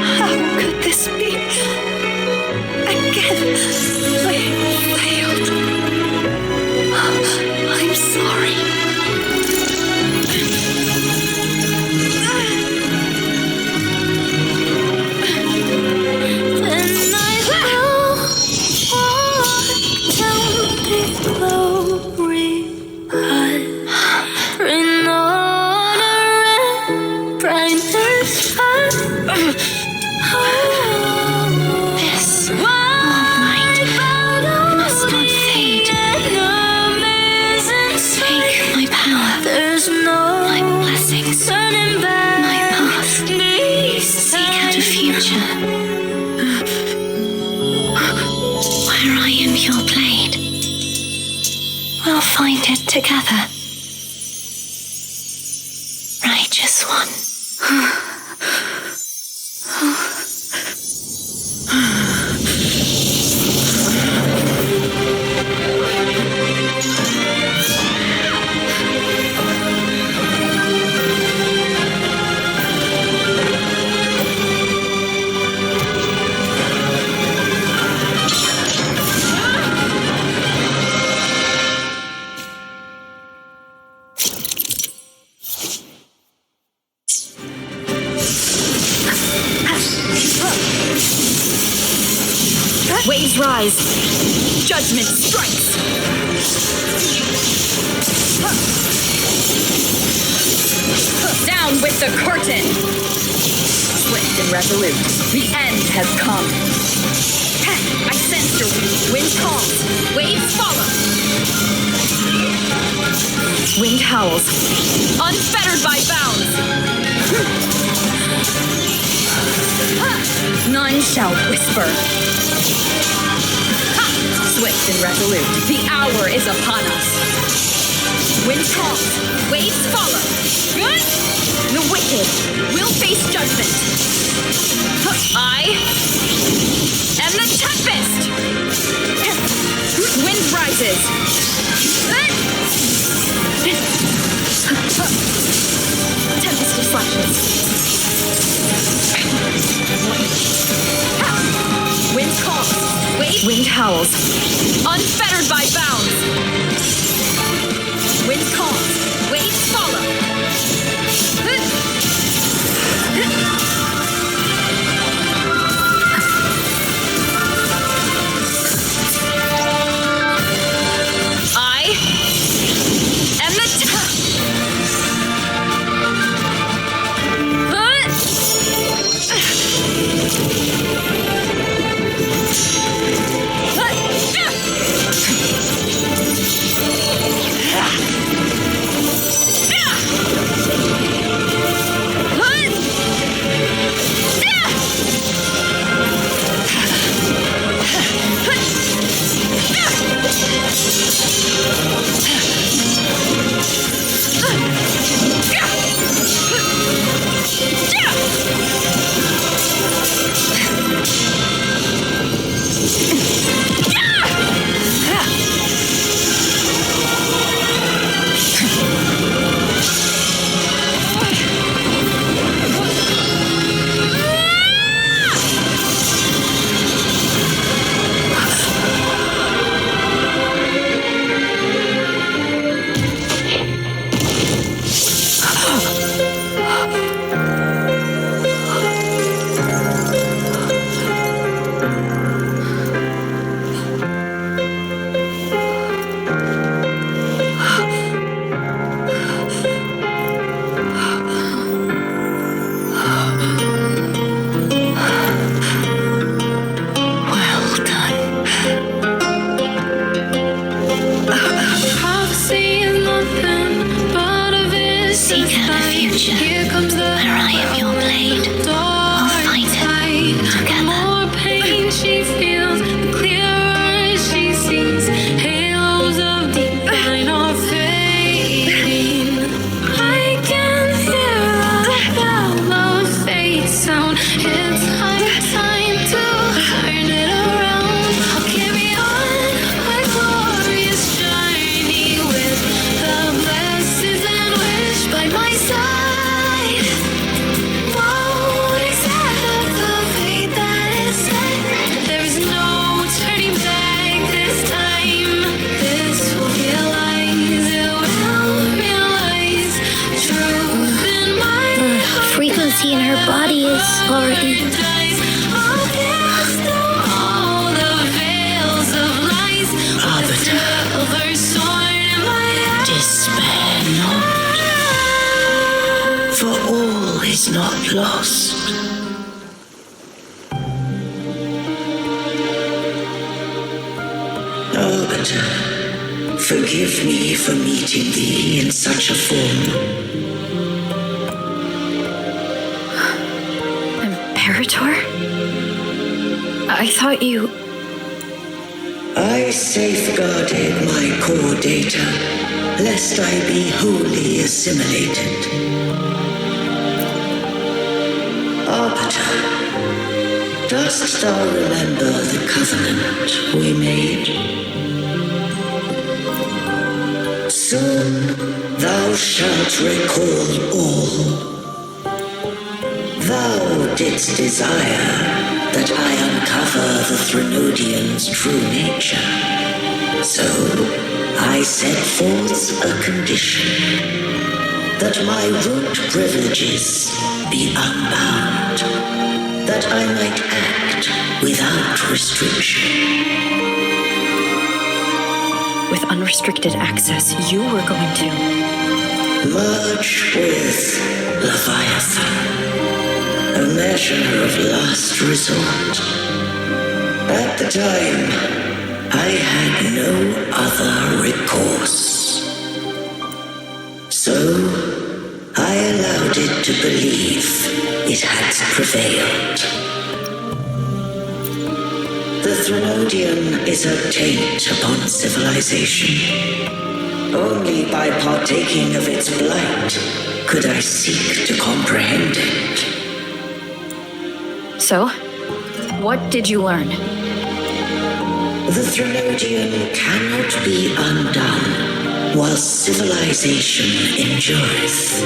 How could this be? Again, I failed. I'm sorry. creature. Where I am your blade, we'll find it together. Righteous one. Waves rise. Judgment strikes. Down with the curtain! Swift and resolute, the end has come. I sense your wind calls, waves follow. Wind howls, unfettered by bounds. None shall whisper. Swift and resolute, the hour is upon us. Wind calls, waves follow. The wicked will face judgment. I am the tempest. Wind rises. Tempest of slashes. Wind calls, wind howls, unfettered by bounds. Wind calls, waves follow. I am the Not lost. Arbiter, forgive me for meeting thee in such a form. Imperator? I thought you... I safeguarded my core data, lest I be wholly assimilated. Arbiter, dost thou remember the covenant we made? Soon thou shalt recall all. Thou didst desire that I uncover the Threnodian's true nature. So I set forth a condition, that my root privileges be unbound, that I might act without restriction. With unrestricted access, you were going to... merge with Leviathan. A measure of last resort. At the time, I had no other recourse. So, I allowed it to believe it had prevailed. The Threnodian is a taint upon civilization. Only by partaking of its blight could I seek to comprehend it. So, what did you learn? The Threnodian cannot be undone while civilization endureth.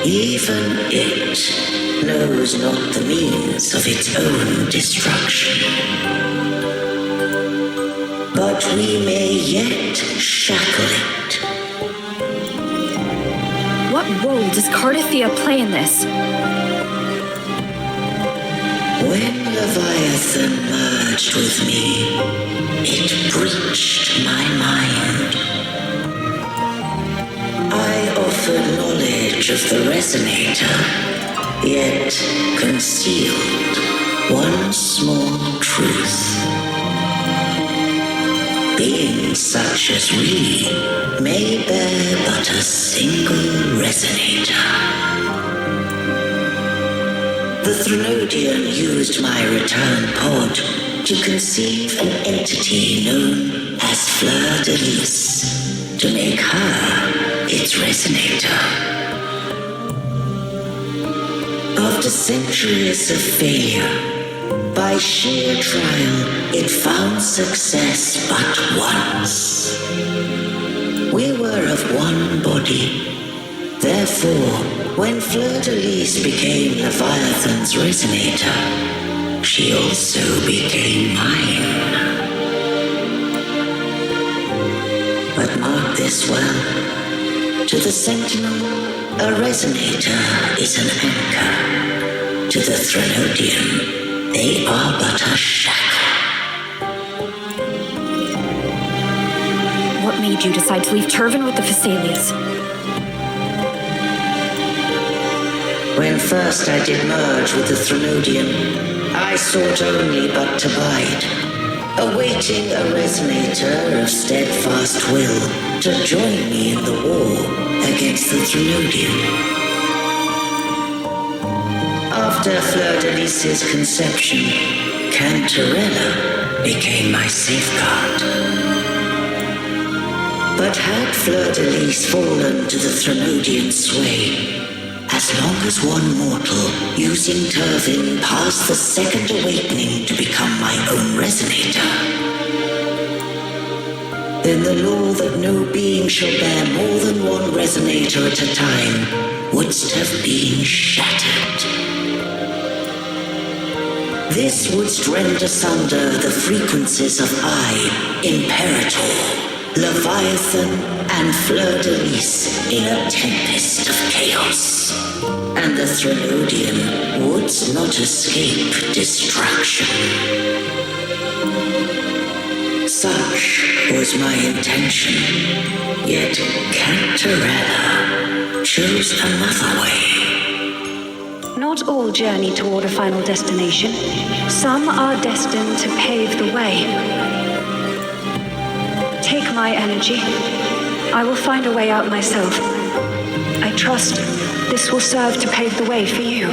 Even it knows not the means of its own destruction. But we may yet shackle it. What role does Cartethyia play in this? When Leviathan merged with me, it breached my mind. I offered knowledge of the resonator, yet concealed one small truth. Beings such as we may bear but a single resonator. The Threnodian used my return pod to conceive an entity known as Fleurdelys, to make her its resonator. After centuries of failure, by sheer trial, it found success but once. We were of one body. Therefore, when Fleurdelys became Leviathan's resonator, she also became mine. But mark this well. To the Sentinel, a resonator is an anchor. To the Threnodian, they are but a shackle. What made you decide to leave Tyrvine with the Phasellias? When first I did merge with the Threnodian, I sought only but to bide, awaiting a resonator of steadfast will to join me in the war against the Threnodian. After Fleurdelys' conception, Cantarella became my safeguard. But had Fleurdelys fallen to the Threnodian's sway, as long as one mortal using Tyrvine passed the second awakening to become my own resonator, then the law that no being shall bear more than one resonator at a time wouldst have been shattered. This wouldst rend asunder the frequencies of I, Imperator, Leviathan, and Fleurdelys in a tempest of chaos, and the Threnodian would not escape destruction. Such was my intention, yet Cantarella chose another way. Not all journey toward a final destination. Some are destined to pave the way. Take my energy. I will find a way out myself. I trust this will serve to pave the way for you.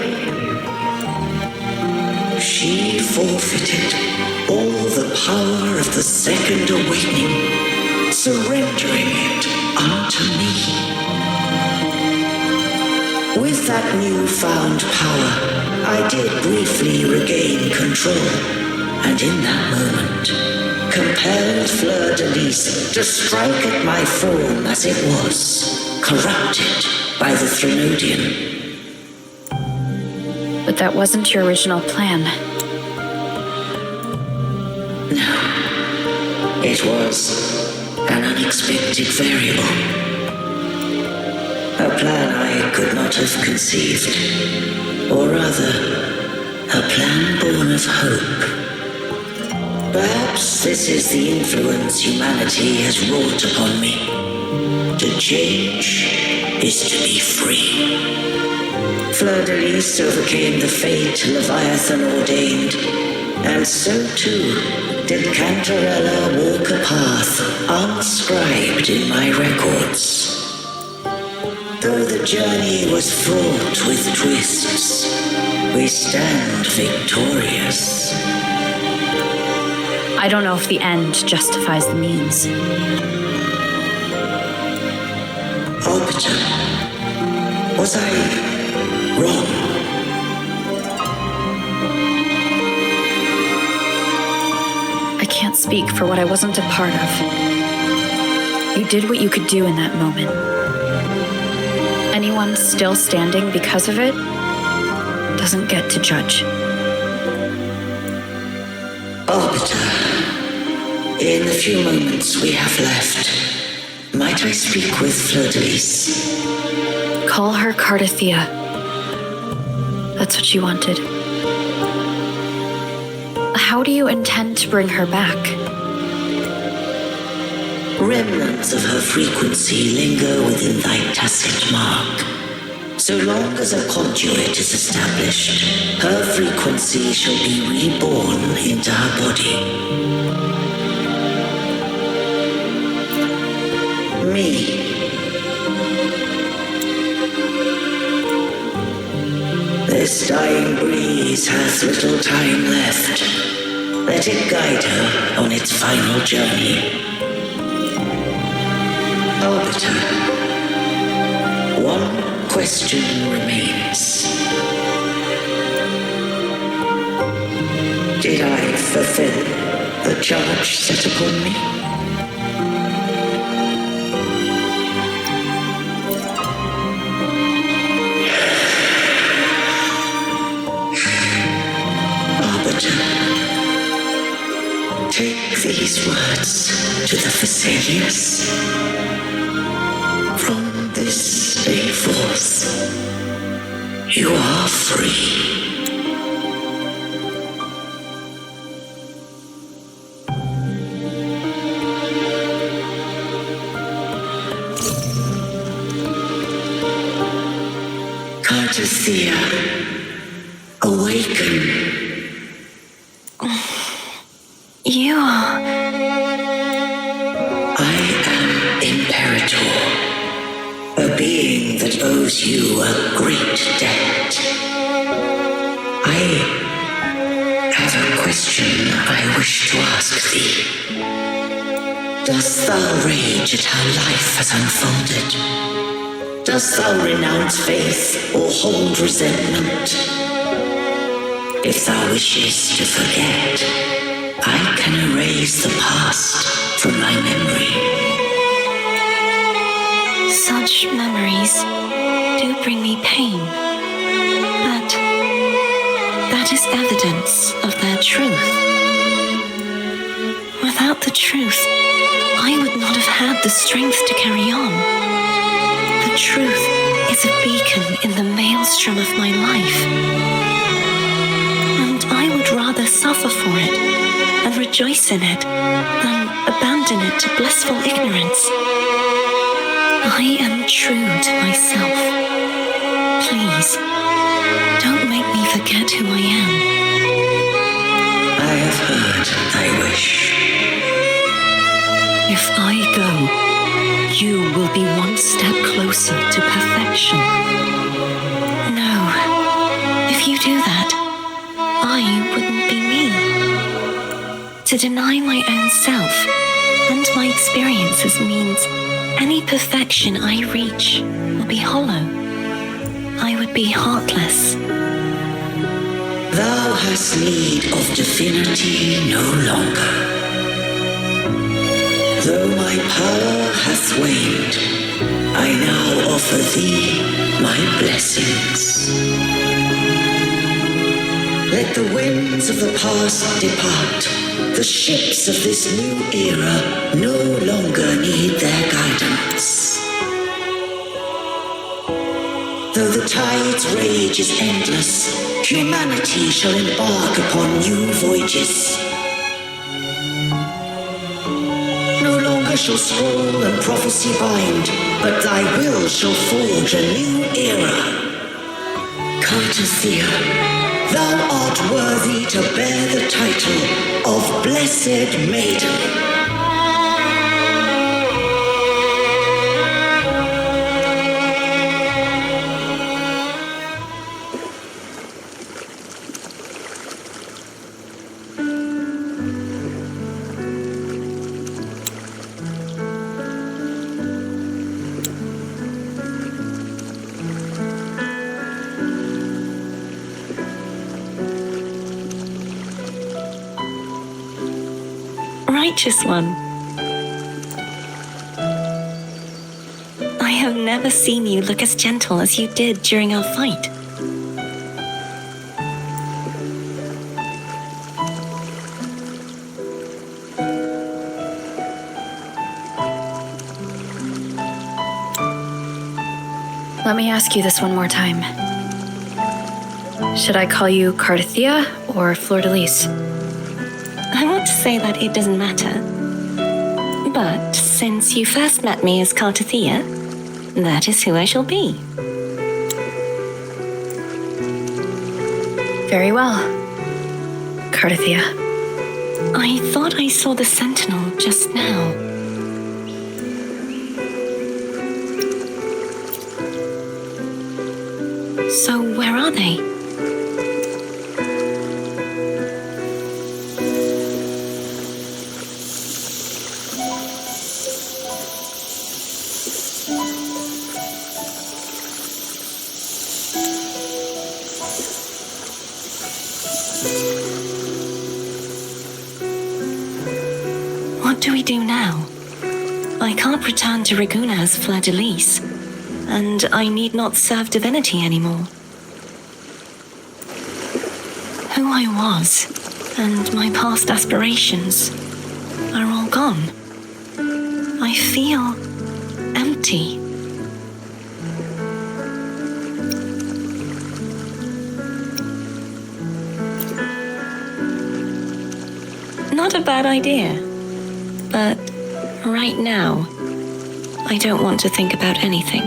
she forfeited all the power of the second awakening, surrendering it unto me. With that newfound power, I did briefly regain control, and in that moment, compelled Fleurdelys to strike at my form as it was, corrupted by the Threnodian. But that wasn't your original plan. No. It was an unexpected variable. A plan I could not have conceived. Or rather, a plan born of hope. Perhaps this is the influence humanity has wrought upon me. To change is to be free. Fleurdelys overcame the fate Leviathan ordained, and so too did Cantarella walk a path unscribed in my records. Though the journey was fraught with twists, we stand victorious. I don't know if the end justifies the means. Arbiter, was I wrong? I can't speak for what I wasn't a part of. You did what you could do in that moment. Anyone still standing because of it doesn't get to judge. Arbiter, in the few moments we have left, might I speak with Fleurdelys? Call her Cartethyia. That's what you wanted. How do you intend to bring her back? Remnants of her frequency linger within thy tacit mark. So long as a conduit is established, her frequency shall be reborn into her body. Me. This dying breeze hath little time left. Let it guide her on its final journey. Arbiter, one question remains. Did I fulfill the charge set upon me? Take these words to the Fleurdelys. From this day forth, you are free. Cartethyia, awaken. You are... I am Imperator, a being that owes you a great debt. I have a question I wish to ask thee. Dost thou rage at how life has unfolded? Dost thou renounce faith or hold resentment? If thou wishes to forget, I can erase the past from my memory. Such memories do bring me pain, but that is evidence of their truth. Without the truth, I would not have had the strength to carry on. The truth is a beacon in the maelstrom of my life, and I would rather suffer for it and rejoice in it than abandon it to blissful ignorance. I am true to myself. Please, don't make me forget who I am. I have heard thy wish. If I go, you will be one step closer to perfection. No, if you do that, I will To deny my own self and my experiences means any perfection I reach will be hollow. I would be heartless. Thou hast need of divinity no longer. Though my power hath waned, I now offer thee my blessings. Let the winds of the past depart. The ships of this new era no longer need their guidance. Though the tide's rage is endless, humanity shall embark upon new voyages. No longer shall scroll and prophecy bind, but thy will shall forge a new era. Cartethyia, thou art worthy to bear the title of Blessed Maiden. Righteous one. I have never seen you look as gentle as you did during our fight. Let me ask you this one more time. Should I call you Cartethyia or Fleurdelys? I want to say that it doesn't matter. But since you first met me as Cartethyia, that is who I shall be. Very well, Cartethyia. I thought I saw the sentinel just now. So where are they? What do we do now? I can't return to Reguna as Fleurdelys, and I need not serve divinity anymore. Who I was, and my past aspirations, are all gone. I feel empty. Not a bad idea, but right now, I don't want to think about anything.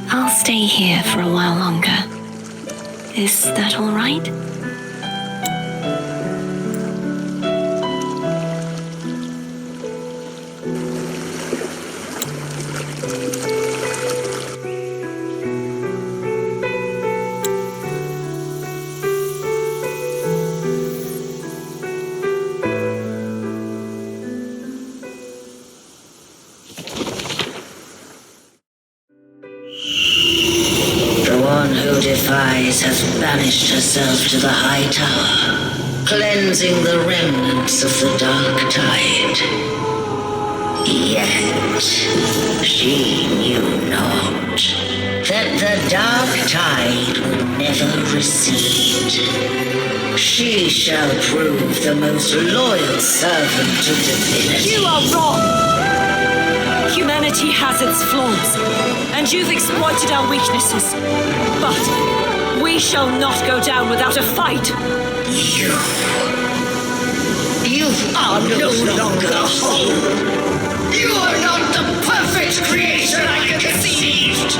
I'll stay here for a while longer. Is that all right? Who defies has banished herself to the high tower, cleansing the remnants of the dark tide. Yet she knew not that the dark tide would never recede. She shall prove the most loyal servant to divinity. You are wrong! Humanity has its flaws, and you've exploited our weaknesses. But we shall not go down without a fight. You are no longer whole. You are not the perfect creation I conceived.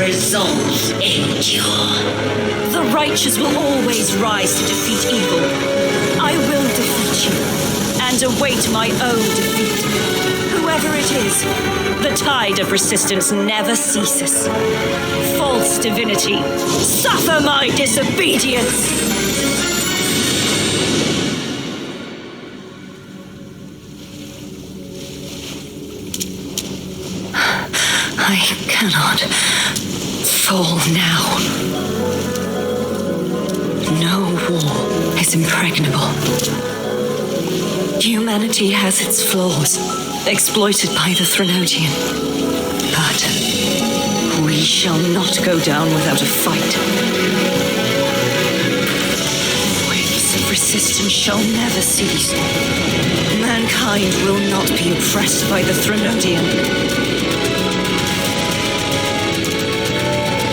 results endure. The righteous will always rise to defeat evil. I will defeat you, and await my own defeat. Whoever it is, the tide of resistance never ceases. False divinity, suffer my disobedience! I cannot fall now. No war is impregnable. Humanity has its flaws, exploited by the Threnodian. But we shall not go down without a fight. Waves of resistance shall never cease. Mankind will not be oppressed by the Threnodian.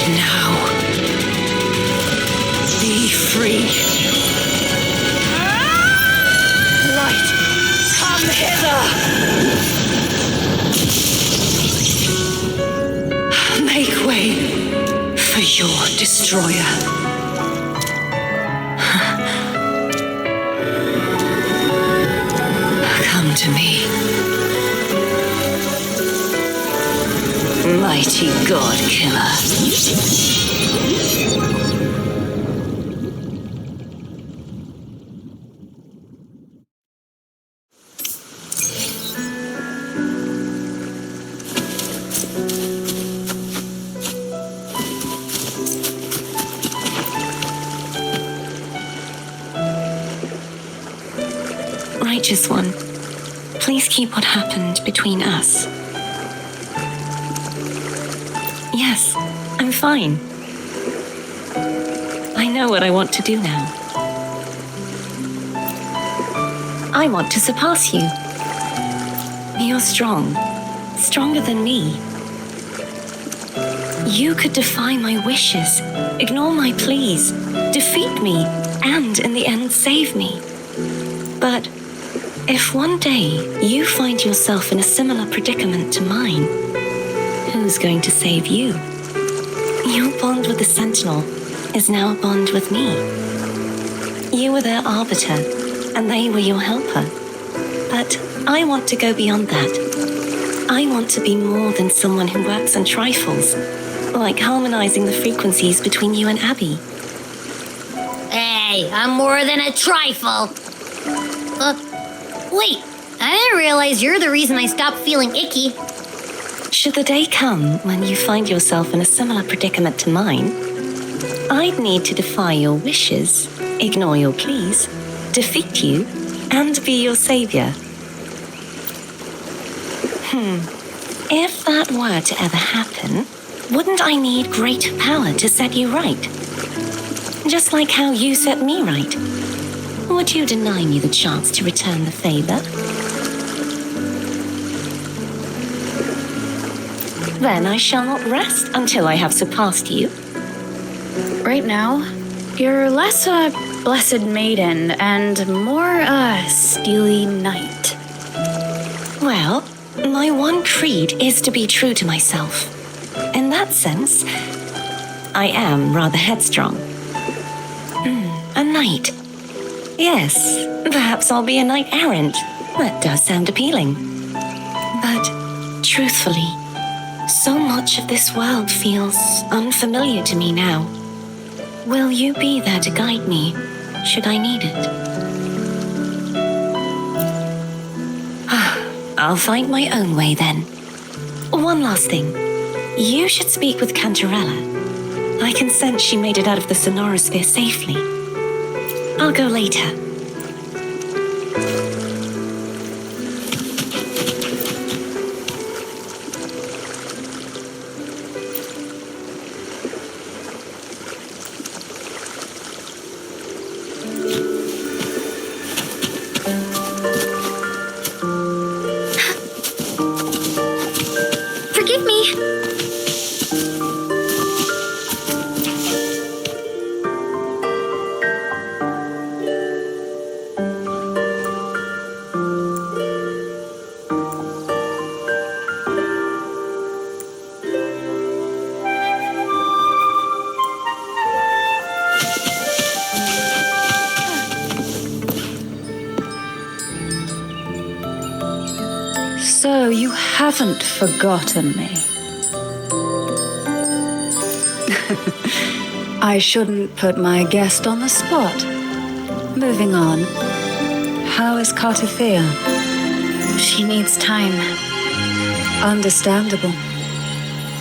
Now, be free. Light, come hither! Make way for your destroyer. Come to me. Mighty God Killer. Righteous One, please keep what happened between us. Yes, I'm fine. I know what I want to do now. I want to surpass you. You're strong, stronger than me. You could defy my wishes, ignore my pleas, defeat me, and in the end save me. But if one day you find yourself in a similar predicament to mine, who's going to save you? Your bond with the Sentinel is now a bond with me. You were their arbiter, and they were your helper. But I want to go beyond that. I want to be more than someone who works on trifles, like harmonizing the frequencies between you and Abby. Hey, I'm more than a trifle. Wait, I didn't realize you're the reason I stopped feeling icky. Should the day come when you find yourself in a similar predicament to mine, I'd need to defy your wishes, ignore your pleas, defeat you, and be your savior. If that were to ever happen, wouldn't I need greater power to set you right? Just like how you set me right. Would you deny me the chance to return the favor? Then I shall not rest until I have surpassed you. Right now, you're less a blessed maiden and more a steely knight. Well, my one creed is to be true to myself. In that sense, I am rather headstrong. A knight. Yes, perhaps I'll be a knight errant. That does sound appealing. But, truthfully, so much of this world feels unfamiliar to me now. Will you be there to guide me, should I need it? I'll find my own way then. One last thing. You should speak with Cantarella. I can sense she made it out of the sonorosphere safely. I'll go later. Forgive me. So you haven't forgotten me. I shouldn't put my guest on the spot. Moving on. How is Cartethyia? She needs time. Understandable.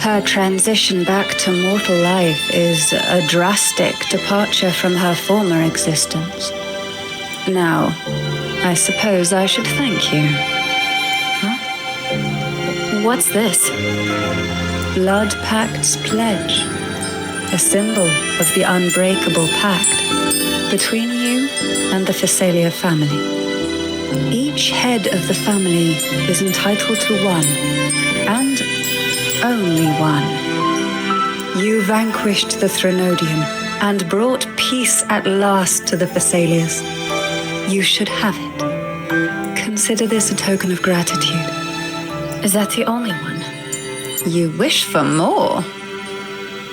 Her transition back to mortal life is a drastic departure from her former existence. Now, I suppose I should thank you. Huh? What's this? Blood Pact's pledge. A symbol of the unbreakable pact between you and the Phasalia family. Each head of the family is entitled to one, and only one. You vanquished the Threnodium and brought peace at last to the Phasalias. You should have it. Consider this a token of gratitude. Is that the only one? You wish for more?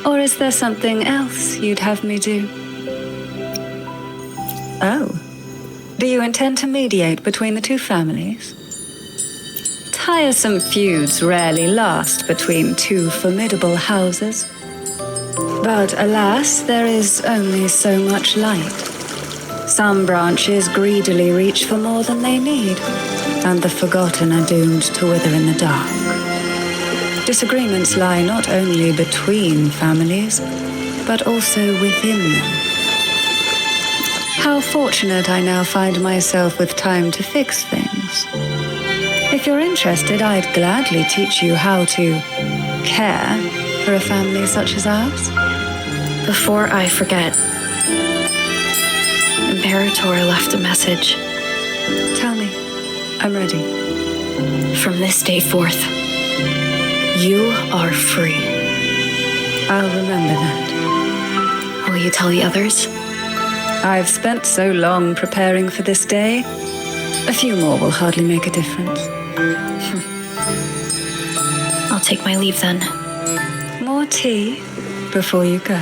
Or is there something else you'd have me do? Oh. Do you intend to mediate between the two families? Tiresome feuds rarely last between two formidable houses. But alas, there is only so much light. Some branches greedily reach for more than they need, and the forgotten are doomed to wither in the dark. Disagreements lie not only between families, but also within them. How fortunate I now find myself with time to fix things. If you're interested, I'd gladly teach you how to care for a family such as ours. Before I forget, Imperator left a message. Tell me. I'm ready. From this day forth, you are free. I'll remember that. Will you tell the others? I've spent so long preparing for this day. A few more will hardly make a difference. I'll take my leave then. More tea before you go.